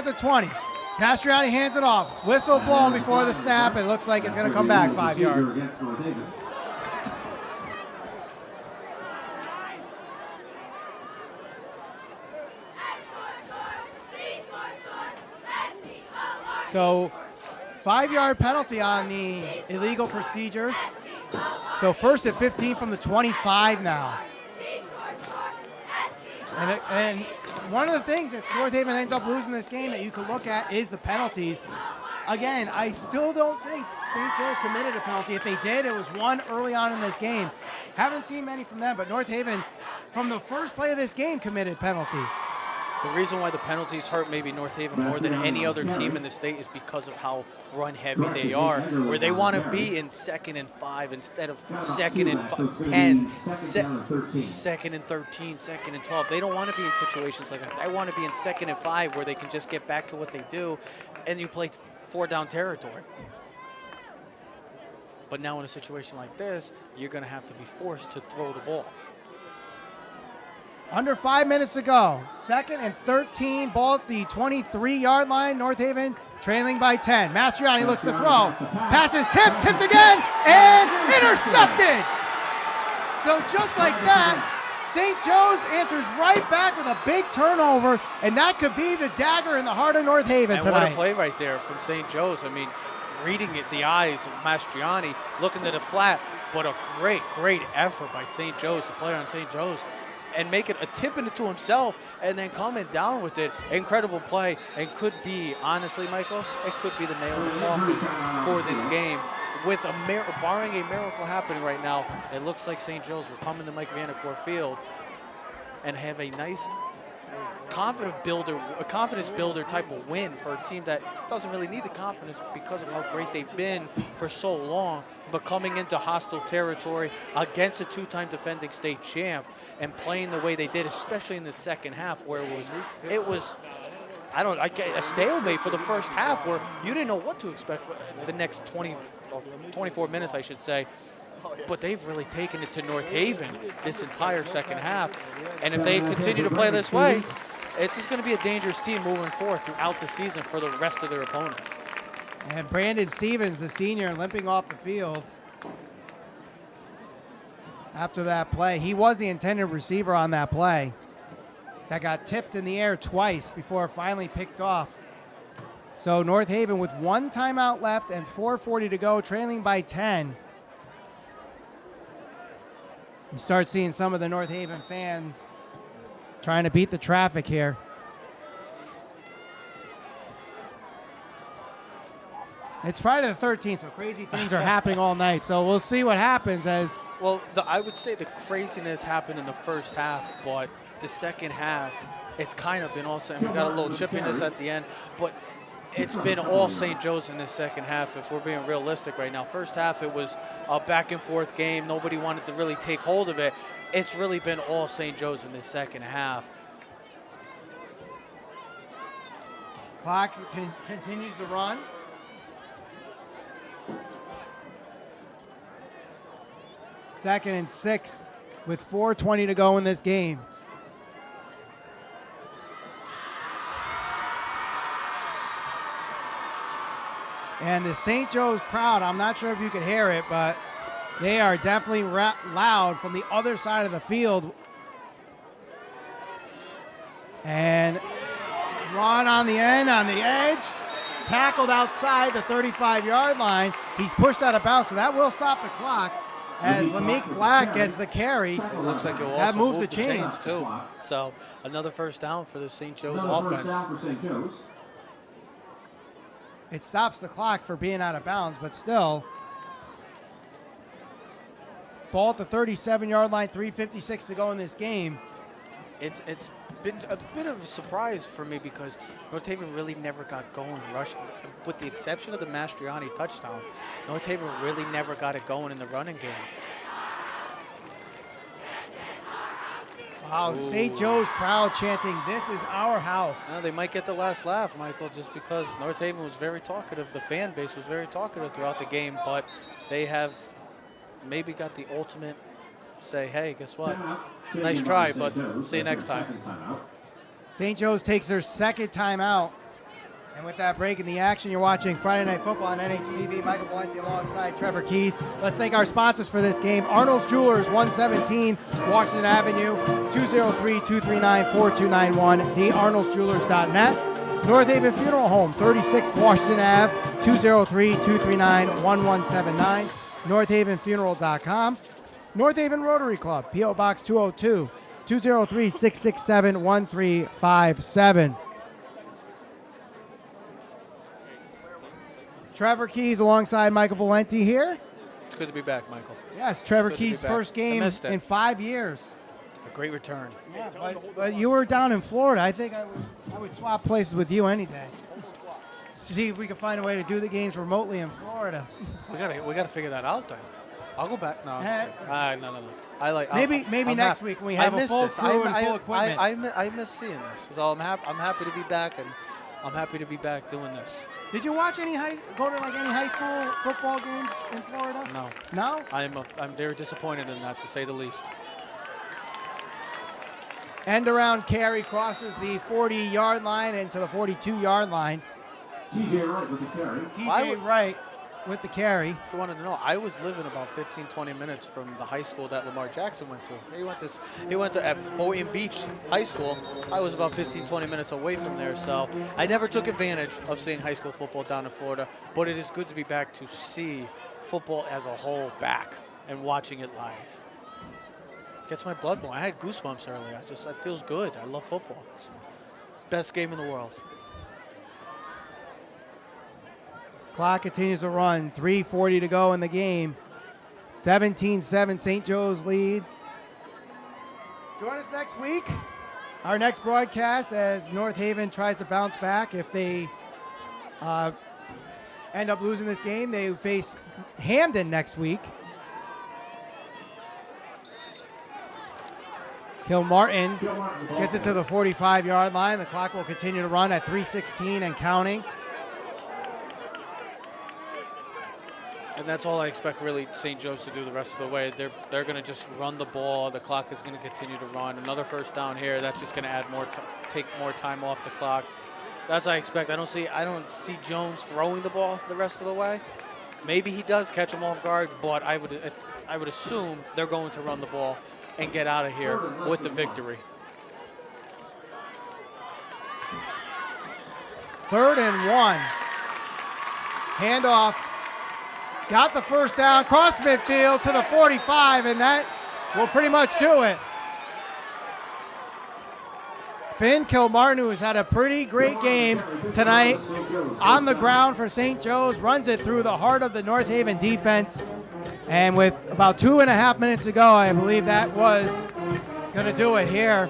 the 20. Mastriani hands it off. Whistle blown before the snap. It looks like it's going to come back 5 yards. So 5-yard penalty on the illegal procedure. So first at 15 from the 25 now. And one of the things, if North Haven ends up losing this game, that you could look at is the penalties. Again, I still don't think St. Joe's committed a penalty. If they did, it was one early on in this game. Haven't seen many from them, but North Haven, from the first play of this game, committed penalties. The reason why the penalties hurt maybe North Haven more than any other team in the state is because of how run-heavy they are, where they want to be in 2nd and 5 instead of 2nd and 10, 2nd and 13, 2nd and 12. They don't want to be in situations like that. They want to be in 2nd and 5 where they can just get back to what they do, and you play 4-down territory. But now in a situation like this, you're going to have to be forced to throw the ball. Under 5 minutes to go. 2nd and 13, ball at the 23-yard line. North Haven trailing by 10. Mastriani looks to throw. Passes tipped again, and intercepted. So just like that, St. Joe's answers right back with a big turnover, and that could be the dagger in the heart of North Haven and tonight. What a play right there from St. Joe's. I mean, reading it, the eyes of Mastriani, looking to the flat, but a great effort by St. Joe's, the player on St. Joe's, and make it a tip into himself and then coming down with it. Incredible play, and could be, honestly, Michael, it could be the nail in the coffin for this game. With barring a miracle happening right now, it looks like St. Joe's will come into Mike Vandercourt Field and have a nice a confidence builder type of win for a team that doesn't really need the confidence because of how great they've been for so long. But coming into hostile territory against a two-time defending state champ and playing the way they did, especially in the second half, where it was a stalemate for the first half, where you didn't know what to expect for the next 24 minutes, I should say. But they've really taken it to North Haven this entire second half. And if they continue to play this way, it's just going to be a dangerous team moving forward throughout the season for the rest of their opponents. And Brandon Stevens, the senior, limping off the field after that play. He was the intended receiver on that play. That got tipped in the air twice before finally picked off. So North Haven with 1 timeout left and 4:40 to go, trailing by 10. You start seeing some of the North Haven fans trying to beat the traffic here. It's Friday the 13th, so crazy things are happening all night. So we'll see what happens as... Well, I would say the craziness happened in the first half, but the second half, it's kind of been all same. We got a little chippiness at the end, but it's been all St. Joe's in the second half, if we're being realistic right now. First half, it was a back-and-forth game. Nobody wanted to really take hold of it. It's really been all St. Joe's in the second half. Clock continues to run. Second and 6 with 4:20 to go in this game. And the St. Joe's crowd, I'm not sure if you could hear it, but they are definitely loud from the other side of the field. And run on the edge, tackled outside the 35-yard line. He's pushed out of bounds, so that will stop the clock as Lameek Black gets the carry. It looks like it will That also moves move the the chains. chains, too. So another first down for the St. Joe's Another first offense. down for St. Joe's. It stops the clock for being out of bounds, but still. Ball at the 37-yard line, 3:56 to go in this game. It's been a bit of a surprise for me because North Haven really never got going rush, with the exception of the Mastriani touchdown. North Haven really never got it going in the running game. Wow, the St. Joe's crowd chanting, "This is our house." They might get the last laugh, Michael, just because North Haven was very talkative. The fan base was very talkative throughout the game, but they have maybe got the ultimate say, hey, guess what? Nice try, but see you next time. St. Joe's takes their second time out. And with that break in the action, you're watching Friday Night Football on NHTV. Michael Valenti alongside Trevor Keys. Let's thank our sponsors for this game. Arnold's Jewelers, 117 Washington Avenue, 203-239-4291, thearnoldsjewelers.net. North Haven Funeral Home, 36 Washington Ave, 203-239-1179, northavenfuneral.com. North Haven Rotary Club, P.O. Box 202, 203-667-1357. Trevor Keys alongside Michael Valenti here. It's good to be back, Michael. Yes, Trevor Good to be Keys' back. first game I missed it. in 5 years. A great return. Yeah, but you were down in Florida. I think I would swap places with you any day. See if we can find a way to do the games remotely in Florida. We gotta figure that out then. I'll go back. No, I'm just kidding. No. Maybe I'm next week when we have a full crew and full equipment. I miss seeing this. So I'm happy to be back, and I'm happy to be back doing this. Did you watch any any high school football games in Florida? No. No? I'm very disappointed in that, to say the least. End around carry crosses the 40-yard line into the 42-yard line. TJ Wright with the carry. TJ Wright with the carry. If you wanted to know, I was living about 15, 20 minutes from the high school that Lamar Jackson went to. He went to at Boynton Beach High School. I was about 15, 20 minutes away from there, so I never took advantage of seeing high school football down in Florida, but it is good to be back to see football as a whole back and watching it live. Gets my blood going. I had goosebumps earlier. It feels good. I love football. It's the best game in the world. Clock continues to run. 3:40 to go in the game. 17-7 St. Joe's leads. Join us next week Our next broadcast, as North Haven tries to bounce back, if they end up losing this game, they face Hamden next week. Kilmartin gets it to the 45-yard line. The clock will continue to run at 3:16 and counting. And that's all I expect really St. Joe's to do the rest of the way. They're going to just run the ball. The clock is going to continue to run. Another first down here. That's just going to add take more time off the clock. That's what I expect. I don't see Jones throwing the ball the rest of the way. Maybe he does catch him off guard, but I would assume they're going to run the ball and get out of here with the victory. 3rd and 1. Handoff. Got the first down, cross midfield to the 45, and that will pretty much do it. Finn Kilmartin, who has had a pretty great game tonight on the ground for St. Joe's, runs it through the heart of the North Haven defense. And with about 2.5 minutes to go, I believe that was going to do it here.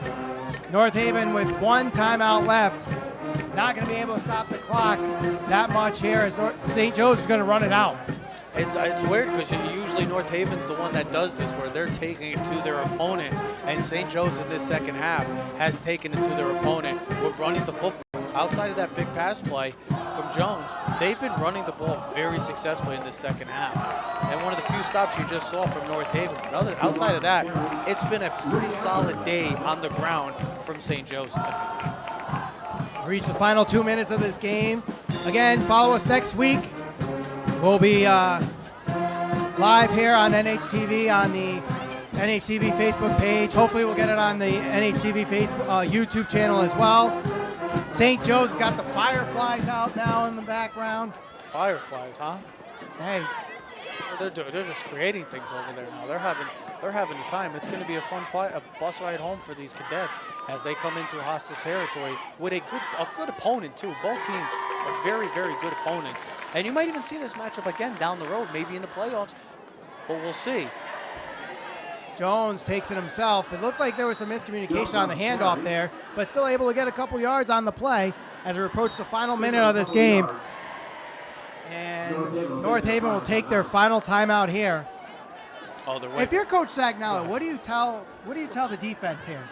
North Haven with 1 timeout left. Not going to be able to stop the clock that much here as St. Joe's is going to run it out. It's weird because usually North Haven's the one that does this, where they're taking it to their opponent, and St. Joe's in this second half has taken it to their opponent with running the football. Outside of that big pass play from Jones, they've been running the ball very successfully in this second half. And one of the few stops you just saw from North Haven. But outside of that, it's been a pretty solid day on the ground from St. Joe's tonight. Reach the final 2 minutes of this game. Again, follow us next week. We'll be live here on NHTV on the NHTV Facebook page. Hopefully we'll get it on the NHTV Facebook, YouTube channel as well. St. Joe's has got the Fireflies out now in the background. Fireflies, huh? Hey, They're just creating things over there now. They're having a time. It's going to be a fun a bus ride home for these cadets as they come into hostile territory with a good opponent too. Both teams are very, very good opponents, and you might even see this matchup again down the road, maybe in the playoffs. But we'll see. Jones takes it himself. It looked like there was some miscommunication on the handoff there, but still able to get a couple yards on the play as we approach the final minute of this game. And North Haven will take their final timeout here. Oh, they're if you're Coach Sagnella, what do you tell the defense here?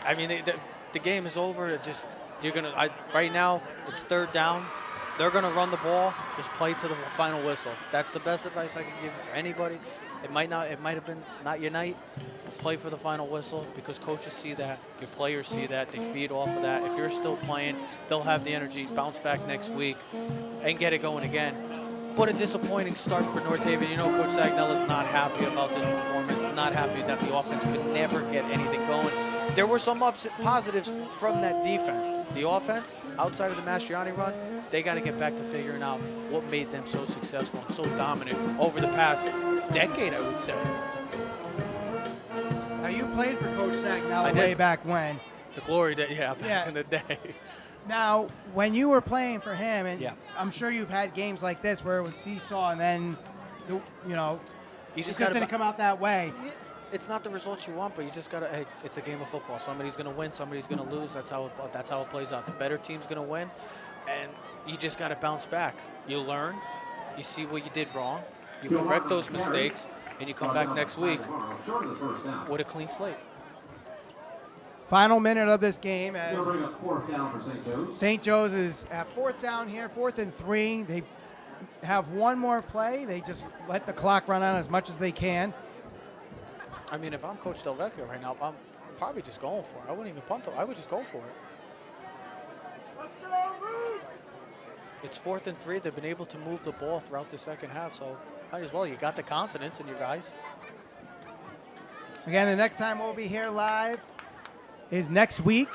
I mean, the game is over. It's just right now it's 3rd down. They're gonna run the ball. Just play to the final whistle. That's the best advice I can give for anybody. It might have been not your night. Play for the final whistle because coaches see that, your players see that, they feed off of that. If you're still playing, they'll have the energy, bounce back next week, and get it going again. But a disappointing start for North Haven. You know, Coach Sagnella's not happy about this performance, not happy that the offense could never get anything going. There were some positives from that defense. The offense, outside of the Mastriani run, they got to get back to figuring out what made them so successful and so dominant over the past decade, I would say. Now, you played for Coach Sagnella way back when. The glory days, back in the day. Now, when you were playing for him, and Yeah. I'm sure you've had games like this where it was seesaw and then, you just gotta didn't come out that way. It's not the results you want, but you just gotta. Hey, it's a game of football. Somebody's gonna win, somebody's gonna lose. That's how it plays out. The better team's gonna win, and you just gotta bounce back. You learn, you see what you did wrong, you correct those mistakes, and you come back next week with a clean slate. Final minute of this game as They'll bring up 4th down for St. Joe's. St. Joe's is at 4th down here, 4th and 3. They have one more play. They just let the clock run out as much as they can. I mean, if I'm Coach Del Vecchio right now, I'm probably just going for it. I wouldn't even punt it. I would just go for it. It's 4th and 3. They've been able to move the ball throughout the second half, so might as well. You got the confidence in your guys. Again, the next time we'll be here live is next week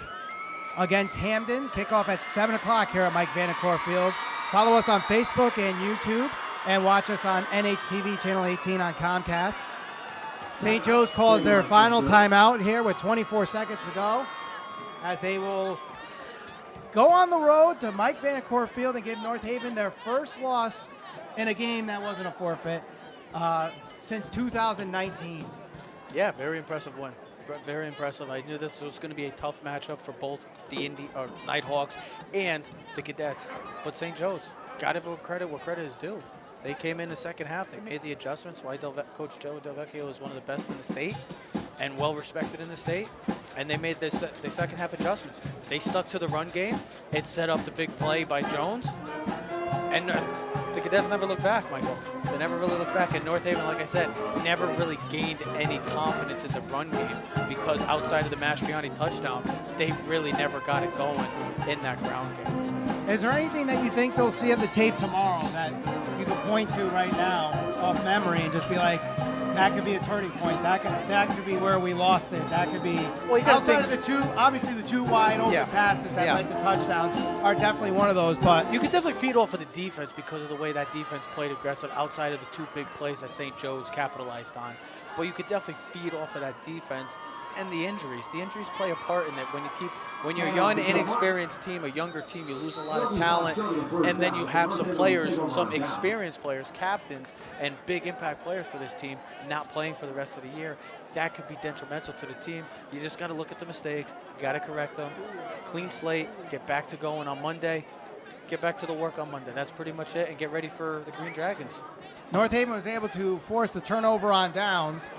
against Hamden. Kickoff at 7 o'clock here at Mike Vanacore Field. Follow us on Facebook and YouTube, and watch us on NHTV Channel 18 on Comcast. St. Joe's calls their final timeout here with 24 seconds to go, as they will go on the road to Mike Vanacore Field and give North Haven their first loss in a game that wasn't a forfeit since 2019. Yeah, very impressive win. Very impressive. I knew this was going to be a tough matchup for both the Nighthawks and the Cadets. But St. Joe's, got to give credit where credit is due. They came in the second half. They made the adjustments. Why Coach Joe Delvecchio is one of the best in the state and well-respected in the state. And they made the second half adjustments. They stuck to the run game. It set up the big play by Jones. And the Cadets never looked back, Michael. They never really looked back. And North Haven, like I said, never really gained any confidence in the run game because outside of the Mastriani touchdown, they really never got it going in that ground game. Is there anything that you think they'll see of the tape tomorrow that you could point to right now off memory and just be like, that could be a turning point. That could be where we lost it. That could be outside of the two. Obviously, the two wide open passes that led to touchdowns are definitely one of those. But you could definitely feed off of the defense because of the way that defense played aggressive outside of the two big plays that St. Joe's capitalized on. But you could definitely feed off of that defense and the injuries. The injuries play a part in it. When you're a young, inexperienced team, a younger team, you lose a lot of talent, and then you have some players, some experienced players, captains, and big impact players for this team not playing for the rest of the year. That could be detrimental to the team. You just got to look at the mistakes. You got to correct them. Clean slate. Get back to going on Monday. Get back to the work on Monday. That's pretty much it, and get ready for the Green Dragons. North Haven was able to force the turnover on downs.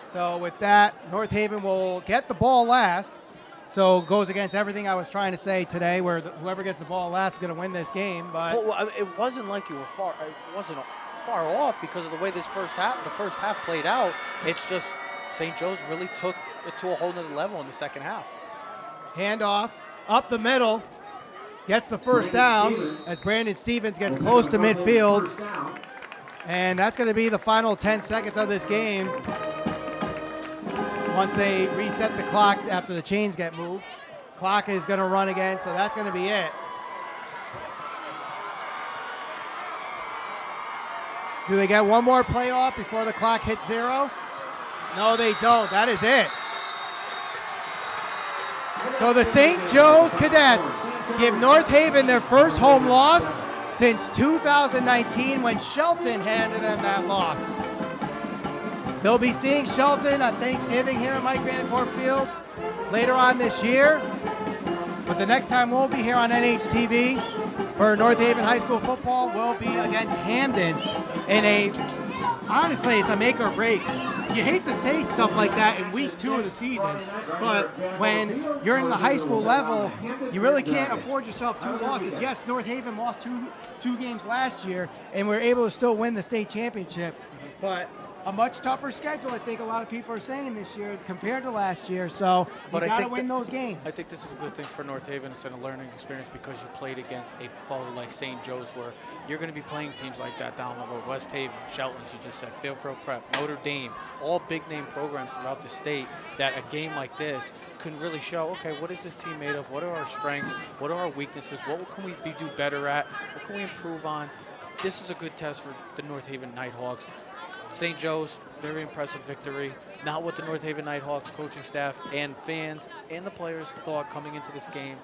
So with that, North Haven will get the ball last. So goes against everything I was trying to say today, where whoever gets the ball last is going to win this game. But it wasn't like you were far. It wasn't far off because of the way the first half played out. It's just St. Joe's really took it to a whole nother level in the second half. Handoff up the middle, gets the first down as Brandon Stevens gets close to midfield, and that's going to be the final 10 seconds of this game. Once they reset the clock after the chains get moved, clock is going to run again, so that's going to be it. Do they get one more play off before the clock hits 0? No, they don't. That is it. So the St. Joe's Cadets give North Haven their first home loss since 2019 when Shelton handed them that loss. They'll be seeing Shelton on Thanksgiving here at Mike Vandercourt Field later on this year. But the next time we'll be here on NHTV for North Haven High School football will be against Hamden in honestly, it's a make or break. You hate to say stuff like that in week 2 of the season, but when you're in the high school level, you really can't afford yourself 2 losses. Yes, North Haven lost two games last year, and we're able to still win the state championship, but a much tougher schedule, I think a lot of people are saying this year compared to last year. So you got to win those games. I think this is a good thing for North Haven. It's a learning experience because you played against a foe like St. Joe's, where you're going to be playing teams like that down the road. West Haven, Shelton, as you just said, Fairfield Prep, Notre Dame, all big-name programs throughout the state that a game like this can really show, okay, what is this team made of? What are our strengths? What are our weaknesses? What can we do better at? What can we improve on? This is a good test for the North Haven Nighthawks. St. Joe's, very impressive victory. Not what the North Haven Nighthawks coaching staff and fans and the players thought coming into this game,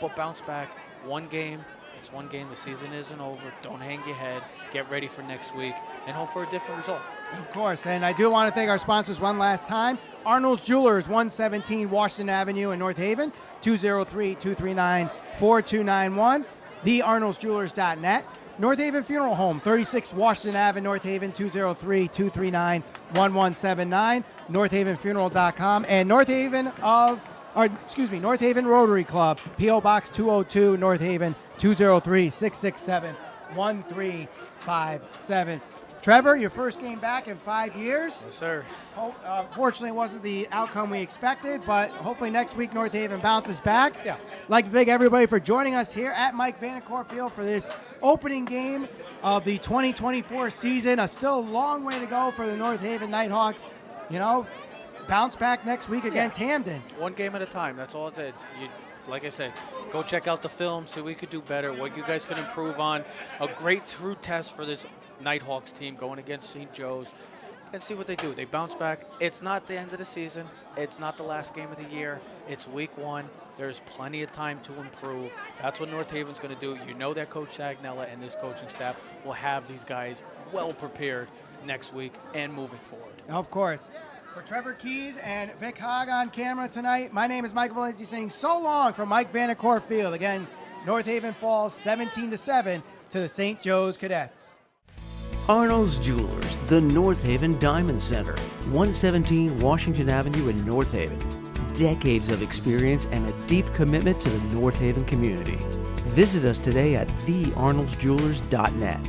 but bounce back. One game, it's one game. The season isn't over. Don't hang your head. Get ready for next week and hope for a different result. Of course, and I do want to thank our sponsors one last time. Arnold's Jewelers, 117 Washington Avenue in North Haven, 203-239-4291, thearnoldsjewelers.net. North Haven Funeral Home, 36 Washington Ave, North Haven, 203-239-1179, northavenfuneral.com, and North Haven Rotary Club, P.O. Box 202, North Haven, 203-667-1357. Trevor, your first game back in 5 years. Yes, sir. Fortunately, it wasn't the outcome we expected, but hopefully next week North Haven bounces back. Yeah. I'd like to thank everybody for joining us here at Mike Vandercourt Field for this opening game of the 2024 season. Still a long way to go for the North Haven Nighthawks. You know, bounce back next week against Hamden. One game at a time. That's all it is. Like I said, go check out the film, see what we could do better, what you guys can improve on. A great true test for this Nighthawks team going against St. Joe's, and see what they do. They bounce back. It's not the end of the season. It's not the last game of the year. It's week 1. There's plenty of time to improve. That's what North Haven's going to do. You know that Coach Sagnella and this coaching staff will have these guys well prepared next week and moving forward. Of course. For Trevor Keys and Vic Hogg on camera tonight, my name is Michael Valenti saying so long from Mike Vanacore Field. Again, North Haven falls 17-7 to the St. Joe's Cadets. Arnold's Jewelers, the North Haven Diamond Center, 117 Washington Avenue in North Haven. Decades of experience and a deep commitment to the North Haven community. Visit us today at thearnoldsjewelers.net.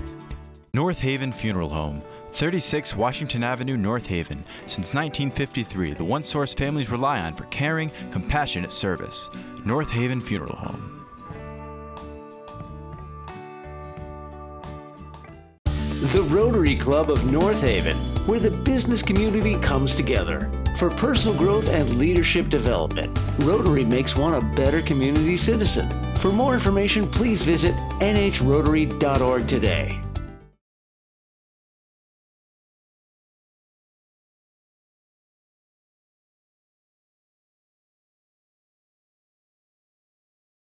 North Haven Funeral Home, 36 Washington Avenue, North Haven. Since 1953, the one source families rely on for caring, compassionate service. North Haven Funeral Home. The Rotary Club of North Haven, where the business community comes together. For personal growth and leadership development, Rotary makes one a better community citizen. For more information, please visit nhrotary.org today.